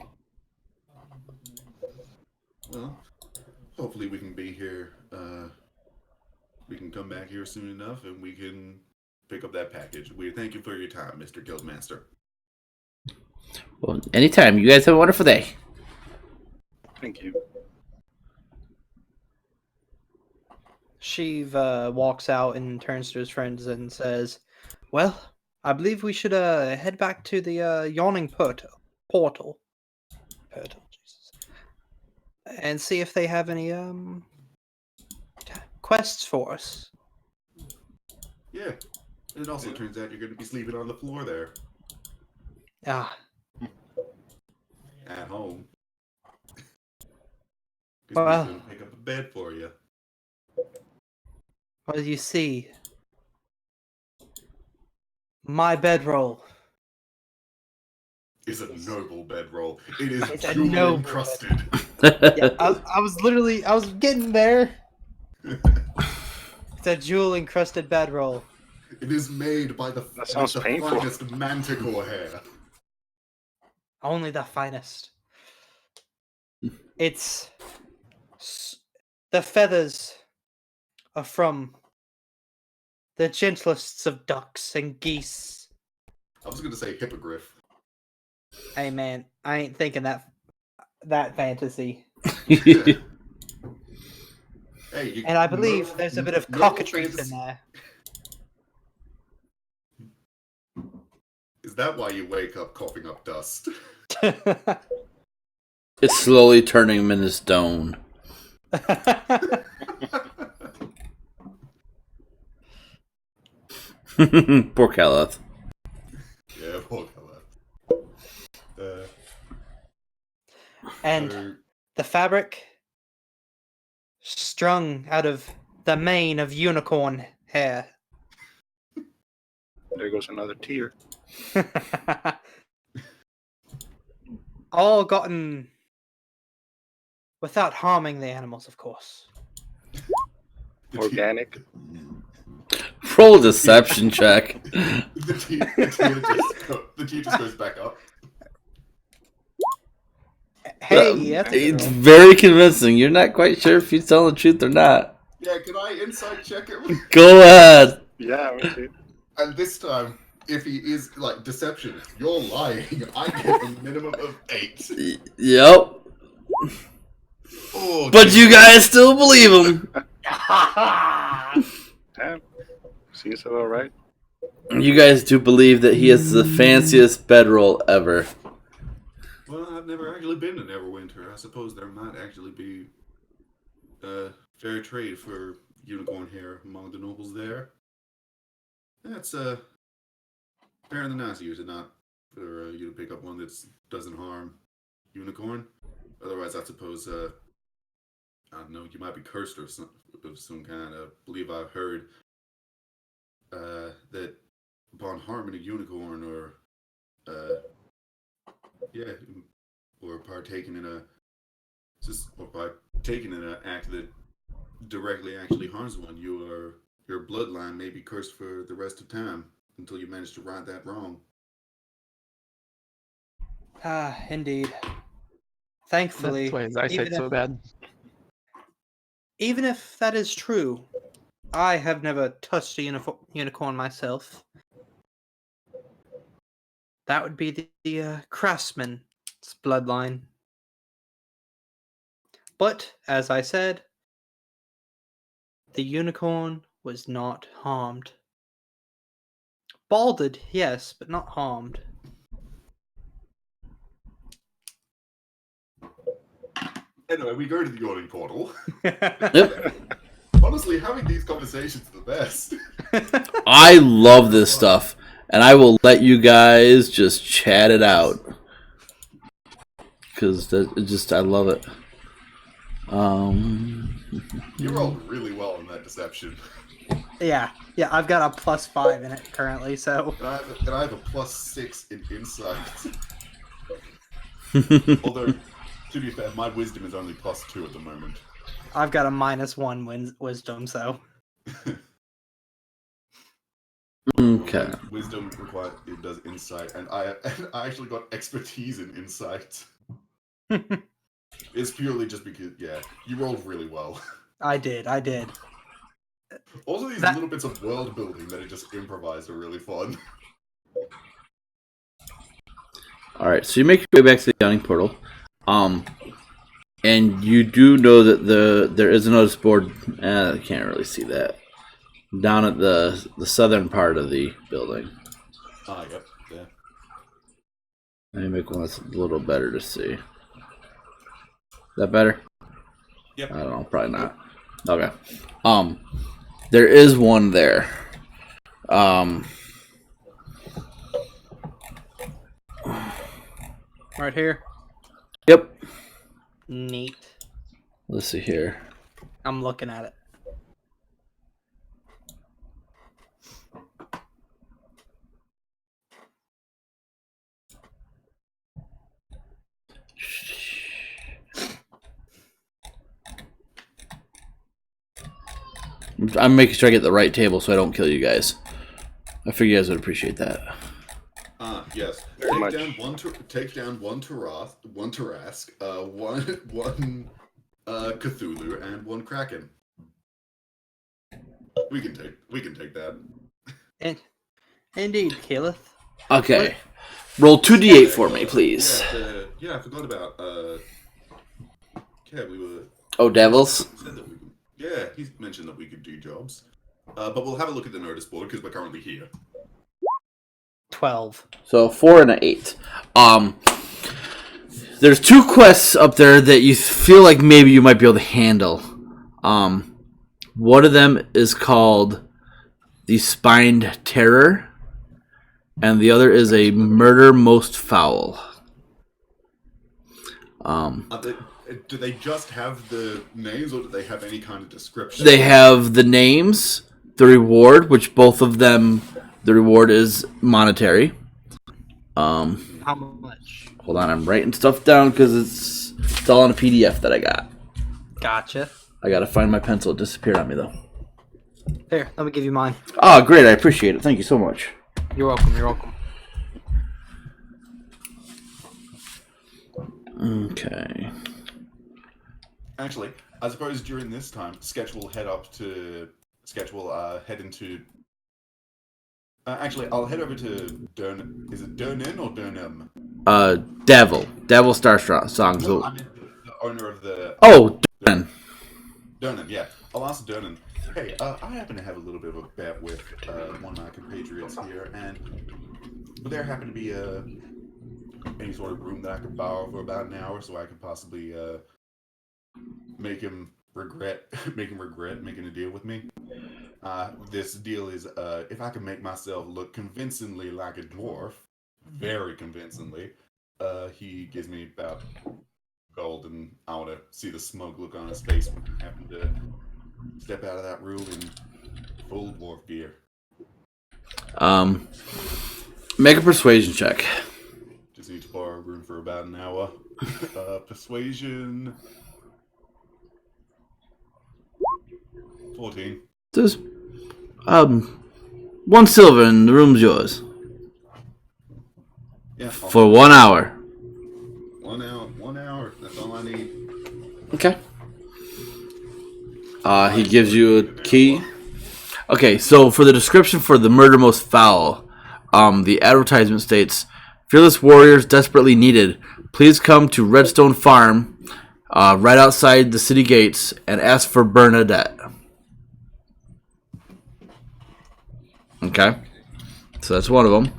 S1: Well, hopefully we can be here. We can come back here soon enough, and we can pick up that package. We thank you for your time, Mr. Guildmaster.
S2: Well, anytime. You guys have a wonderful day.
S4: Thank you.
S3: Sheev walks out and turns to his friends and says, "Well, I believe we should head back to the yawning portal, Jesus, and see if they have any quests for us."
S1: Yeah. And it also turns out you're going to be sleeping on the floor there.
S3: Ah,
S1: At home. Because
S3: Well-
S1: we're going to pick up a bed for you.
S3: well, you see, my bedroll.
S1: It's a noble bedroll. It is
S3: It's a
S1: jewel
S3: noble
S1: encrusted.
S3: Yeah, I was getting there. It's a jewel encrusted bedroll.
S1: It is made by the,
S4: That sounds
S1: the
S4: painful.
S1: finest manticore hair.
S3: Only the finest. It's the feathers are from the gentlest of ducks and geese.
S1: I was going to say hippogriff.
S3: Hey man, I ain't thinking that fantasy.
S1: Hey,
S3: And I believe there's a bit of cockatrice in there.
S1: Is that why you wake up coughing up dust?
S2: It's slowly turning him into stone. Poor Caleth.
S1: Yeah, poor fella.
S3: And
S1: So,
S3: the fabric strung out of the mane of unicorn hair.
S4: There goes another tier.
S3: All gotten without harming the animals, of course.
S4: Organic.
S2: Roll a deception check.
S1: the tier just goes back up.
S3: Hey, that's a
S2: It's
S3: girl.
S2: very convincing. You're not quite sure if he's telling the truth or not.
S1: Yeah, can I insight check it?
S2: Go ahead.
S4: Yeah, we see.
S1: And this time, if he is like deception, you're lying. I get a minimum of 8.
S2: Yep.
S1: Oh,
S2: But you guys still believe him.
S4: Yeah. Seems all right.
S2: You guys do believe that he has the fanciest bedroll ever.
S1: Well, I've never actually been to Neverwinter. I suppose there might actually be fair trade for unicorn hair among the nobles there. That's fair and nice of you to not for you to pick up one that doesn't harm unicorn. Otherwise, I suppose I don't know, you might be cursed or of some kind. I believe I've heard that upon harming a unicorn or or partaking in an act that directly actually harms one, your bloodline may be cursed for the rest of time until you manage to right that wrong.
S3: Ah, indeed. Thankfully,
S5: That's why his eyesight's so bad.
S3: even if that is true, I have never touched a unicorn myself. That would be the craftsman's bloodline. But, as I said, the unicorn was not harmed. Balded, yes, but not harmed.
S1: Anyway, we go to the yawning portal.
S2: Yep.
S1: Honestly, having these conversations are the best.
S2: I love this stuff. And I will let you guys just chat it out. Because I love it.
S1: You rolled really well in that deception.
S3: Yeah, I've got a +5 in it currently, so.
S1: And I have a +6 in insight. Although, to be fair, my wisdom is only +2 at the moment.
S3: I've got a -1 wisdom, so.
S2: Okay. Okay.
S1: Wisdom required. It does insight, and I actually got expertise in insight. It's purely just because you rolled really well.
S3: I did.
S1: Also, these little bits of world building that are just improvised are really fun.
S2: All right, so you make your way back to the yawning portal, and you do know that there is a notice board. I can't really see that down at the southern part of the building.
S1: Yep, yeah.
S2: Let me make one that's a little better to see. Is that better?
S1: Yep.
S2: I don't know, probably not. Okay. There is one there.
S3: Right here.
S2: Yep.
S3: Neat.
S2: Let's see here.
S3: I'm looking at it.
S2: I'm making sure I get the right table so I don't kill you guys. I figure you guys would appreciate that.
S1: Yes.
S4: Very much.
S1: Take down one Tarask, one Cthulhu, and one Kraken. We can take that.
S3: Indeed, Keyleth.
S2: Okay. Roll 2d8 for me, please.
S1: I forgot about we were.
S2: Oh, devils.
S1: Said that he mentioned that we could do jobs. But we'll have a look at the notice board because we're currently here.
S3: 12.
S2: So 4 and an 8. There's 2 quests up there that you feel like maybe you might be able to handle. One of them is called the Spined Terror, and the other is a Murder Most Foul.
S1: Do they just have the names, or do they have any kind of description?
S2: They have the names, the reward, which both of them, the reward is monetary.
S3: How much?
S2: Hold on, I'm writing stuff down because it's all on a PDF that I got.
S3: Gotcha.
S2: I gotta find my pencil. It disappeared on me though.
S3: Here, let me give you mine.
S2: Oh, great! I appreciate it. Thank you so much.
S3: You're welcome.
S2: Okay.
S1: Actually, I suppose during this time, Sketch will head into. Actually, I'll head over to Is it Durnin or Durnham?
S2: Devil Star Songs.
S1: No, I mean the owner of the.
S2: Oh, Durnin.
S1: Durnin, yeah. I'll ask Durnin. Hey, I happen to have a little bit of a bet with one of my compatriots here, and would there happen to be any sort of room that I could borrow for about an hour so I could possibly make him regret making a deal with me? This deal is if I can make myself look convincingly like a dwarf, very convincingly, he gives me about gold, and I want to see the smug look on his face when he happened to step out of that room in full dwarf gear.
S2: Make a persuasion check.
S1: Just need to borrow a room for about an hour. Persuasion. 14.
S2: There's 1 silver and the room's yours.
S1: Yeah.
S2: For 1 hour.
S1: 1 hour. 1 hour. That's all I need.
S2: Okay. He gives you a key. Okay, so for the description for the Murder Most Foul, the advertisement states, "Fearless warriors desperately needed. Please come to Redstone Farm, right outside the city gates, and ask for Bernadette." Okay, so that's one of them.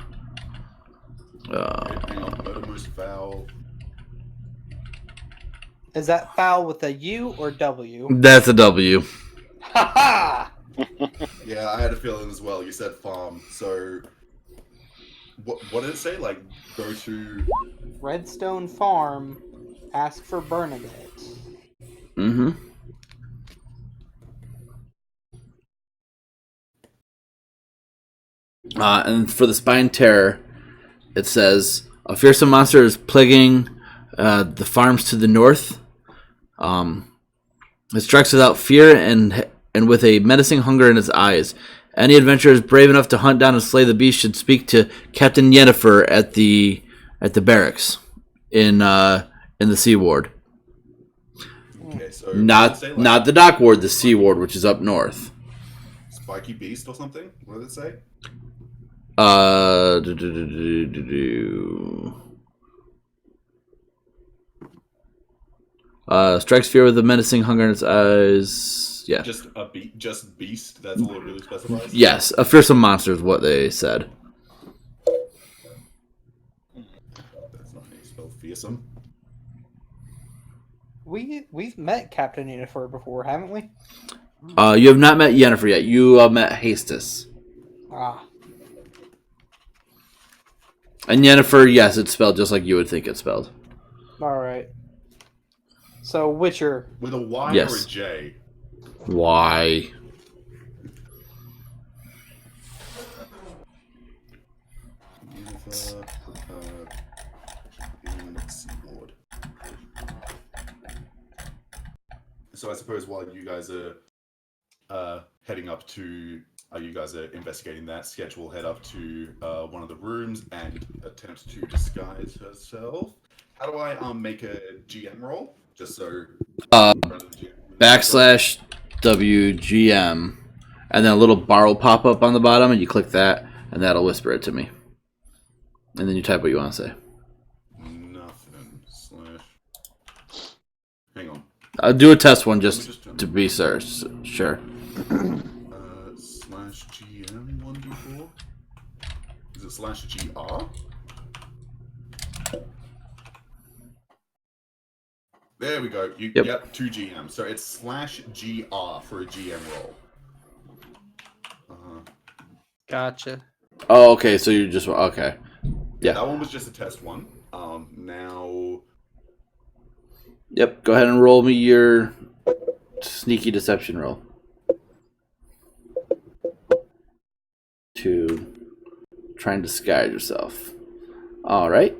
S1: Hang on. Murder Most Foul.
S3: Is that foul with a U or W?
S2: That's a W.
S3: Ha ha!
S1: Yeah, I had a feeling as well. You said farm, so what did it say? Like, go to
S3: Redstone Farm, ask for Bernadette.
S2: Mm-hmm. And for the Spine Terror, it says, "A fearsome monster is plaguing the farms to the north. It strikes without fear and with a menacing hunger in its eyes. Any adventurers brave enough to hunt down and slay the beast should speak to Captain Yennefer at the barracks in the Sea Ward.
S1: Okay, so
S2: Not
S1: say,
S2: not the Dock Ward, the Sea Ward, which is up north.
S1: Spiky Beast or something? What did it say?
S2: Strikes fear with a menacing hunger in its eyes. Yeah.
S1: Just beast. That's all it really specifies.
S2: Yes, a fearsome monster is what they said.
S1: That's not how you spell fearsome.
S3: We've met Captain Yennefer before, haven't we?
S2: You have not met Yennefer yet. You met Hastus.
S3: Ah,
S2: And Yennefer, yes, it's spelled just like you would think it's spelled.
S3: all right. So Witcher.
S1: With a Y or
S2: Yes.
S1: a J?
S2: Why?
S1: So I suppose while you guys are heading up to, you guys are investigating that, Sketch will head up to one of the rooms and attempt to disguise herself. How do I make a GM roll? Just so...
S2: Backslash WGM. And then a little bar will pop up on the bottom, and you click that, and that'll whisper it to me. And then you type what you want to say.
S1: Nothing. Slash... Hang on.
S2: I'll do a test one just to be sure. Sure.
S1: Slash GM 1d4? Is it slash GR? There we go. Yep, 2 GM. So it's slash GR for a GM roll.
S3: Gotcha.
S2: Oh, okay. So you just okay. Yeah.
S1: That one was just a test one. Now.
S2: Yep. Go ahead and roll me your sneaky deception roll. To try and disguise yourself. All right.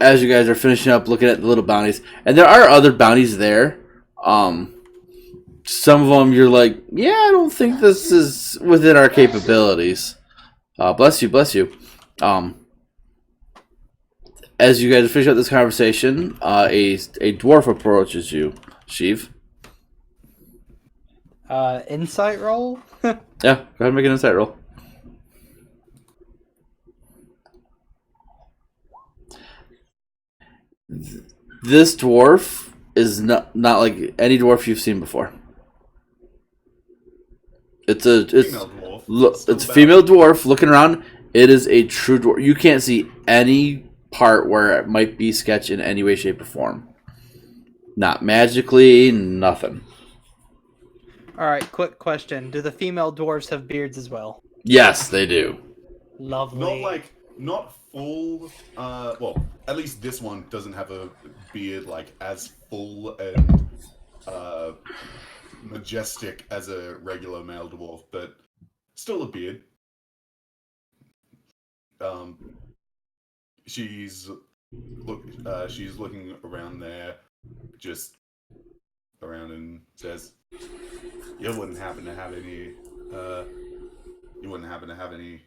S2: As you guys are finishing up looking at the little bounties, and there are other bounties there. Some of them you're like, yeah, I don't think this is within our capabilities. Bless you, bless you. As you guys finish up this conversation, a dwarf approaches you, Sheev.
S3: Insight roll?
S2: Yeah, go ahead and make an insight roll. This dwarf is not like any dwarf you've seen before. It's a female dwarf looking around. It is a true dwarf. You can't see any part where it might be Sketch in any way, shape, or form. Not magically, nothing.
S3: All right, quick question. Do the female dwarves have beards as well?
S2: Yes, they do.
S3: Lovely.
S1: Not full, well, at least this one doesn't have a beard, like, as full and, majestic as a regular male dwarf, but still a beard. She's looking around there, just around, and says, you wouldn't happen to have any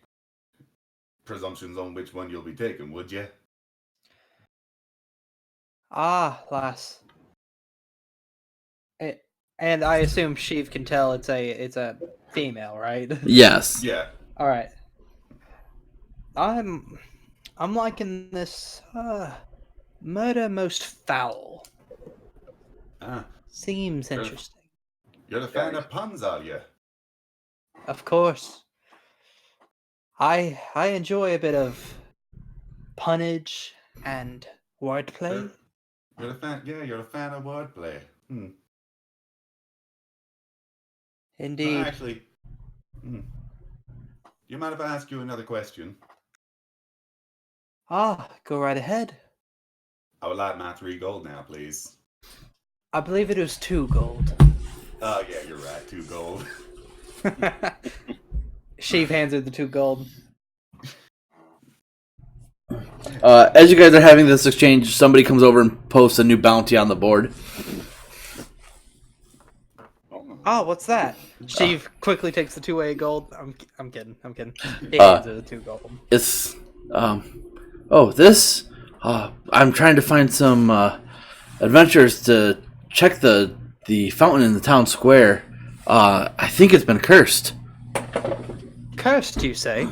S1: presumptions on which one you'll be taking, would you?
S3: Ah, lass. And I assume Sheev can tell it's a female, right?
S2: Yes.
S1: Yeah.
S3: All right. I'm liking this murder most foul.
S1: Ah,
S3: Seems interesting.
S1: you're a fan of puns, are you?
S3: Of course. I enjoy a bit of punnage and wordplay.
S1: You're a fan. Yeah, you're a fan of wordplay.
S3: Indeed.
S1: Actually, do you mind if I ask you another question?
S3: Ah, go right ahead.
S1: I would like my 3 gold now, please.
S3: I believe it was 2 gold.
S1: Oh, yeah, you're right. 2 gold.
S3: Sheev hands her the 2 gold.
S2: As you guys are having this exchange, somebody comes over and posts a new bounty on the board.
S4: Oh,
S3: Oh, what's that? Steve quickly takes the 2A gold. I'm kidding. He
S2: Uh,
S3: hands her the 2 gold.
S2: It's this. I'm trying to find some adventures to check the fountain in the town square. I think it's been cursed.
S3: Cursed, you say?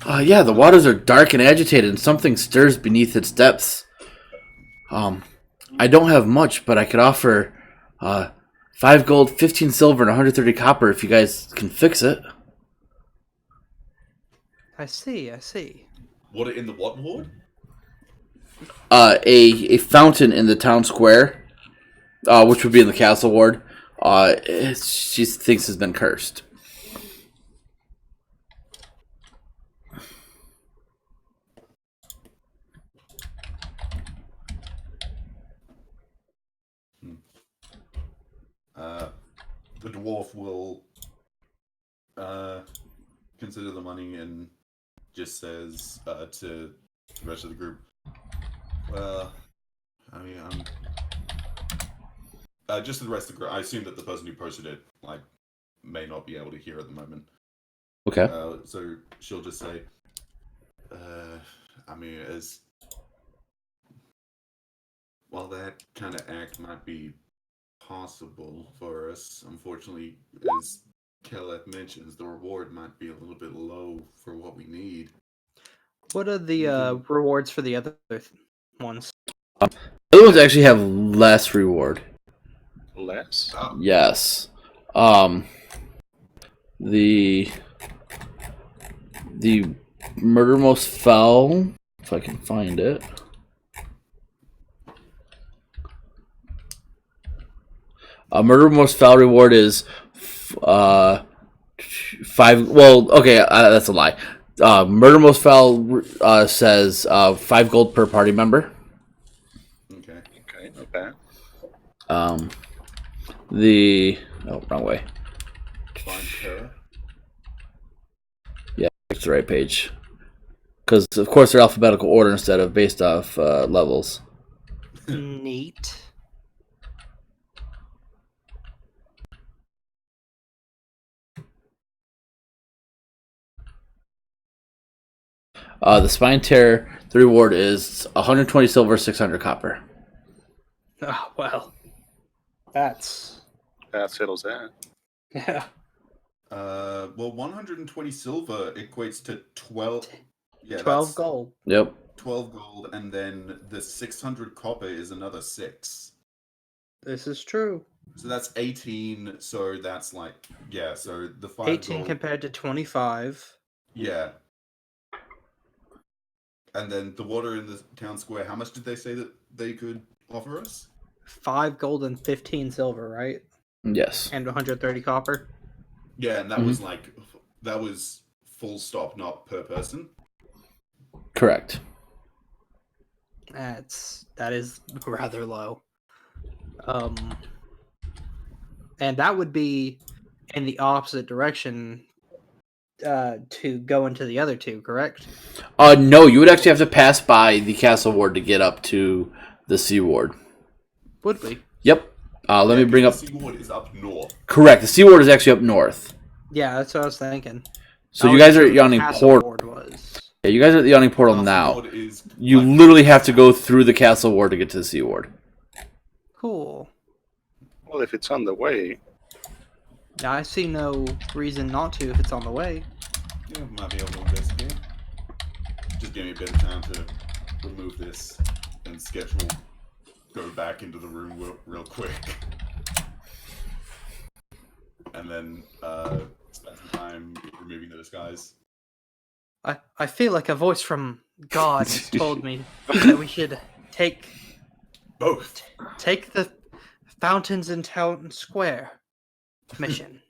S2: Yeah, the waters are dark and agitated, and something stirs beneath its depths. I don't have much, but I could offer 5 gold, 15 silver, and 130 copper if you guys can fix it.
S3: I see.
S1: Water in the what ward?
S2: A fountain in the town square, which would be in the castle ward. She thinks has been cursed.
S1: The dwarf will consider the money and just says to the rest of the group, well, I mean, just to the rest of the group, I assume that the person who posted it, may not be able to hear at the moment.
S2: Okay.
S1: So she'll just say, I mean, while that kind of act might be possible for us, unfortunately, as Keleth mentions, the reward might be a little bit low for what we need.
S3: What are the rewards for the other ones?
S2: The other ones actually have less reward.
S4: Less?
S1: Oh.
S2: Yes. The murder most foul, if I can find it. Murder most foul reward is 5. Well, okay, that's a lie. Murder most foul says 5 gold per party member.
S1: Okay,
S4: not bad.
S2: Wrong way. Yeah, it's the right page. Because of course they're alphabetical order instead of based off levels.
S3: Neat.
S2: The spine tear, the reward is 120 silver, 600 copper.
S3: Oh, well. That
S4: settles that.
S3: Yeah.
S1: Well, 120 silver equates to 12. Yeah,
S3: 12 gold.
S2: Yep.
S1: 12 gold, and then the 600 copper is another 6.
S3: This is true.
S1: So that's 18. So that's so the 5
S3: 18
S1: gold,
S3: compared to 25.
S1: Yeah. And then the water in the town square, how much did they say that they could offer us?
S3: 5 gold and 15 silver, right?
S2: Yes.
S3: And 130 copper.
S1: Yeah, and that was that was full stop, not per person.
S2: Correct.
S3: That is rather low. And that would be in the opposite direction to go into the other two, correct?
S2: No, you would actually have to pass by the castle ward to get up to the sea ward.
S3: Would we?
S2: Yep. Let me bring up.
S1: The sea ward is up north.
S2: Correct. The sea ward is actually up north.
S3: Yeah, that's what I was thinking.
S2: So you guys are at Yawning
S3: Castle
S2: Portal.
S3: Ward was.
S2: Yeah, you guys are at the Yawning Portal
S1: Castle
S2: now.
S1: ward is
S2: You literally have to go through the castle ward to get to the sea ward.
S3: Cool.
S4: Well, if it's on the way.
S3: Now, I see no reason not to if it's on the way.
S1: Yeah, might be able to investigate. Just give me a bit of time to remove this, and Sketch will go back into the room real quick. And then spend some time removing the disguise.
S3: I feel like a voice from God has told me that we should take the fountains in town square mission.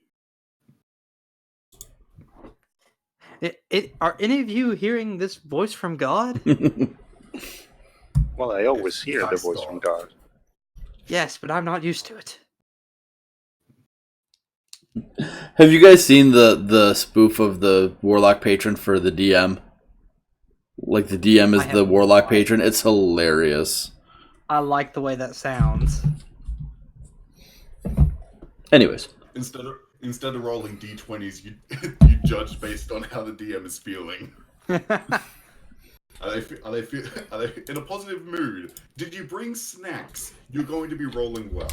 S3: Are any of you hearing this voice from God?
S4: Well, I always hear the voice from God.
S3: Yes, but I'm not used to it.
S2: Have you guys seen the spoof of the Warlock patron for the DM? Like the DM is the Warlock patron. It's hilarious.
S3: I like the way that sounds.
S2: Anyways,
S1: instead of rolling d20s, you judge based on how the DM is feeling. Are they in a positive mood? Did you bring snacks? You're going to be rolling well.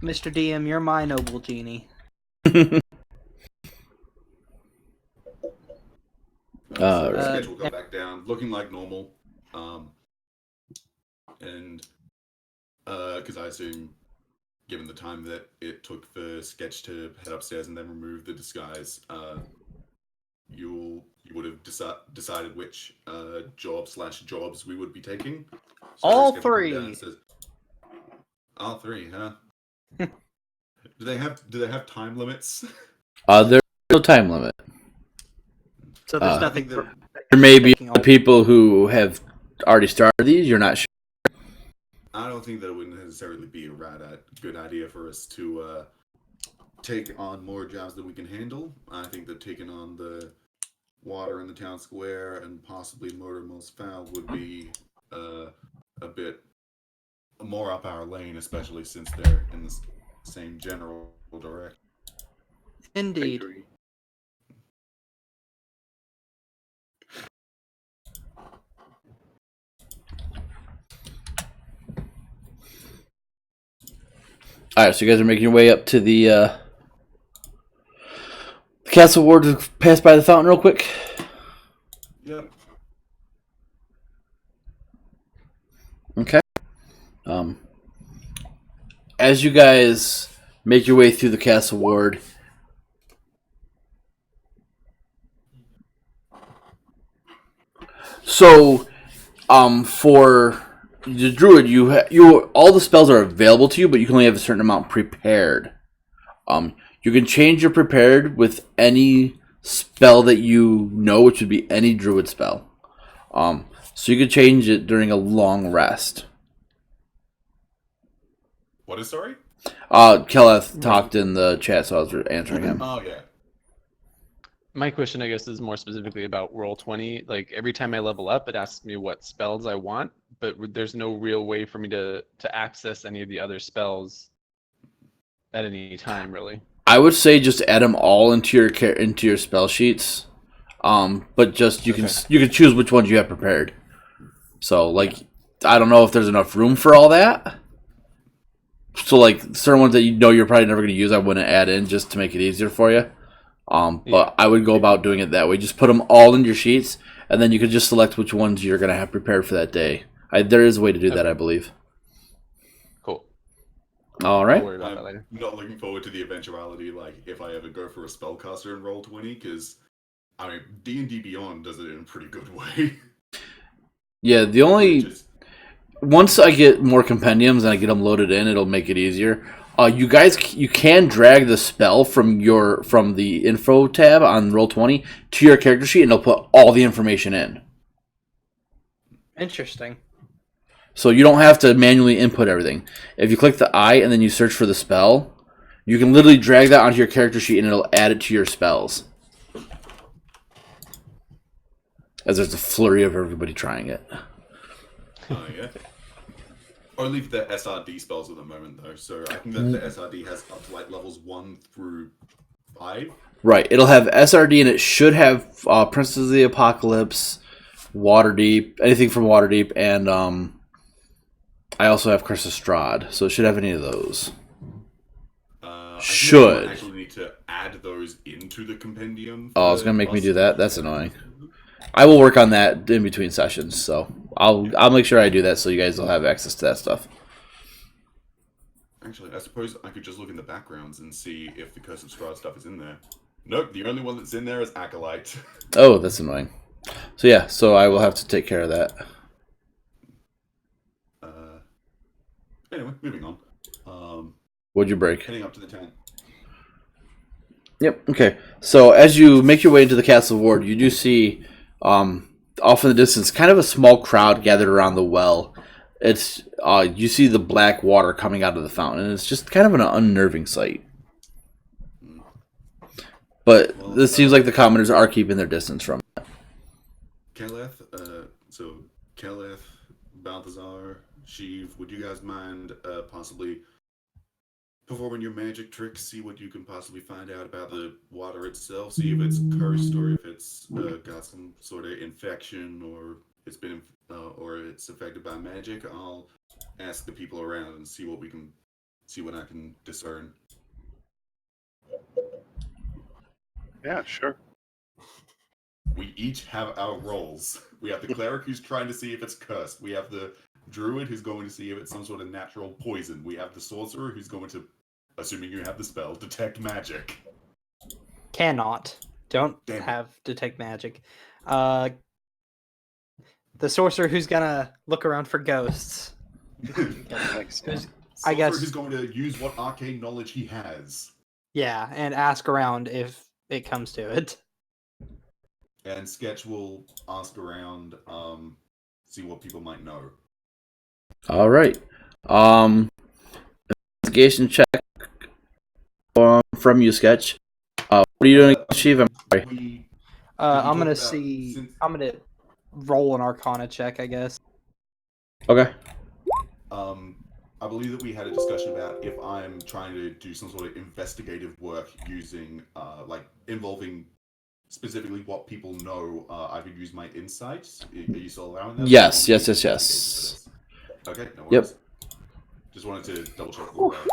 S3: Mr. DM, you're my noble genie.
S1: So the sketch will go back down, looking like normal. And because I assume, given the time that it took for Sketch to head upstairs and then remove the disguise, you would have decided which jobs we would be taking. So
S3: All
S1: Sketch will come down
S3: three.
S1: and says, all three, huh? Do they have time limits?
S2: There's no time limit.
S3: So there's
S1: I
S3: nothing.
S1: think that
S2: There may be
S3: Taking all-
S2: people who have already started these. You're not sure.
S1: I don't think that it would necessarily be a good idea for us to take on more jobs than we can handle. I think that taking on the water in the town square and possibly Murder Most Foul would be a bit more up our lane, especially since they're in the same general direction.
S3: Indeed.
S4: Agree.
S2: All right, so you guys are making your way up to the castle ward to pass by the fountain real quick.
S1: Yep.
S2: Okay. As you guys make your way through the castle ward, so for the druid, you all the spells are available to you, but you can only have a certain amount prepared. You can change your prepared with any spell that you know, which would be any druid spell. So you could change it during a long rest.
S1: What is sorry?
S2: Keleth talked in the chat, so I was answering him.
S1: Oh yeah.
S5: My question, I guess, is more specifically about Roll20. Like, every time I level up, it asks me what spells I want, but there's no real way for me to access any of the other spells at any time, really.
S2: I would say just add them all into your spell sheets, but just you can choose which ones you have prepared. So like, I don't know if there's enough room for all that. So like certain ones that you know you're probably never going to use, I wouldn't add in just to make it easier for you. But I would go about doing it that way. Just put them all in your sheets, and then you could just select which ones you're going to have prepared for that day. There is a way to do that, I believe.
S5: Cool.
S2: All right.
S5: I'll worry about that later.
S1: I'm not looking forward to the eventuality, like, if I ever go for a spellcaster in Roll20, because, I mean, D&D Beyond does it in a pretty good way.
S2: Yeah, the only... Once I get more compendiums and I get them loaded in, it'll make it easier. You can drag the spell from the info tab on Roll20 to your character sheet, and it'll put all the information in.
S3: Interesting.
S2: So you don't have to manually input everything. If you click the I and then you search for the spell, you can literally drag that onto your character sheet and it'll add it to your spells. As there's a flurry of everybody trying it.
S1: Oh, yeah. Or leave the SRD spells at the moment, though. So I think that the SRD has up to like levels 1 through 5.
S2: Right. It'll have SRD and it should have Princess of the Apocalypse, WaterDeep, anything from WaterDeep, and I also have Curse of Strahd, so it should have any of those. Should.
S1: I actually need to add those into the compendium.
S2: Oh, it's going to make me do that? That's annoying. I will work on that in between sessions, so I'll make sure I do that so you guys will have access to that stuff.
S1: Actually, I suppose I could just look in the backgrounds and see if the Curse of Strahd stuff is in there. Nope, the only one that's in there is Acolyte.
S2: Oh, that's annoying. So yeah, so I will have to take care of that.
S1: Anyway, moving on.
S2: What'd you break?
S1: Heading up to the town.
S2: Yep, okay. So as you make your way into the castle ward, you do see, off in the distance, kind of a small crowd gathered around the well. It's you see the black water coming out of the fountain, and it's just kind of an unnerving sight. But this seems like the commoners are keeping their distance from it.
S1: Keleth, Balthazar, Sheev, would you guys mind possibly performing your magic tricks? See what you can possibly find out about the water itself. See if it's cursed or if it's got some sort of infection or it's been or it's affected by magic. I'll ask the people around and see what I can discern.
S4: Yeah, sure.
S1: We each have our roles. We have the cleric who's trying to see if it's cursed. We have the druid who's going to see if it's some sort of natural poison. We have the sorcerer who's going to, assuming you have the spell, detect magic.
S3: Cannot. Don't
S1: Damn it.
S3: have detect magic. The sorcerer who's gonna look around for ghosts.
S4: Thanks.
S3: Who's-
S1: Sorcerer
S3: guess-
S1: who's going to use what arcane knowledge he has.
S3: Yeah, and ask around if it comes to it.
S1: And Sketch will ask around, see what people might know.
S2: All right. Investigation check from you, Sketch. What are you doing, Chief? I'm sorry.
S1: We,
S3: I'm
S1: talk
S3: gonna
S1: about
S3: see.
S1: since-
S3: I'm gonna roll an Arcana check, I guess.
S2: Okay.
S1: I believe that we had a discussion about if I'm trying to do some sort of investigative work using, like, involving specifically what people know, I could use my insights. Are you still allowing that?
S2: Yes,
S1: Or
S2: yes,
S1: want me
S2: yes,
S1: to
S2: yes.
S1: investigate for this? Okay, no
S2: Yep.
S1: worries. Just wanted to double check.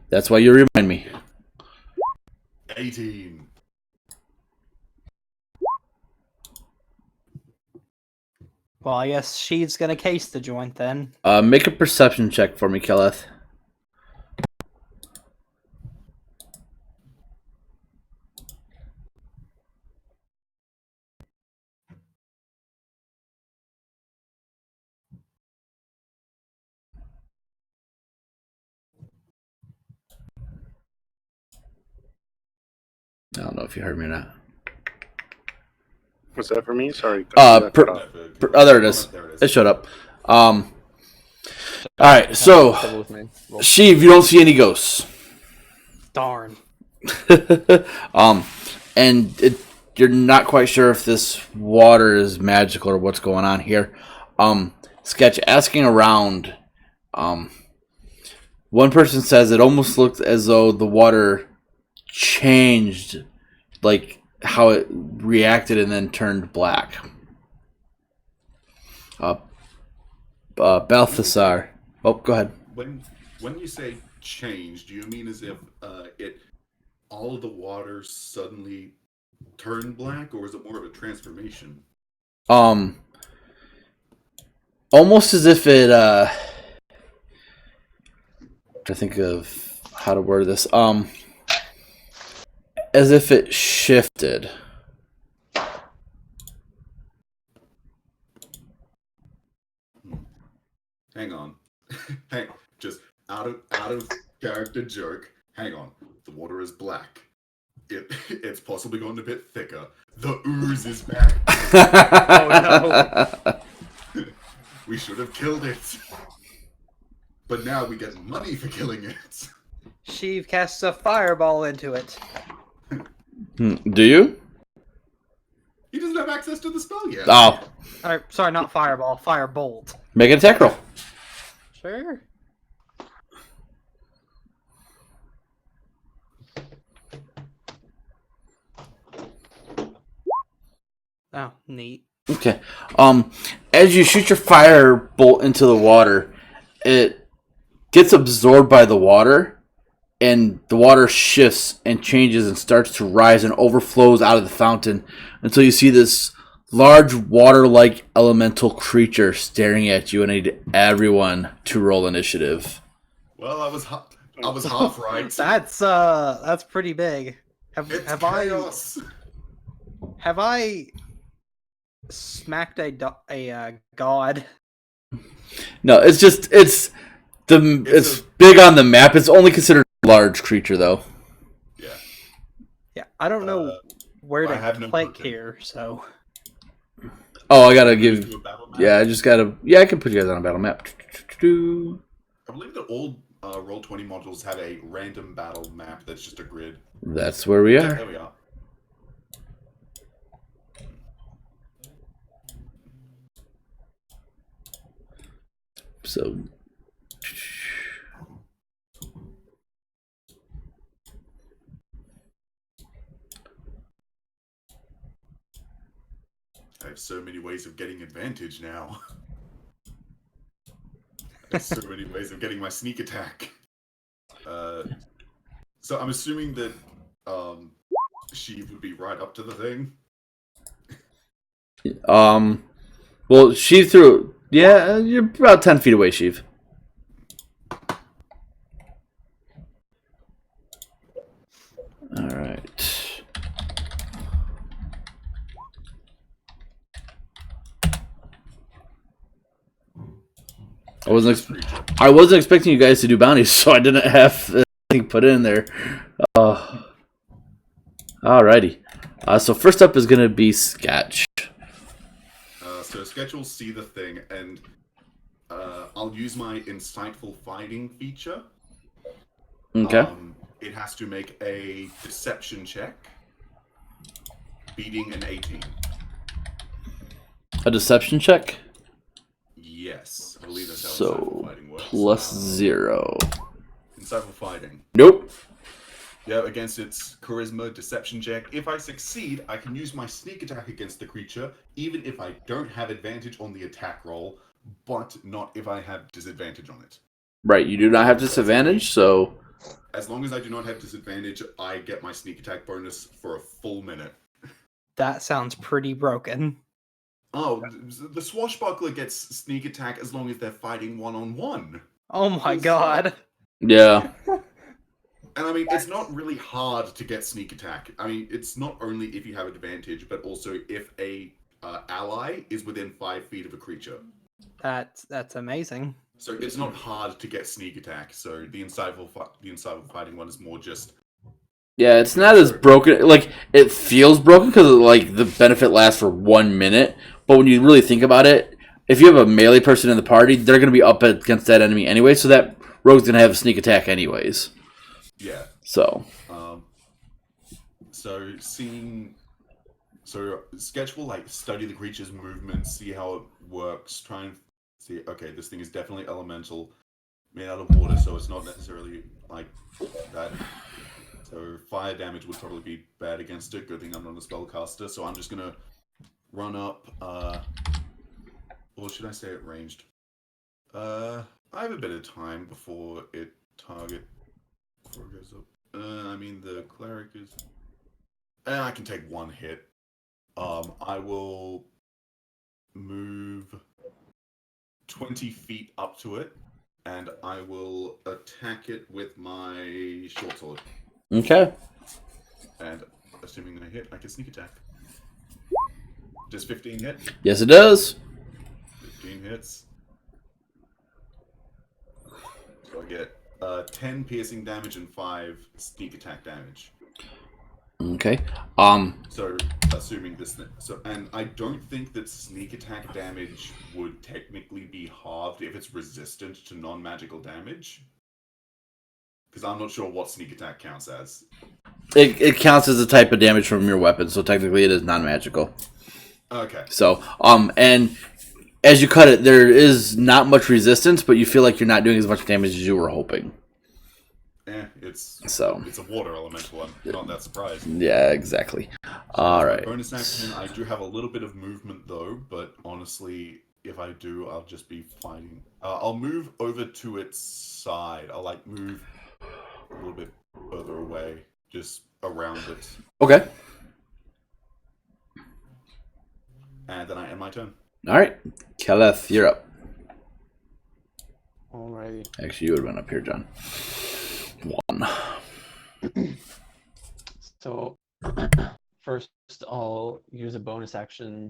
S2: That's why you remind me.
S1: 18.
S3: Well, I guess she's gonna case the joint then.
S2: Make a perception check for me, Keleth. I don't know if you heard me or not.
S4: What's that for me? Sorry.
S2: There it is.
S1: There it
S2: It
S1: is.
S2: showed up. All right. So,
S5: Trouble with me. Roll.
S2: Sheev, you don't see any ghosts.
S3: Darn.
S2: And you're not quite sure if this water is magical or what's going on here. Sketch, asking around. One person says it almost looked as though the water changed, like how it reacted and then turned black. Balthasar. Oh, go ahead.
S1: When you say change, do you mean as if all of the water suddenly turned black, or is it more of a transformation?
S2: Almost as if it to think of how to word this. As if it shifted.
S1: Hang on. Just out of character joke. Hang on. The water is black. It's possibly gone a bit thicker. The ooze is back.
S3: Oh,
S1: We should have killed it. But now we get money for killing it.
S3: Sheev casts a fireball into it.
S2: Do you?
S1: He doesn't have access to the spell yet.
S2: Oh,
S3: Sorry, not fireball. Firebolt.
S2: make an attack roll.
S3: Sure. Oh, neat.
S2: Okay. As you shoot your firebolt into the water, it gets absorbed by the water, and the water shifts and changes and starts to rise and overflows out of the fountain until you see this large water-like elemental creature staring at you, and I need everyone to roll initiative.
S1: Well, I was half right.
S3: That's pretty big.
S1: It's
S3: Have
S1: chaos.
S3: I smacked a god?
S2: No, it's big on the map. It's only considered a large creature, though.
S1: Yeah.
S3: Yeah, I don't know where
S1: I have
S3: to
S1: no
S3: click
S1: token.
S3: here, so
S2: Oh, I gotta
S1: Do
S2: give.
S1: a battle map?
S2: Yeah, I just gotta. Yeah, I can put you guys on a battle map.
S1: I believe that all Roll20 modules have a random battle map that's just a grid.
S2: That's where we
S1: Yeah,
S2: are.
S1: there we are.
S2: So.
S1: I have so many ways of getting advantage now. I have so many ways of getting my sneak attack. So I'm assuming that she would be right up to the thing.
S2: Well, Sheev threw. Yeah, you're about 10 feet away, Sheev. All right. I wasn't expecting you guys to do bounties, so I didn't have anything put in there. Alrighty. So first up is gonna be Sketch.
S1: So Sketch will see the thing, and I'll use my insightful fighting feature.
S2: Okay.
S1: It has to make a deception check, beating an 18.
S2: A deception check.
S1: Yes, I believe that's how
S2: So
S1: insightful fighting works.
S2: +0.
S1: Insightful fighting.
S2: Nope.
S1: Yeah, against its charisma deception check. If I succeed, I can use my sneak attack against the creature, even if I don't have advantage on the attack roll, but not if I have disadvantage on it.
S2: Right, you do not have disadvantage, so...
S1: As long as I do not have disadvantage, I get my sneak attack bonus for a full minute.
S3: That sounds pretty broken.
S1: Oh, the swashbuckler gets sneak attack as long as they're fighting one-on-one.
S3: Oh my god.
S2: Yeah.
S1: And I mean, it's not really hard to get sneak attack. I mean, it's not only if you have advantage, but also if a ally is within 5 feet of a creature.
S3: That's amazing.
S1: So it's not hard to get sneak attack. So the insightful fighting one is more just.
S2: Yeah, it's not as broken. Like, it feels broken because like the benefit lasts for 1 minute. But when you really think about it, if you have a melee person in the party, they're going to be up against that enemy anyway. So that rogue's going to have a sneak attack anyways.
S1: Yeah.
S2: So.
S1: So Sketch will like study the creature's movements, see how it works, try and see. Okay, this thing is definitely elemental, made out of water, so it's not necessarily like that. So fire damage would probably be bad against it. Good thing I'm not a spellcaster, so I'm just gonna run up. Or should I say it ranged? I have a bit of time before it goes up. I mean the cleric is. I can take one hit. I will move 20 feet up to it, and I will attack it with my short sword.
S2: Okay.
S1: And assuming I hit, I can sneak attack. Does 15 hit?
S2: Yes, it does.
S1: 15 hits. So I get 10 piercing damage and 5 sneak attack damage.
S2: Okay.
S1: So assuming this, and I don't think that sneak attack damage would technically be halved if it's resistant to non-magical damage. Because I'm not sure what sneak attack counts as.
S2: It counts as a type of damage from your weapon, so technically it is non-magical.
S1: Okay.
S2: So, and as you cut it, there is not much resistance, but you feel like you're not doing as much damage as you were hoping.
S1: It's a water elemental. I'm not that surprised.
S2: Yeah, exactly. All right.
S1: Bonus action. I do have a little bit of movement though, but honestly, if I do, I'll just be fighting. I'll move over to its side. I'll like move a little bit further away, just around it.
S2: Okay.
S1: And then I end my turn.
S2: All right, Keleth, you're up.
S5: Alrighty.
S2: Actually, you would have been up here, John. 1.
S5: So first, I'll use a bonus action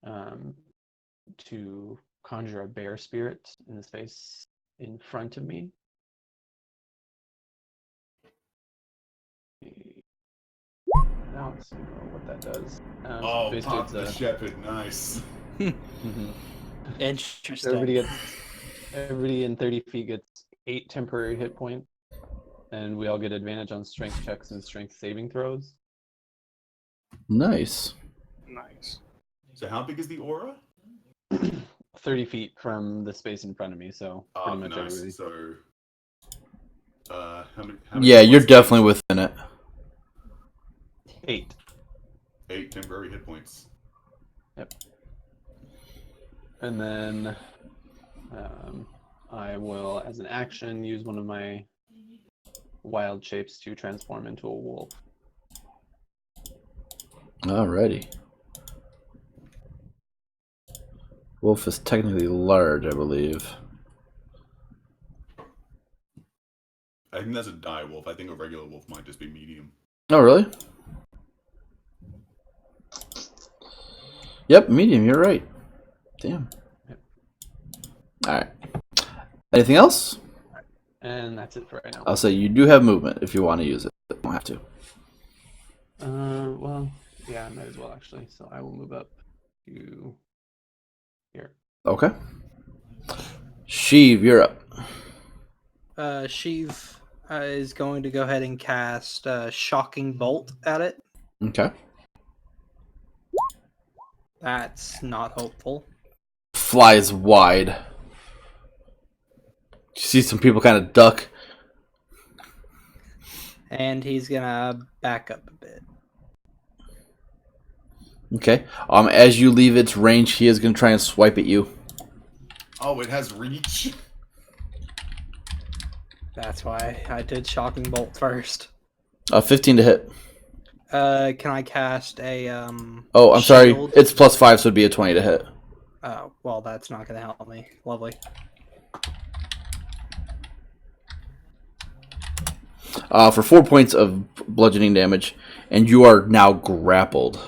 S5: to conjure a bear spirit in the space in front of me. Now let's see what that does.
S1: Pop the shepherd, nice.
S3: Interesting.
S5: Everybody in 30 feet gets 8 temporary hit points, and we all get advantage on strength checks and strength saving throws.
S2: Nice.
S4: Nice.
S1: So how big is the aura?
S5: 30 feet from the space in front of me, so pretty much
S1: nice.
S5: everybody.
S1: So, how many
S2: Yeah,
S1: hit
S2: you're
S1: points do you
S2: definitely
S1: have?
S2: within it.
S5: 8.
S1: 8 temporary hit points.
S5: Yep. And then I will, as an action, use one of my wild shapes to transform into a wolf.
S2: Alrighty. Wolf is technically large, I believe.
S1: I think that's a dire wolf. I think a regular wolf might just be medium.
S2: Oh, really? Yep, medium, you're right. Damn.
S5: Yep.
S2: Alright. Anything else?
S5: And that's it for right now.
S2: I'll say you do have movement if you want to use it. You don't have to.
S5: Well, yeah, I might as well actually. So I will move up to here.
S2: Okay. Sheev, you're up.
S3: Sheev is going to go ahead and cast Shocking Bolt at it.
S2: Okay.
S3: That's not hopeful.
S2: Flies wide. You see some people kind of duck.
S3: And he's gonna back up a bit.
S2: Okay. As you leave its range, he is going to try and swipe at you.
S1: Oh, it has reach.
S3: That's why I did Shocking Bolt first.
S2: 15 to hit.
S3: Can I cast a
S2: Oh, I'm sorry.
S3: shield?
S2: It's +5, so it'd be a 20 to hit.
S3: Oh, well, that's not gonna help me. Lovely.
S2: For 4 points of bludgeoning damage, and you are now grappled.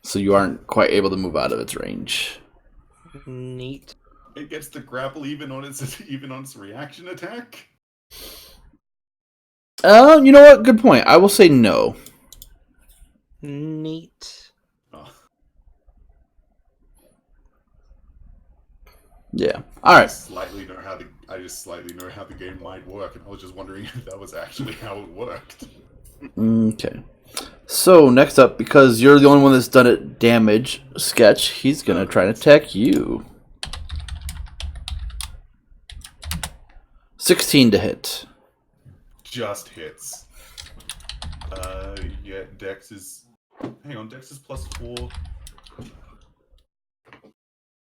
S2: So you aren't quite able to move out of its range.
S3: Neat.
S1: It gets the grapple even on its reaction attack.
S2: You know what? Good point. I will say no.
S3: Neat.
S1: Oh.
S2: Yeah. All
S1: I
S2: right.
S1: just slightly know how the game might work, and I was just wondering if that was actually how it worked.
S2: Okay. So next up, because you're the only one that's done it damage, Sketch, he's gonna try to attack you. 16 to hit.
S1: Just hits. Yeah, Dex is... Hang on, Dex is +4.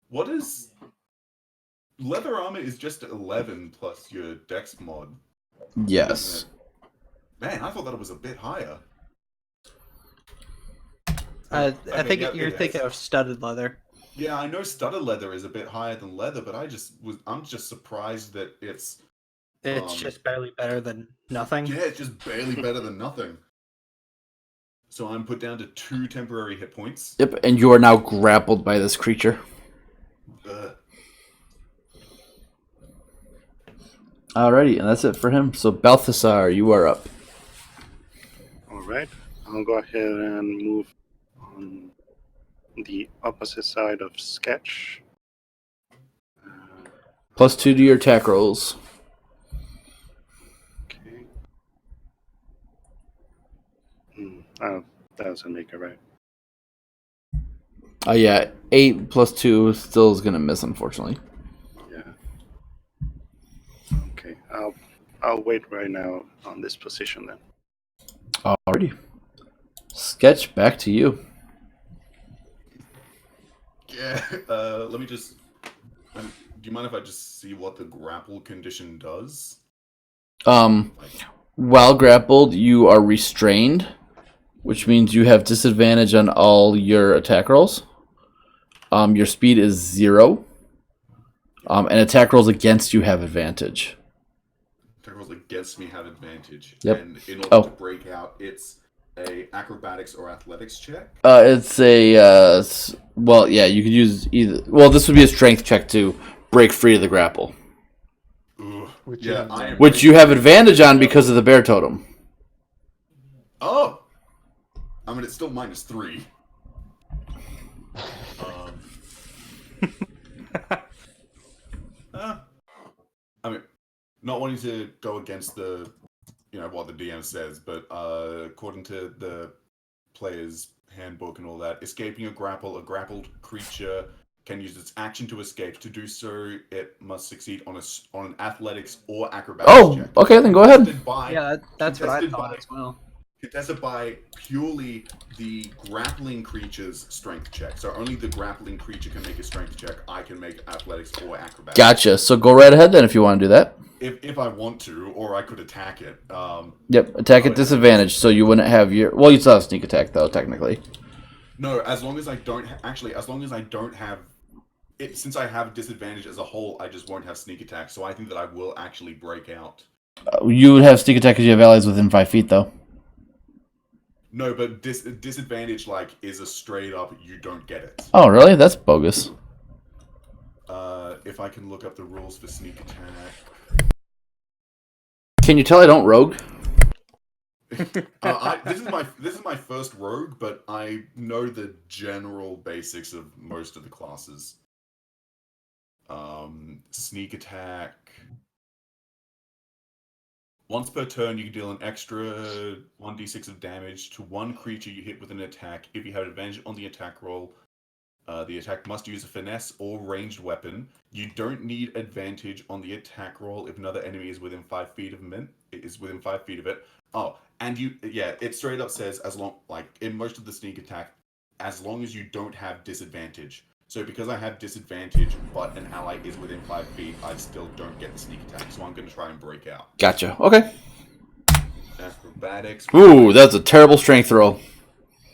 S1: What is... Leather armor is just 11 plus your Dex mod.
S2: Yes.
S1: Man, I thought that it was a bit higher.
S3: I
S1: mean,
S3: think
S1: yeah,
S3: you're
S1: it
S3: thinking
S1: is.
S3: of studded leather.
S1: Yeah, I know studded leather is a bit higher than leather, but I'm just surprised that it's...
S3: It's just barely better than nothing.
S1: Yeah, it's just barely better than nothing. So I'm put down to 2 temporary hit points.
S2: Yep, and you are now grappled by this creature. Alrighty, and that's it for him. So Balthasar, you are up.
S4: All right. I'll go ahead and move on the opposite side of Sketch.
S2: +2 to your attack rolls.
S4: Okay. Oh, that doesn't make it right.
S2: Yeah, 8 + 2 still is gonna miss, unfortunately.
S4: Yeah. Okay. I'll wait right now on this position then.
S2: Alrighty. Sketch, back to you.
S1: Yeah, let me just... do you mind if I just see what the grapple condition does?
S2: While grappled, you are restrained, which means you have disadvantage on all your attack rolls. Your speed is 0. And attack rolls against you have advantage.
S1: Attack rolls against me have advantage.
S2: Yep.
S1: And in order to break out, it's a acrobatics or athletics check?
S2: It's a, well, yeah, you could use either. Well, this would be a strength check to break free of the grapple.
S1: Ugh.
S5: Which
S2: Which you have advantage on because of the bear totem.
S1: Oh! I mean, it's still -3. I mean, not wanting to go against the, what the DM says, but according to the player's handbook and all that, escaping a grappled creature can use its action to escape. To do so, it must succeed on an athletics or acrobatics check.
S2: Okay, then go ahead.
S1: Contested by-
S3: Yeah, that's what I
S1: contested
S3: thought
S1: by-
S3: as well.
S1: Contested by purely the grappling creature's strength check. So only the grappling creature can make a strength check. I can make athletics or acrobatics.
S2: Gotcha. So go right ahead then if you want to do that.
S1: If I want to, or I could attack it.
S2: Yep, attack at disadvantage, so you wouldn't have your... Well, you still have sneak attack, though, technically.
S1: No, as long as I don't... Actually, as long as I don't have... Since I have disadvantage as a whole, I just won't have sneak attack, so I think that I will actually break out.
S2: You would have sneak attack because you have allies within 5 feet, though.
S1: No, but disadvantage, like, is a straight up, you don't get it.
S2: Oh, really? That's bogus.
S1: If I can look up the rules for sneak attack...
S2: Can you tell I don't rogue?
S1: This is my first rogue, but I know the general basics of most of the classes. Sneak attack. Once per turn, you can deal an extra 1d6 of damage to one creature you hit with an attack. If you have advantage on the attack roll, the attack must use a finesse or ranged weapon. You don't need advantage on the attack roll if another enemy is within 5 feet of it. Oh, and it straight up says as long, like in most of the sneak attack, as long as you don't have disadvantage. So because I have disadvantage, but an ally is within 5 feet, I still don't get the sneak attack. So I'm going to try and break out.
S2: Gotcha. Okay.
S1: Acrobatics.
S2: Ooh, that's a terrible strength roll.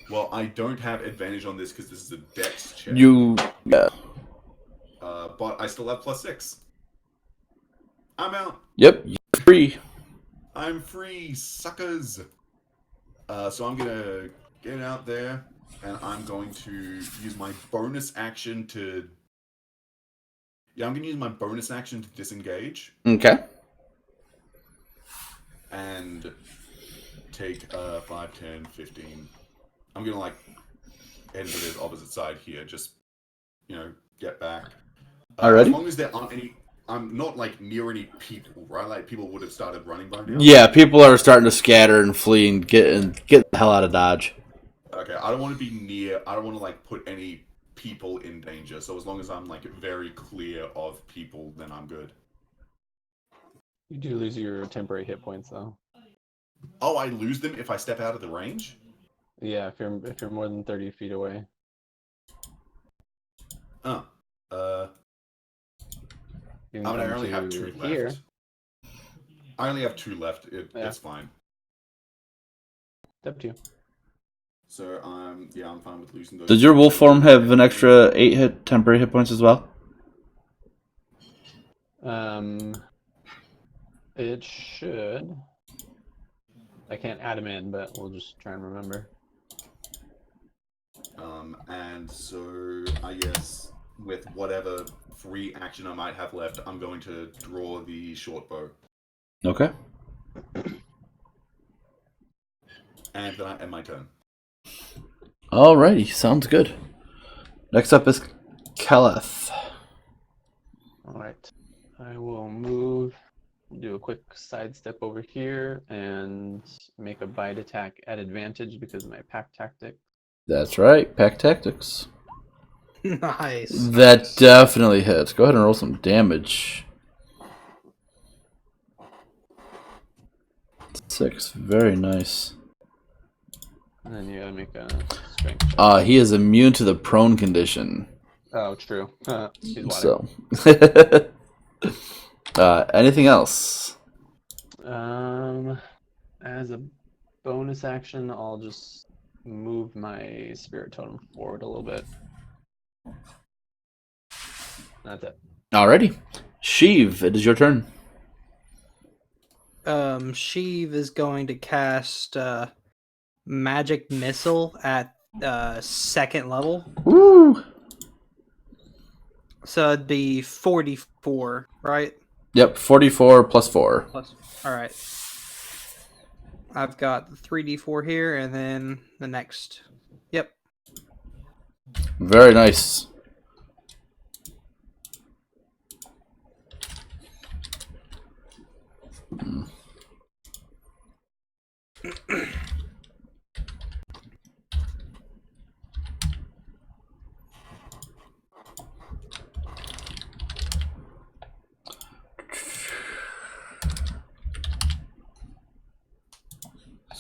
S1: Well, I don't have advantage on this because this is a dex check.
S2: Yeah.
S1: But I still have +6. I'm out.
S2: Yep, you're free.
S1: I'm free, suckers. So I'm gonna get out there, and I'm going to use my bonus action to. Yeah, I'm gonna use my bonus action to disengage
S2: Okay.
S1: and take 5, 10, 15. I'm gonna like head to the opposite side here. Just get back.
S2: Alrighty.
S1: As long as there aren't any. I'm not like near any people, right? Like people would have started running by now.
S2: Yeah, people are starting to scatter and flee and get the hell out of Dodge.
S1: Okay, I don't want to be near. I don't want to like put any people in danger. So as long as I'm like very clear of people, then I'm good.
S5: You do lose your temporary hit points though.
S1: Oh, I lose them if I step out of the range?
S5: Yeah, if you're more than 30 feet away.
S1: Oh.
S5: You
S1: I
S5: can
S1: mean, I
S5: come
S1: only have
S5: to
S1: 2
S5: here.
S1: left. I only have 2 left.
S5: Yeah.
S1: It's fine.
S5: It's up to you.
S1: So I'm fine with losing those.
S2: Does your wolf form have an extra 8 temporary hit points as well?
S5: It should. I can't add them in, but we'll just try and remember.
S1: And so I guess with whatever free action I might have left, I'm going to draw the short bow.
S2: Okay.
S1: And then I end my turn.
S2: Alrighty, sounds good. Next up is Kaleth.
S5: Alright. I will move, do a quick sidestep over here, and make a bite attack at advantage because of my pack tactic.
S2: That's right, pack tactics.
S3: Nice.
S2: That definitely hits. Go ahead and roll some damage. 6, very nice.
S5: And then you gotta make a strength check.
S2: He is immune to the prone condition.
S5: Oh, true. He's water.
S2: So, anything else?
S5: As a bonus action, I'll just move my spirit totem forward a little bit. That's it.
S2: Alrighty. Sheev, it is your turn.
S3: Sheev is going to cast magic missile at 2nd level.
S2: Woo!
S3: So it'd be 44, right?
S2: Yep, 44 plus 4.
S3: All right. I've got the 3d4 here, and then the next. Yep.
S2: Very nice.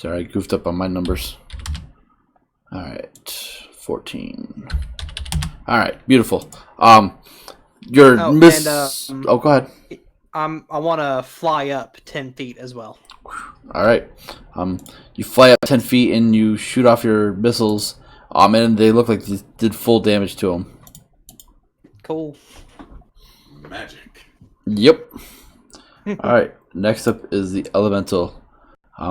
S2: Sorry, I goofed up on my numbers. All right, 14. All right, beautiful. Your
S3: Oh,
S2: miss.
S3: and,
S2: Oh, go ahead.
S3: I want to fly up 10 feet as well.
S2: All right. You fly up 10 feet and you shoot off your missiles. And they look like they did full damage to him.
S3: Cool.
S1: Magic.
S2: Yep. All right. Next up is the elemental.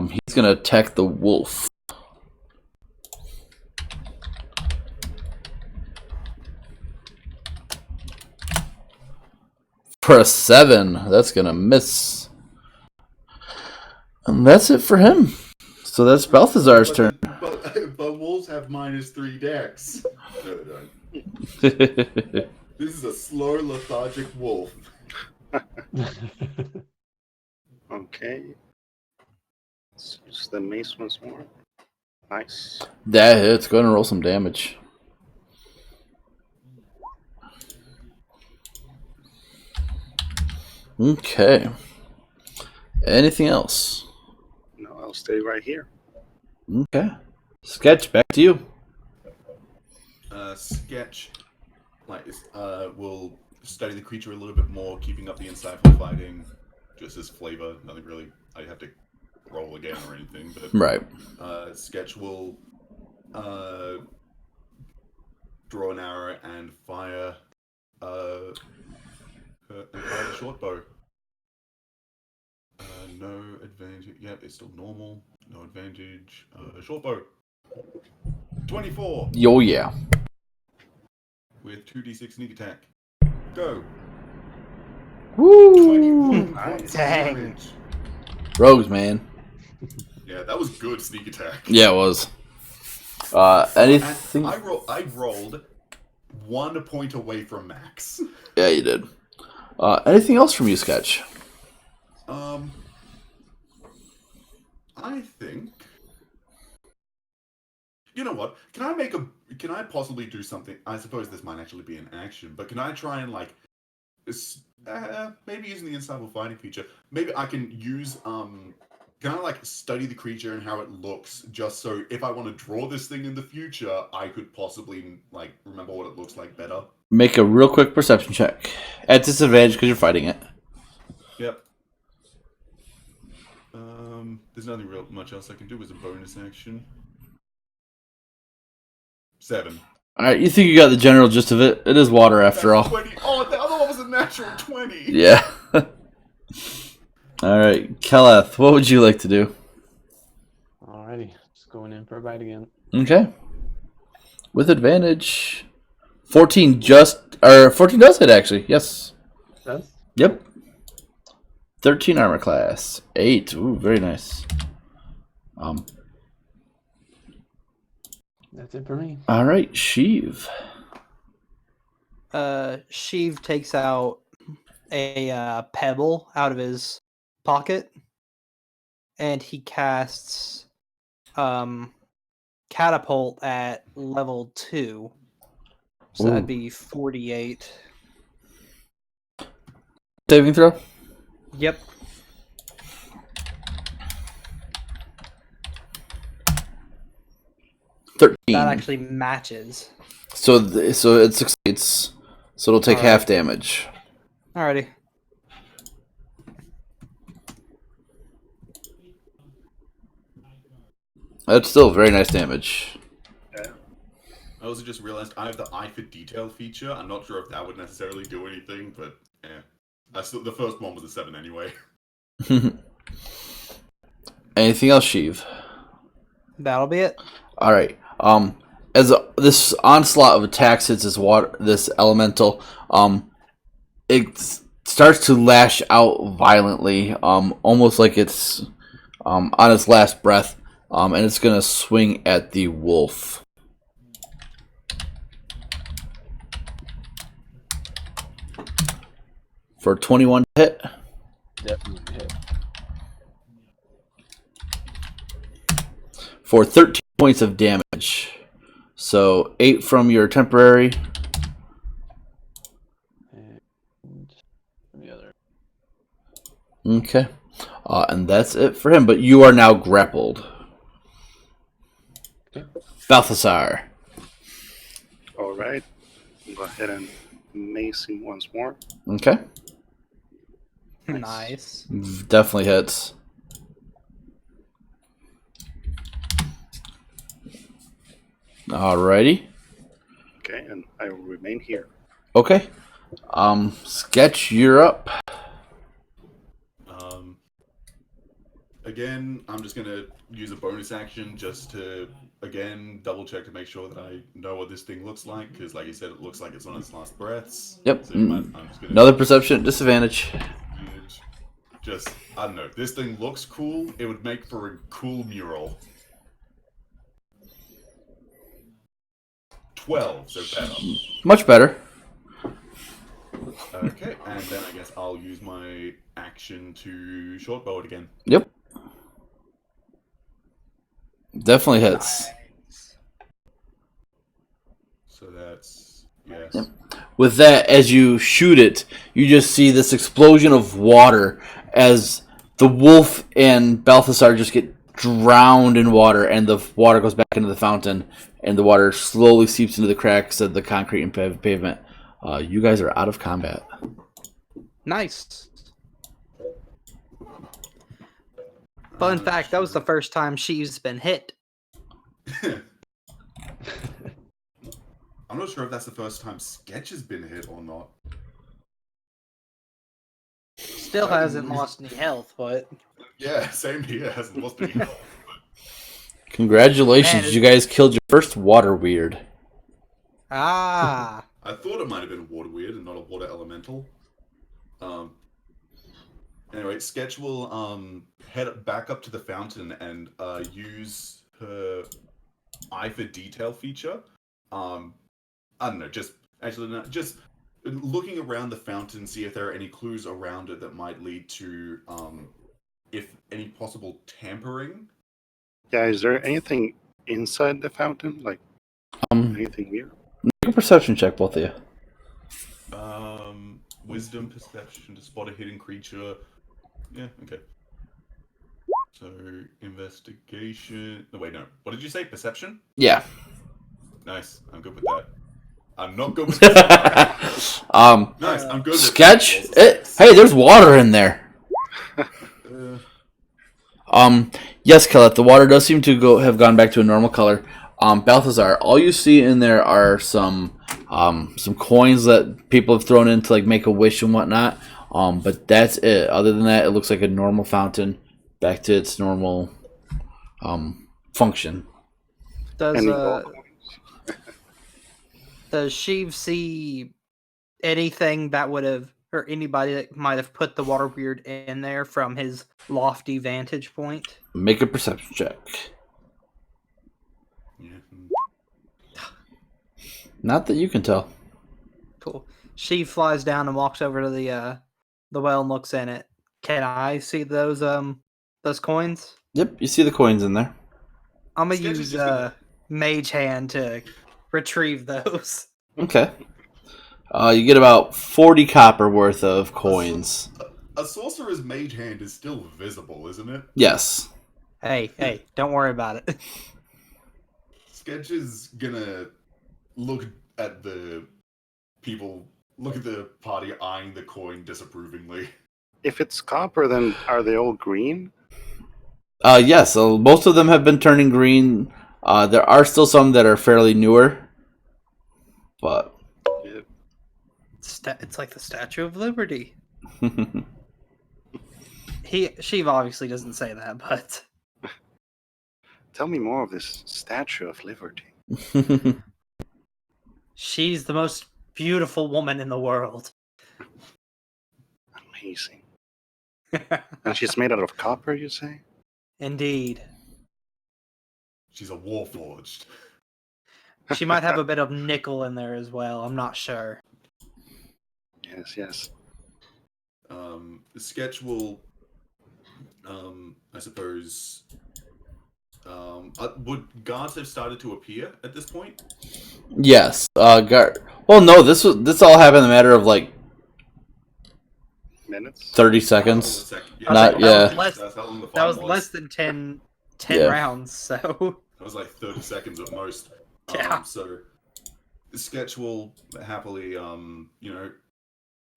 S2: He's gonna attack the wolf. For a 7, that's gonna miss. And that's it for him. So that's Balthazar's turn.
S1: But wolves have -3 dex. No, they don't. This is a slow, lethargic wolf.
S4: Okay. Let's use the mace once more. Nice.
S2: That hits. Go ahead and roll some damage. Okay. Anything else?
S4: No, I'll stay right here.
S2: Okay. Sketch, back to you.
S1: Sketch, will study the creature a little bit more, keeping up the insightful fighting, just as flavor. Nothing really. I have to roll again or anything, but
S2: Right.
S1: Sketch will draw an arrow and fire the short bow. No advantage. Yeah, it's still normal. No advantage. Short bow. 24
S2: Yo, yeah.
S1: with 2d6 sneak attack. Go.
S2: Woo!
S1: 21
S4: Nice.
S1: points of
S3: Dang.
S1: damage.
S2: Rogues, man.
S1: Yeah, that was good sneak attack.
S2: Yeah, it was. Anything?
S1: And I rolled 1 point away from max.
S2: Yeah, you did. Anything else from you, Sketch?
S1: I think. You know what? Can I possibly do something? I suppose this might actually be an action, but can I try and maybe using the insightful fighting feature? Maybe I can use Can I study the creature and how it looks, just so if I want to draw this thing in the future, I could possibly remember what it looks like better.
S2: Make a real quick perception check. At disadvantage because you're fighting it.
S1: Yep. There's nothing real much else I can do as a bonus action. 7.
S2: Alright, you think you got the general gist of it. It is water after all.
S1: 20. Oh, the other one was a natural 20.
S2: Yeah. Alright, Keleth, what would you like to do?
S5: Alrighty, just going in for a bite again.
S2: Okay. With advantage. 14 14 does hit actually, yes.
S5: That's
S2: Yep. 13 armor class. 8. Ooh, very nice.
S5: That's it for me.
S2: Alright, Sheev.
S3: Sheev takes out a pebble out of his pocket, and he casts catapult at level 2. So that'd
S2: Ooh.
S3: be 48.
S2: Saving throw?
S3: Yep.
S2: $13.
S3: That actually matches.
S2: So it succeeds. So it'll take half damage.
S3: Alrighty.
S2: That's still very nice damage.
S1: I also just realized I have the eye for detail feature. I'm not sure if that would necessarily do anything, but yeah. The first one was a 7 anyway.
S2: Anything else, Sheev?
S3: That'll be it.
S2: All right. This onslaught of attacks hits this elemental, it starts to lash out violently, almost like it's on its last breath, and it's gonna swing at the wolf. For 21 hit.
S5: Definitely hit.
S2: For 13 points of damage. So 8 from your temporary.
S5: And the other.
S2: Okay. And that's it for him. But you are now grappled. Balthasar.
S4: All right. Go ahead and mace him once more.
S2: Okay.
S3: Nice.
S2: Definitely hits. Alrighty.
S4: Okay, and I will remain here.
S2: Okay. Sketch, you're up.
S1: Again, I'm just gonna use a bonus action just to again double check to make sure that I know what this thing looks like, because like you said, it looks like it's on its last breaths.
S2: Yep.
S1: So I'm just gonna
S2: Another perception at disadvantage.
S1: just I don't know. This thing looks cool. It would make for a cool mural. 12, so better.
S2: Much better.
S1: Okay, and then I guess I'll use my action to short bow it again.
S2: Yep. Definitely hits.
S1: So that's yes.
S2: Yep. With that, as you shoot it, you just see this explosion of water as the wolf and Balthasar just get drowned in water, and the water goes back into the fountain, and the water slowly seeps into the cracks of the concrete and pavement. You guys are out of combat.
S3: Nice. Fun fact, that was the first time she's been hit.
S1: I'm not sure if that's the first time Sketch has been hit or not.
S3: Still hasn't lost any health, but...
S1: Yeah, same here. Hasn't lost any health.
S2: Congratulations,
S3: Man,
S2: you guys killed your first water weird.
S3: Ah.
S1: I thought it might have been a water weird and not a water elemental. Anyway, Sketch will head back up to the fountain and use her eye for detail feature. I don't know, just looking around the fountain, see if there are any clues around it that might lead to if any possible tampering.
S4: Yeah, is there anything inside the fountain? Like anything weird?
S2: Make a perception check, both of you.
S1: Wisdom, perception to spot a hidden creature. Yeah, okay. So, investigation. No, wait, no. What did you say? Perception?
S2: Yeah.
S1: Nice. I'm good with that. I'm not good with that. Nice. I'm good with
S2: Sketch.
S1: that.
S2: Hey, there's water in there. Yes, Kellett, the water does seem to have gone back to a normal color. Balthazar, all you see in there are some coins that people have thrown in to like make a wish and whatnot. But that's it. Other than that, it looks like a normal fountain, back to its normal function.
S3: Does Sheev see anything that would have, or anybody that might have put the water weird in there from his lofty vantage point?
S2: Make a perception check.
S1: Yeah.
S2: Not that you can tell.
S3: Cool. Sheev flies down and walks over to the well and looks in it. Can I see those coins?
S2: Yep, you see the coins in there.
S3: I'm gonna
S1: Sketch is
S3: use
S1: just gonna-
S3: Mage Hand to retrieve those.
S2: Okay. You get about 40 copper worth of coins.
S1: A sorcerer's mage hand is still visible, isn't it?
S2: Yes.
S3: Hey, don't worry about it.
S1: Sketch is gonna look at the party eyeing the coin disapprovingly.
S4: If it's copper, then are they all green?
S2: Yes, so most of them have been turning green. There are still some that are fairly newer. But
S4: Yeah.
S3: It's like the Statue of Liberty. Sheev obviously doesn't say that, but
S4: Tell me more of this Statue of Liberty.
S3: she's the most beautiful woman in the world.
S4: Amazing. And she's made out of copper, you say?
S3: Indeed.
S1: She's a warforged.
S3: She might have a bit of nickel in there as well. I'm not sure.
S4: Yes.
S1: Sketch will, I suppose. Would guards have started to appear at this point?
S2: yes. Well, no, this all happened in a matter of like
S4: Minutes?
S2: 30 seconds.
S1: Yeah,
S2: Not-
S3: that
S2: yeah.
S3: Was that was less than 10
S2: Yeah.
S3: rounds, so...
S1: It was like 30 seconds at most.
S3: Yeah.
S1: So Sketch will happily,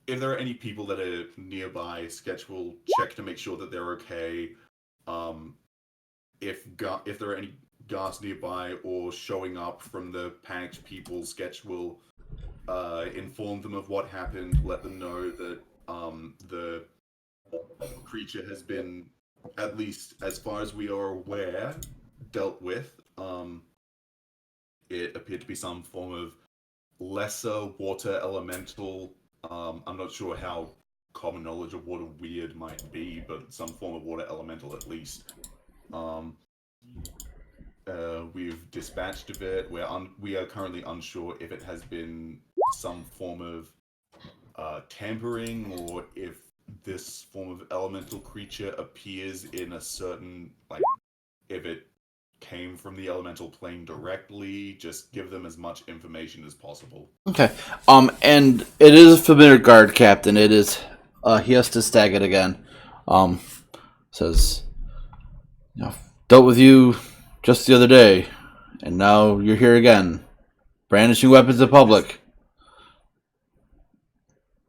S1: if there are any people that are nearby, Sketch will check to make sure that they're okay. If there are any guards nearby or showing up from the panicked people, Sketch will inform them of what happened, let them know that the creature has been, at least as far as we are aware, dealt with. It appeared to be some form of lesser water elemental. I'm not sure how common knowledge of water weird might be, but some form of water elemental at least. We've dispatched of it. We are currently unsure if it has been some form of tampering, or if this form of elemental creature appears in a certain, like, if it came from the elemental plane directly. Just give them as much information as possible.
S2: Okay. And it is a familiar guard captain. It is. He has to stag it again. Says, dealt with you just the other day, and now you're here again, brandishing weapons in public.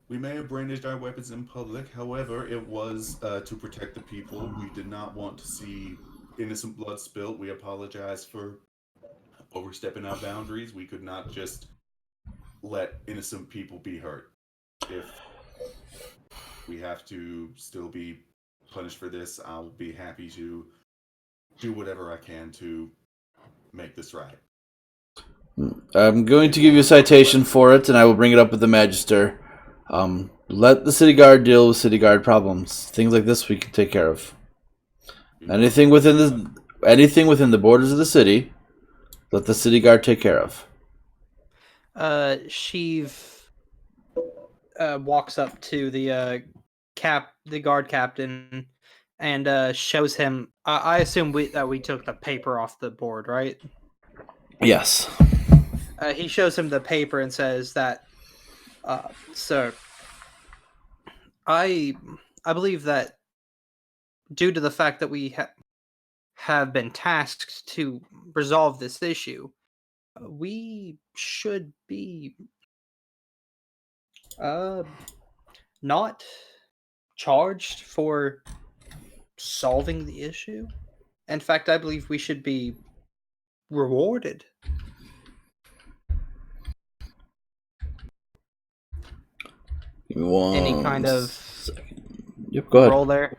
S1: We may have brandished our weapons in public. However, it was to protect the people. We did not want to see innocent blood spilt. We apologize for overstepping our boundaries. We could not just let innocent people be hurt. If we have to still be punished for this, I'll be happy to do whatever I can to make this right.
S2: I'm going to give you a citation for it, and I will bring it up with the Magister. Let the city guard deal with city guard problems. Things like this we can take care of. Anything within the borders of the city, let the city guard take care of.
S3: Sheev walks up to the guard captain, and shows him. I assume that we took the paper off the board, right?
S2: Yes.
S3: He shows him the paper and says that, sir, I believe that due to the fact that we have been tasked to resolve this issue, we should be not charged for solving the issue. In fact, I believe we should be rewarded.
S2: Give me one
S3: Any kind of
S2: second. Yep, go ahead.
S3: roll there?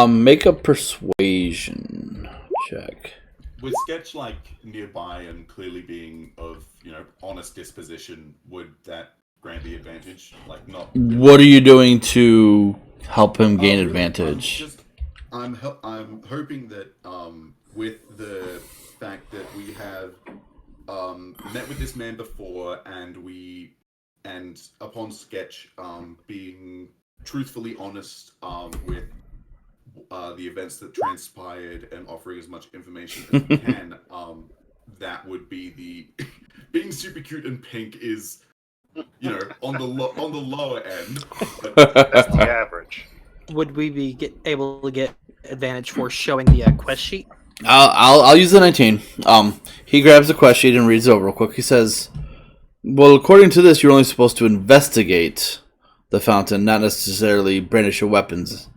S2: Make a persuasion check.
S1: With Sketch nearby and clearly being of honest disposition, would that grant the advantage? Not.
S2: What are you doing to help him gain advantage?
S1: I'm hoping that with the fact that we have met with this man before, and upon Sketch being truthfully honest with the events that transpired and offering as much information as we can, that would be the being super cute and pink is on the lower end. But
S4: That's the average.
S3: Would we be able to get advantage for showing the quest sheet?
S2: I'll use the 19. He grabs the quest sheet and reads it over real quick. He says, well, according to this, you're only supposed to investigate the fountain, not necessarily brandish your weapons.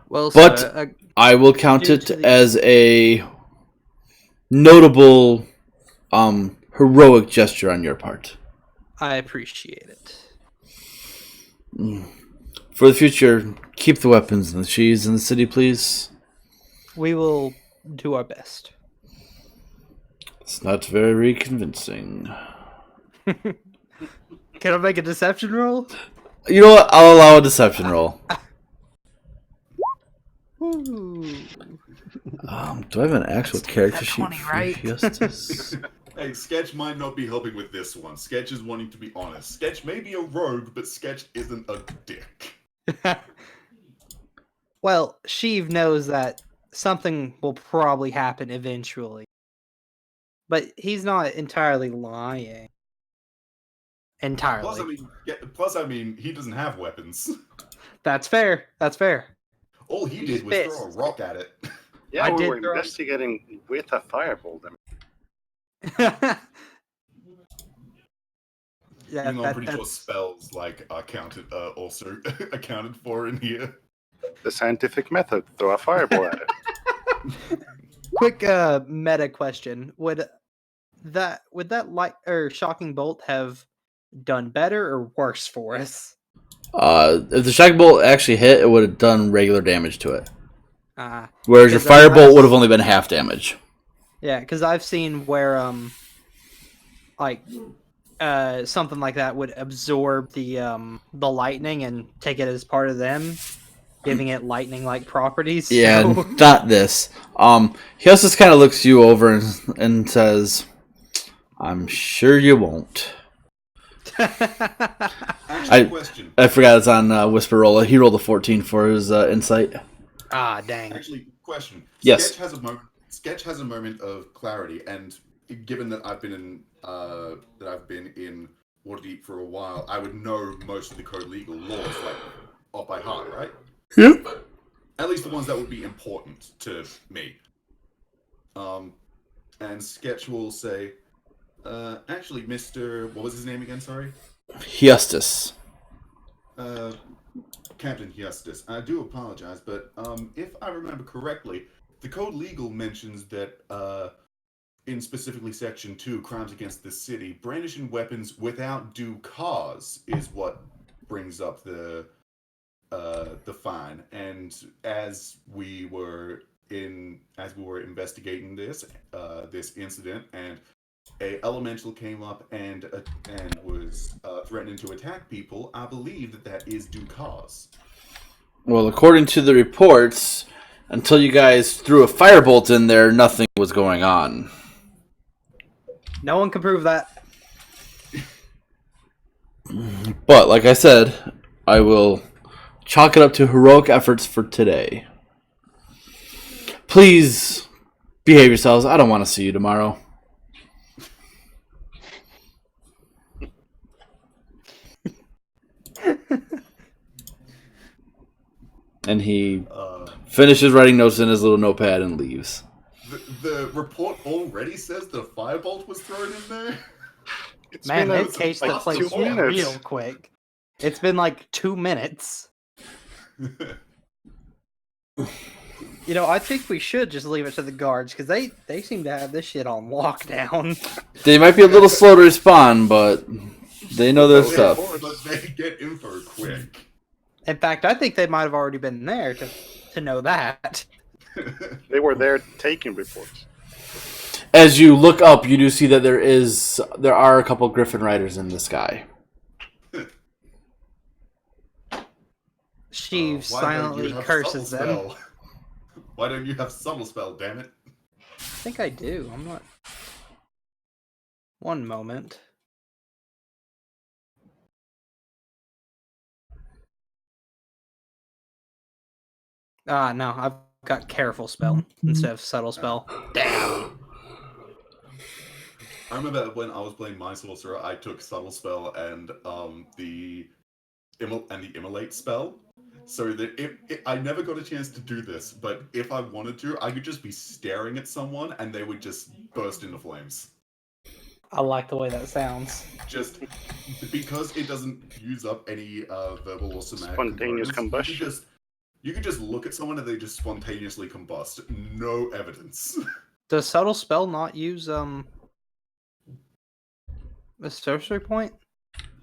S3: Well,
S2: but I will count it as a notable, heroic gesture on your part.
S3: I appreciate it.
S2: For the future, keep the weapons and the cheese in the city, please.
S3: We will do our best.
S2: It's not very convincing.
S3: Can I make a deception roll?
S2: You know what? I'll allow a deception roll.
S3: Ooh.
S2: Do I have an actual character sheet
S3: 20,
S2: for
S3: right?
S2: Justice?
S1: Hey, Sketch might not be helping with this one. Sketch is wanting to be honest. Sketch may be a rogue, but Sketch isn't a dick.
S3: Well, Sheev knows that something will probably happen eventually. But he's not entirely lying. Entirely.
S1: Plus, he doesn't have weapons.
S3: That's fair. That's fair.
S1: All he did was throw a rock at it.
S4: Yeah,
S3: I
S4: we
S3: did
S4: were
S3: throw-
S4: investigating with a firebolt. I mean,
S3: Yeah,
S1: Even though I'm pretty sure
S3: that's
S1: spells like are counted, also accounted for in here.
S4: the scientific method. Throw a fireball at it.
S3: quick meta question. Would that light or shocking bolt have done better or worse for us?
S2: If the shock bolt actually hit, it would have done regular damage to it. Whereas your
S3: 'Cause, I've
S2: firebolt would have only been half damage.
S3: Yeah, because I've seen where like something like that would absorb the lightning and take it as part of them, giving it lightning like properties.
S2: Yeah,
S3: So
S2: not this. He also just kind of looks you over and says, "I'm sure you won't."
S1: Actually, question.
S2: I forgot it's on Whisper Roll. He rolled a 14 for his insight.
S3: Ah, dang.
S1: Actually, question.
S2: Yes.
S1: Sketch has a moment of clarity, and given that I've been in WaterDeep for a while, I would know most of the code legal laws like off by heart, right?
S2: Yep.
S1: At least the ones that would be important to me. And Sketch will say, actually, Mr. What was his name again? Sorry.
S2: Justus.
S1: Captain Justus. I do apologize, but if I remember correctly, the code legal mentions that in specifically Section 2, crimes against the city, brandishing weapons without due cause is what brings up the fine. And as we were investigating this incident, and a elemental came up and was threatening to attack people, I believe that is due cause.
S2: Well, according to the reports, until you guys threw a firebolt in there, nothing was going on.
S3: No one can prove that.
S2: But, like I said, I will chalk it up to heroic efforts for today. Please behave yourselves. I don't want to see you tomorrow. And he finishes writing notes in his little notepad and leaves.
S1: The report already says the firebolt was thrown in there?
S3: Man,
S4: been
S3: they chased the
S1: like
S3: place
S4: 2 minutes.
S3: real quick. It's been like 2 minutes. You know, I think we should just leave it to the guards because they seem to have this shit on lockdown.
S2: They might be a little slow to respond, but they know their stuff.
S1: But they get info quick.
S3: In fact, I think they might have already been there to know that.
S4: They were there taking reports.
S2: As you look up, you do see that there are a couple Griffin Riders in the sky.
S3: She
S1: Why don't
S3: silently
S1: you have
S3: curses
S1: subtle
S3: them.
S1: spell? Why don't you have subtle spell, damn it?
S3: I think I do. I'm not. One moment. No, I've got careful spell instead of subtle spell. Damn.
S1: I remember when I was playing My Sorcerer, I took subtle spell and the immolate spell. So that I never got a chance to do this, but if I wanted to, I could just be staring at someone and they would just burst into flames.
S3: I like the way that sounds.
S1: Just because it doesn't use up any verbal or somatic
S4: Spontaneous
S1: components,
S4: combustion.
S1: You could just look at someone and they just spontaneously combust. No evidence.
S3: Does subtle spell not use a sorcery point?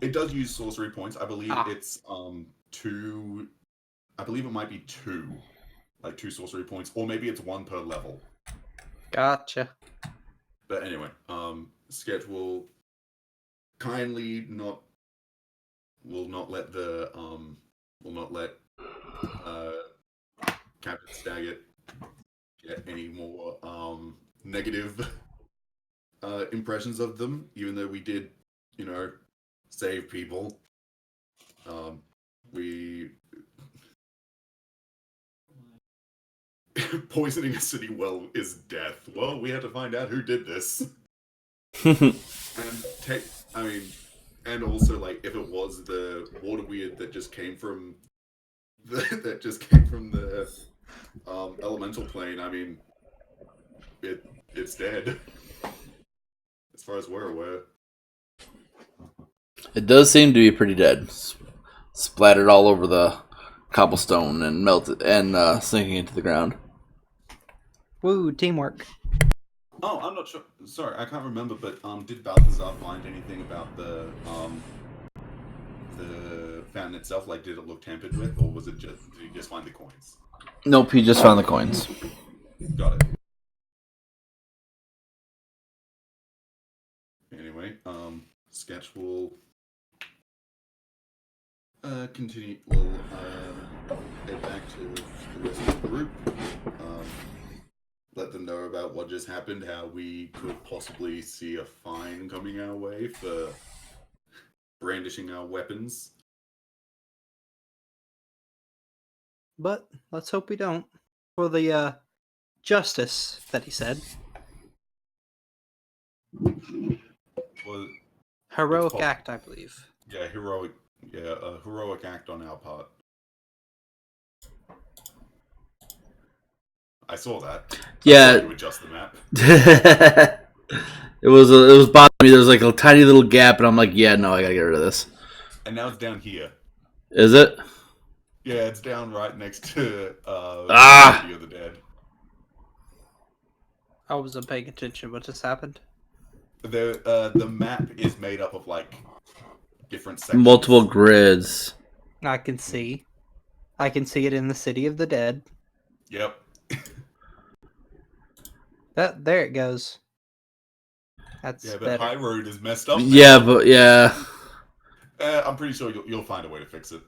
S1: It does use sorcery points. I believe
S3: Ah.
S1: it's 2. I believe it might be 2, like 2 sorcery points, or maybe it's 1 per level.
S3: Gotcha.
S1: But anyway, Sketch will kindly will not let Captain Staggett get any more negative impressions of them, even though we did, save people. We poisoning a city well is death. Well, we had to find out who did this. And also, like, if it was the water weird that just came from that just came from the elemental plane. I mean, it's dead, as far as we're aware.
S2: It does seem to be pretty dead. Splattered all over the cobblestone and melted and sinking into the ground.
S3: Woo, teamwork.
S1: Oh, I'm not sure. Sorry, I can't remember. But did Balthazar find anything about the fountain itself? Like, did it look tampered with, or was it just did he just find the coins?
S2: Nope, he just found the coins.
S1: Got it. Anyway, Sketch will continue. We'll head back to the rest of the group. Let them know about what just happened, how we could possibly see a fine coming our way for brandishing our weapons.
S3: But let's hope we don't. For the justice that he said.
S1: Well,
S3: Heroic
S1: possible.
S3: act, I believe.
S1: yeah, heroic. Yeah, a heroic act on our part. I saw that.
S2: Yeah.
S1: I saw you adjust the map.
S2: it was bothering me. There was like a tiny little gap, and I'm like, yeah, no, I gotta get rid of this.
S1: And now it's down here.
S2: Is it?
S1: Yeah, it's down right next to
S2: Ah!
S1: City of the Dead.
S3: I wasn't paying attention. What just happened?
S1: The map is made up of like different sections.
S2: Multiple grids.
S3: I can see. I can see it in the City of the Dead.
S1: Yep.
S3: There it goes. That's
S1: Yeah, but
S3: better.
S1: High Road is messed up now.
S2: Yeah, but yeah.
S1: I'm pretty sure you'll find a way to fix it.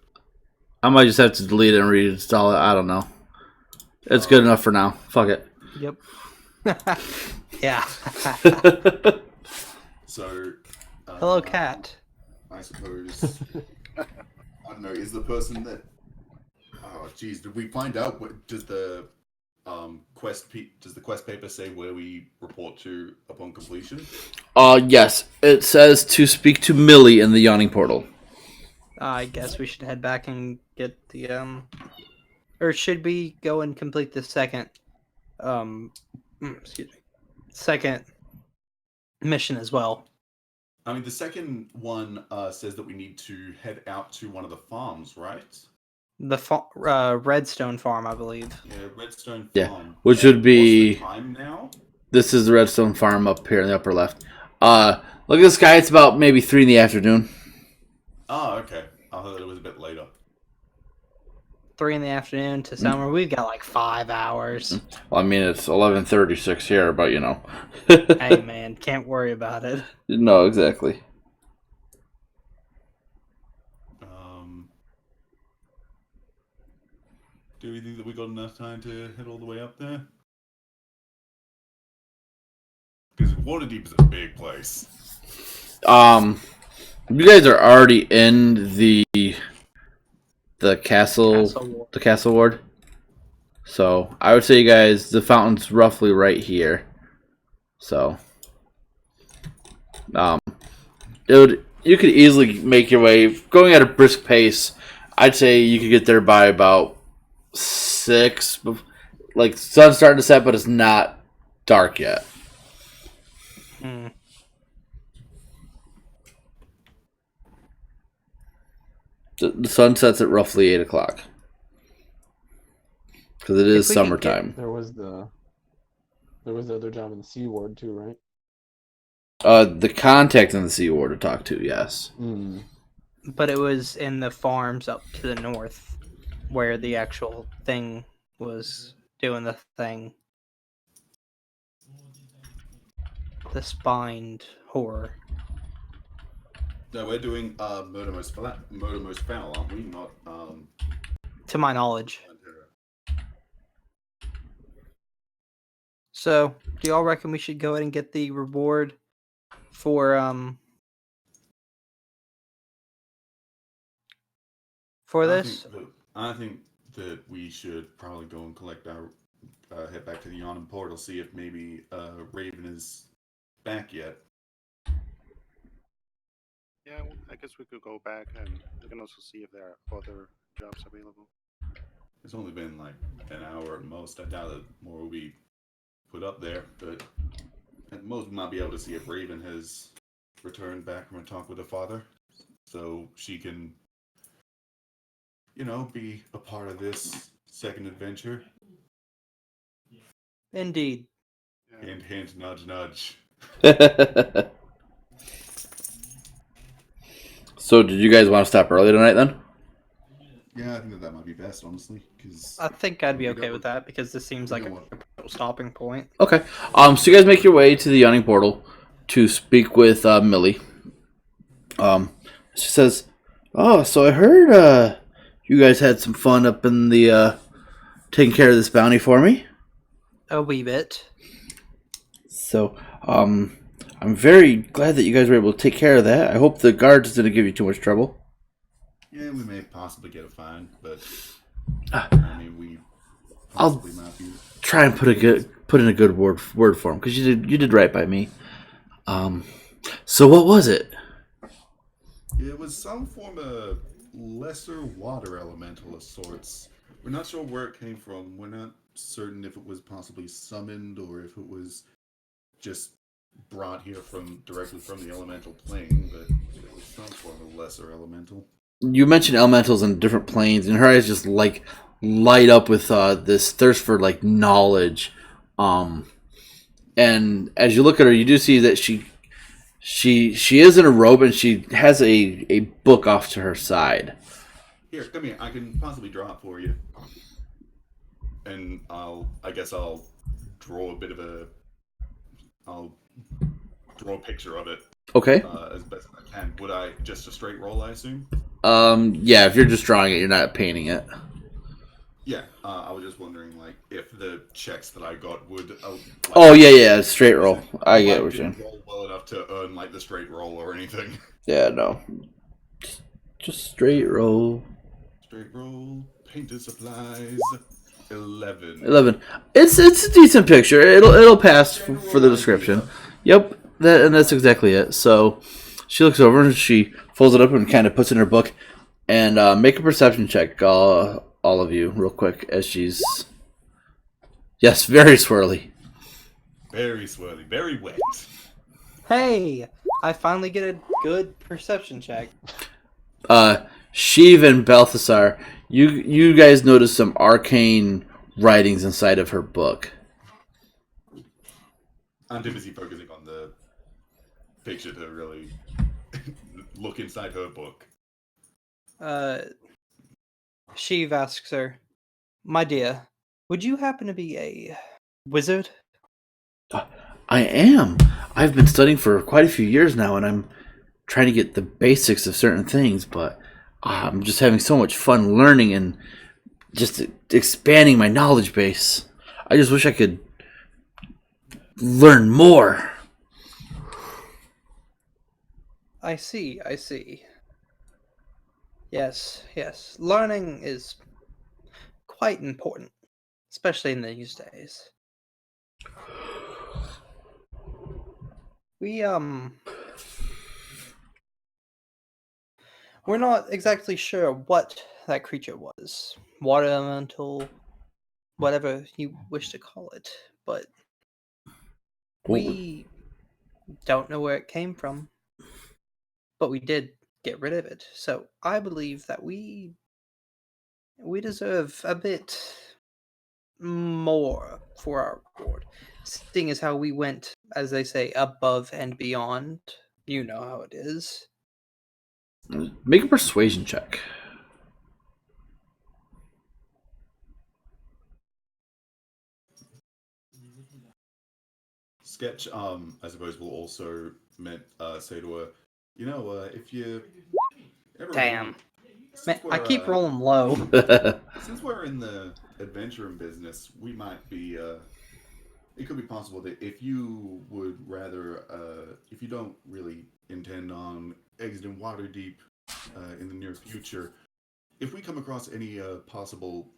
S2: I might just have to delete it and reinstall it. I don't know. It's good enough for now. Fuck it.
S3: Yep. Yeah.
S1: So.
S3: Hello, cat.
S1: I suppose. I don't know. Is the person that? Oh, geez. Did we find out? Does the quest paper say where we report to upon completion?
S2: Yes. It says to speak to Millie in the yawning portal.
S3: I guess we should head back and get the or should we go and complete the second excuse me, second mission as well?
S1: I mean, the second one says that we need to head out to one of the farms, right?
S3: The Redstone Farm, I believe.
S1: Yeah, Redstone Farm.
S2: Yeah, which would be.
S1: What's the time now?
S2: This is the Redstone Farm up here in the upper left. Look at the sky. It's about maybe 3 in the afternoon.
S1: Oh, okay. I thought it was a bit later.
S3: 3 in the afternoon to summer. We've got like 5 hours.
S2: Well, I mean, it's 11:36 here, but you know.
S3: Hey, man, can't worry about it.
S2: No, exactly.
S1: Do we think that we got enough time to head all the way up there? Because WaterDeep is a big place.
S2: You guys are already in the castle
S3: Ward.
S2: the castle ward. So I would say, you guys, the fountain's roughly right here. So, you could easily make your way going at a brisk pace. I'd say you could get there by about 6. Like, sun's starting to set, but it's not dark yet. The sun sets at roughly 8 o'clock. Because it is summertime.
S5: There was the other job in the Sea Ward too, right?
S2: The contact in the Sea Ward to talk to, yes.
S3: But it was in the farms up to the north where the actual thing was doing the thing. The spined horror.
S1: No, we're doing Murder Most Foul, aren't we? Not
S3: To my knowledge. So, do y'all reckon we should go ahead and get the reward for this?
S1: I think that we should probably go and collect our head back to the Yawning Portal, see if maybe Raven is back yet.
S4: Yeah, I guess we could go back and we can also see if there are other jobs available.
S1: It's only been like an hour at most. I doubt that more will be put up there, but at most we might be able to see if Raven has returned back from a talk with her father, so she can, be a part of this second adventure.
S3: Indeed.
S1: Hint, hint, nudge, nudge.
S2: So, did you guys want to stop early tonight then?
S1: Yeah, I think that might be best, honestly, because
S3: I think I'd be okay with that because this seems like a potential stopping point.
S2: Okay. So you guys make your way to the yawning portal to speak with Millie. She says, "Oh, so I heard you guys had some fun up in the taking care of this bounty for me.
S3: A wee bit.
S2: So, I'm very glad that you guys were able to take care of that. I hope the guards didn't give you too much trouble."
S1: Yeah, we may possibly get a fine, but we
S2: I'll
S1: possibly might be.
S2: try and put in a good word for him because you did right by me. So what was it?
S1: It was some form of lesser water elemental of sorts. We're not sure where it came from. We're not certain if it was possibly summoned or if it was just brought here directly from the elemental plane, but it was some form of lesser elemental.
S2: You mentioned elementals in different planes, and her eyes just like light up with this thirst for like knowledge. And as you look at her, you do see that she is in a robe and she has a book off to her side.
S1: Here, come here. I can possibly draw it for you, and I guess I'll draw a bit of a. I'll draw a picture of it.
S2: Okay.
S1: As best as I can. Would I just a straight roll? I assume.
S2: Yeah. If you're just drawing it, you're not painting it.
S1: Yeah, I was just wondering, if the checks that I got would.
S2: Yeah, straight roll. I get what you're saying.
S1: Roll well enough to earn the straight roll or anything.
S2: Yeah, no, just straight roll.
S1: Straight roll. Painter supplies. 11.
S2: 11. It's a decent picture. It'll pass for the description. Yep, that's exactly it. So she looks over and she folds it up and kind of puts it in her book. And make a perception check, all of you, real quick, as she's... Yes, very swirly.
S1: Very swirly. Very wet.
S3: Hey! I finally get a good perception check.
S2: Sheev and Balthasar, you guys notice some arcane writings inside of her book.
S1: I'm too busy focusing on the picture to really look inside her book.
S3: Sheev asks her, "My dear, would you happen to be a wizard?"
S2: I am. I've been studying for quite a few years now, and I'm trying to get the basics of certain things, but I'm just having so much fun learning and just expanding my knowledge base. I just wish I could learn more.
S3: I see. Yes. Learning is quite important, especially in these days. We're not exactly sure what that creature was. Water elemental, whatever you wish to call it, but we don't know where it came from. But we did get rid of it. So I believe that we deserve a bit more for our reward. Seeing as how we went, as they say, above and beyond. You know how it is.
S2: Make a persuasion check.
S1: Sketch, I suppose, will also say to her, if you ever...
S3: Damn. Man, I keep rolling low.
S1: Since we're in the adventuring business, we might be, it could be possible that if you would rather, if you don't really intend on exiting WaterDeep in the near future, if we come across any possible,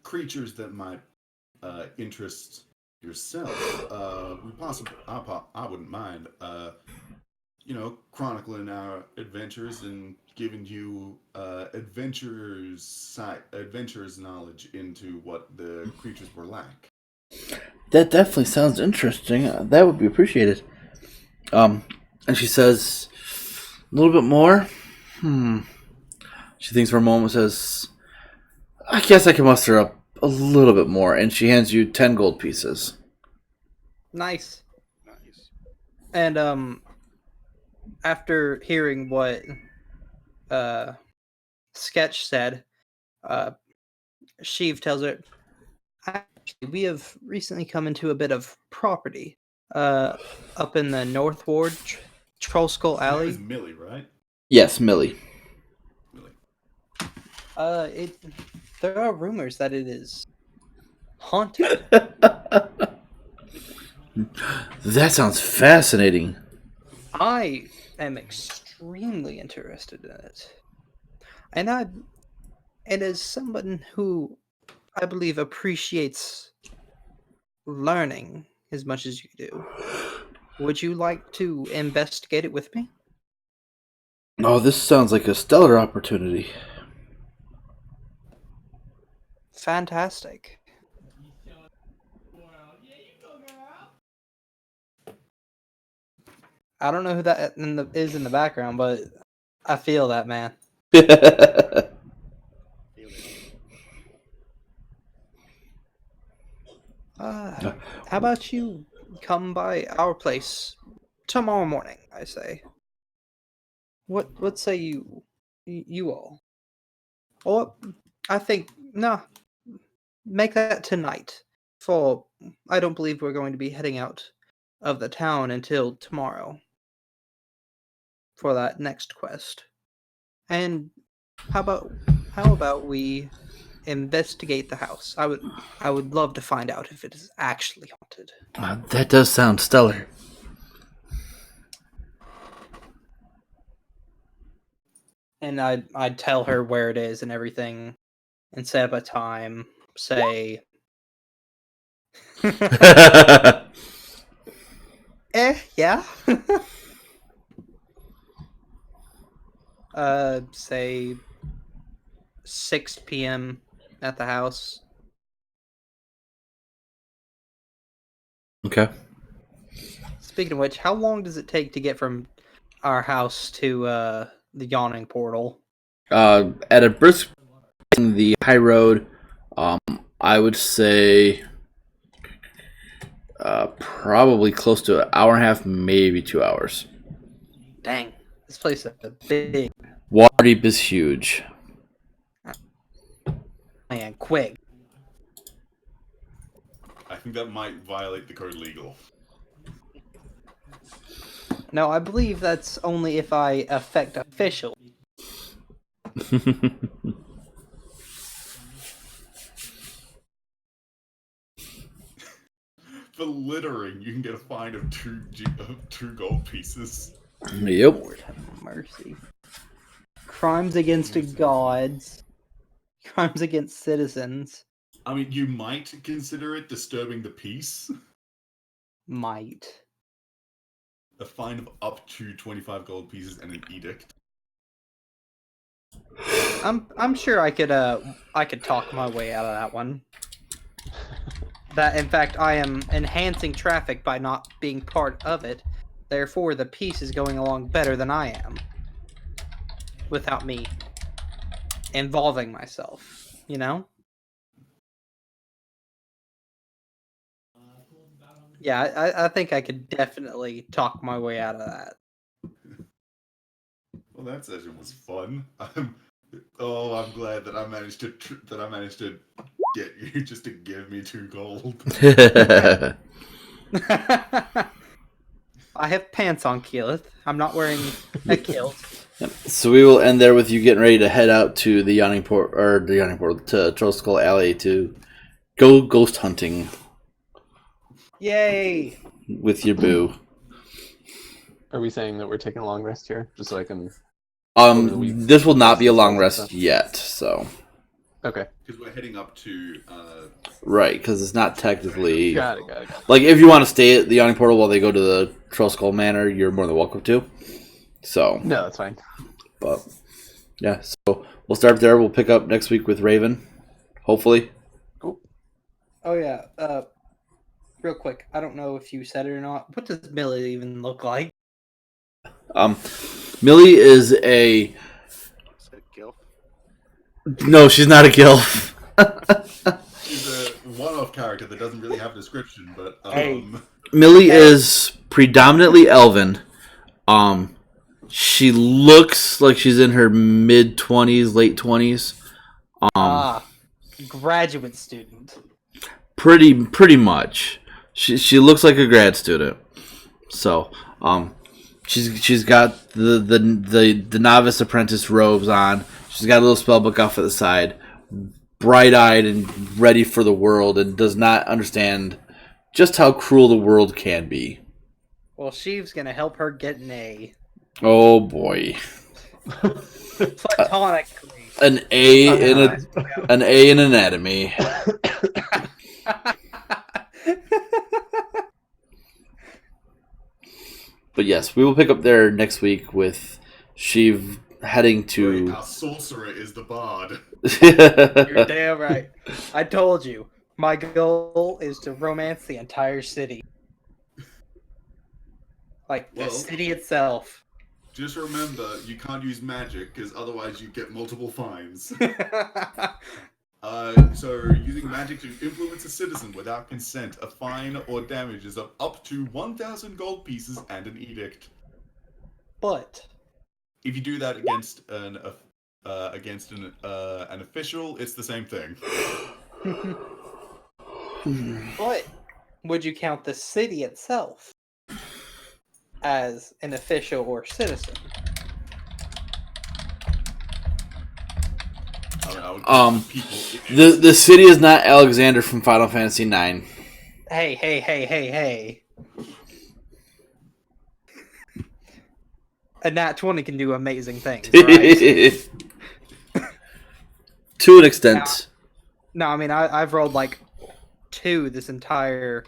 S1: creatures that might interest yourself, I wouldn't mind chronicling our adventures and giving you adventurers knowledge into what the creatures were like.
S2: That definitely sounds interesting. That would be appreciated. And she says, a little bit more. She thinks for a moment, says, I guess I can muster up a little bit more. And she hands you 10 gold pieces.
S3: Nice.
S4: Nice.
S3: And after hearing what Sketch said, Sheev tells her, actually, we have recently come into a bit of property up in the North Ward, Troll Skull
S1: Her name is
S3: Alley.
S1: Millie, right?
S2: Yes, Millie.
S1: Millie.
S3: There are rumors that it is haunted.
S2: That sounds fascinating.
S3: I am extremely interested in it. And as someone who I believe appreciates learning as much as you do, would you like to investigate it with me?
S2: Oh, this sounds like a stellar opportunity.
S3: Fantastic. I don't know who that is in the background, but I feel that, man.
S4: Feel it.
S3: How about you come by our place tomorrow morning? I say. What say you all? Or I think no, make that tonight. For I don't believe we're going to be heading out of the town until tomorrow for that next quest. And how about we investigate the house? I would love to find out if it is actually haunted.
S2: That does sound stellar.
S3: And I'd tell her where it is and everything, and set up a time. Say, yeah. Say 6 p.m. at the house.
S2: Okay.
S3: Speaking of which, how long does it take to get from our house to the yawning portal?
S2: At a brisk the high road, I would say probably close to an hour and a half, maybe 2 hours.
S3: Dang, this place is big
S2: WaterDeep is huge.
S3: and quick.
S1: I think that might violate the code legal.
S3: No, I believe that's only if I affect official.
S1: For littering, you can get a fine of two gold pieces.
S2: Yep.
S3: Lord have mercy. Crimes against gods. Crimes against citizens.
S1: I mean, you might consider it disturbing the peace.
S3: Might.
S1: A fine of up to 25 gold pieces and an edict.
S3: I'm sure I could talk my way out of that one. That in fact I am enhancing traffic by not being part of it. Therefore the peace is going along better than I am. Without me involving myself, you know? Yeah, I think I could definitely talk my way out of that.
S1: Well, that session was fun. I'm glad that I managed to get you just to give me 2 gold.
S3: I have pants on, Keyleth. I'm not wearing a kilt.
S2: So we will end there with you getting ready to head out to the Yawning Portal to Troll Skull Alley to go ghost hunting.
S3: Yay!
S2: With your boo.
S5: Are we saying that we're taking a long rest here, just so I can?
S2: This will not be a long rest yet. So.
S5: Okay.
S1: Because we're heading up to.
S2: Right, because it's not technically
S5: Got it.
S2: like if you want to stay at the Yawning Portal while they go to the Troll Skull Manor, you're more than welcome to. So,
S5: No, that's fine.
S2: but yeah, so we'll start there. We'll pick up next week with Raven, hopefully.
S5: Cool.
S3: Oh yeah. Real quick, I don't know if you said it or not. What does Millie even look like?
S2: Millie is a
S4: Is that Gil?
S2: no, she's not a gilf.
S1: She's a one-off character that doesn't really have a description, but
S3: Hey.
S2: Millie is predominantly elven. She looks like she's in her mid-20s, late 20s.
S3: Graduate student.
S2: Pretty much. She looks like a grad student. So, she's got the novice apprentice robes on. She's got a little spell book off at the side. Bright-eyed and ready for the world, and does not understand just how cruel the world can be.
S3: Well, Sheev's gonna help her get an A.
S2: Oh boy.
S3: Platonically.
S2: An A in anatomy. But yes, we will pick up there next week with Sheev heading to.
S1: Our sorcerer is the bard.
S3: You're damn right. I told you. My goal is to romance the entire city. Like the
S1: Well,
S3: city itself.
S1: Just remember, you can't use magic because otherwise you get multiple fines. So using magic to influence a citizen without consent, a fine or damages of up to 1,000 gold pieces and an edict.
S3: But
S1: If you do that against an official, it's the same thing.
S3: But would you count the city itself as an official or citizen?
S1: I would give people
S2: The city is not Alexander from Final Fantasy IX.
S3: Hey. A nat 20 can do amazing things, right?
S2: To an extent.
S3: No, I mean, I've rolled like 2 this entire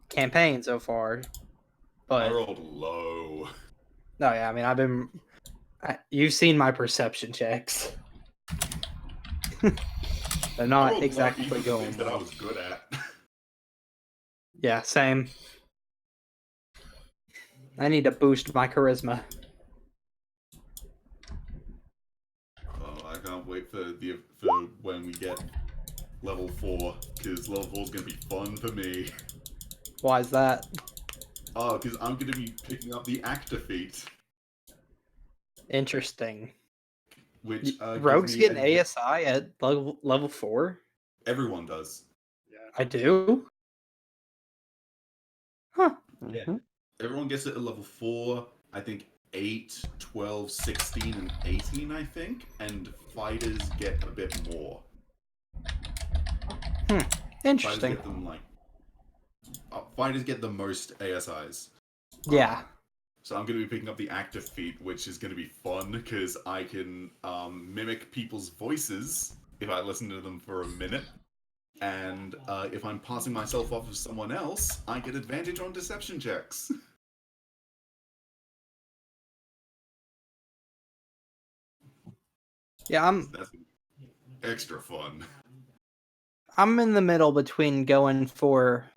S3: campaign so far. But
S1: I rolled low.
S3: no, yeah, I mean, you've seen my perception checks. They're
S1: I
S3: not
S1: rolled
S3: exactly
S1: low even for
S3: going
S1: things that I
S3: well.
S1: was good at.
S3: Yeah, same. I need to boost my charisma.
S1: Oh, I can't wait for when we get level 4, because level 4 is gonna be fun for me.
S3: Why is that?
S1: Oh, because I'm gonna be picking up the actor feat,
S3: Interesting.
S1: which
S3: Rogues
S1: gives
S3: get
S1: me
S3: an ASI at level 4?
S1: Everyone does.
S4: Yeah.
S3: I do? Huh.
S1: Yeah. Everyone gets it at level 4, I think 8, 12, 16, and 18, I think. And fighters get a bit more.
S3: Interesting.
S1: Fighters get the most ASIs.
S3: Yeah.
S1: So I'm going to be picking up the actor feat, which is going to be fun, because I can mimic people's voices if I listen to them for a minute. And if I'm passing myself off as someone else, I get advantage on deception checks.
S3: Yeah,
S1: That's extra fun.
S3: I'm in the middle between going for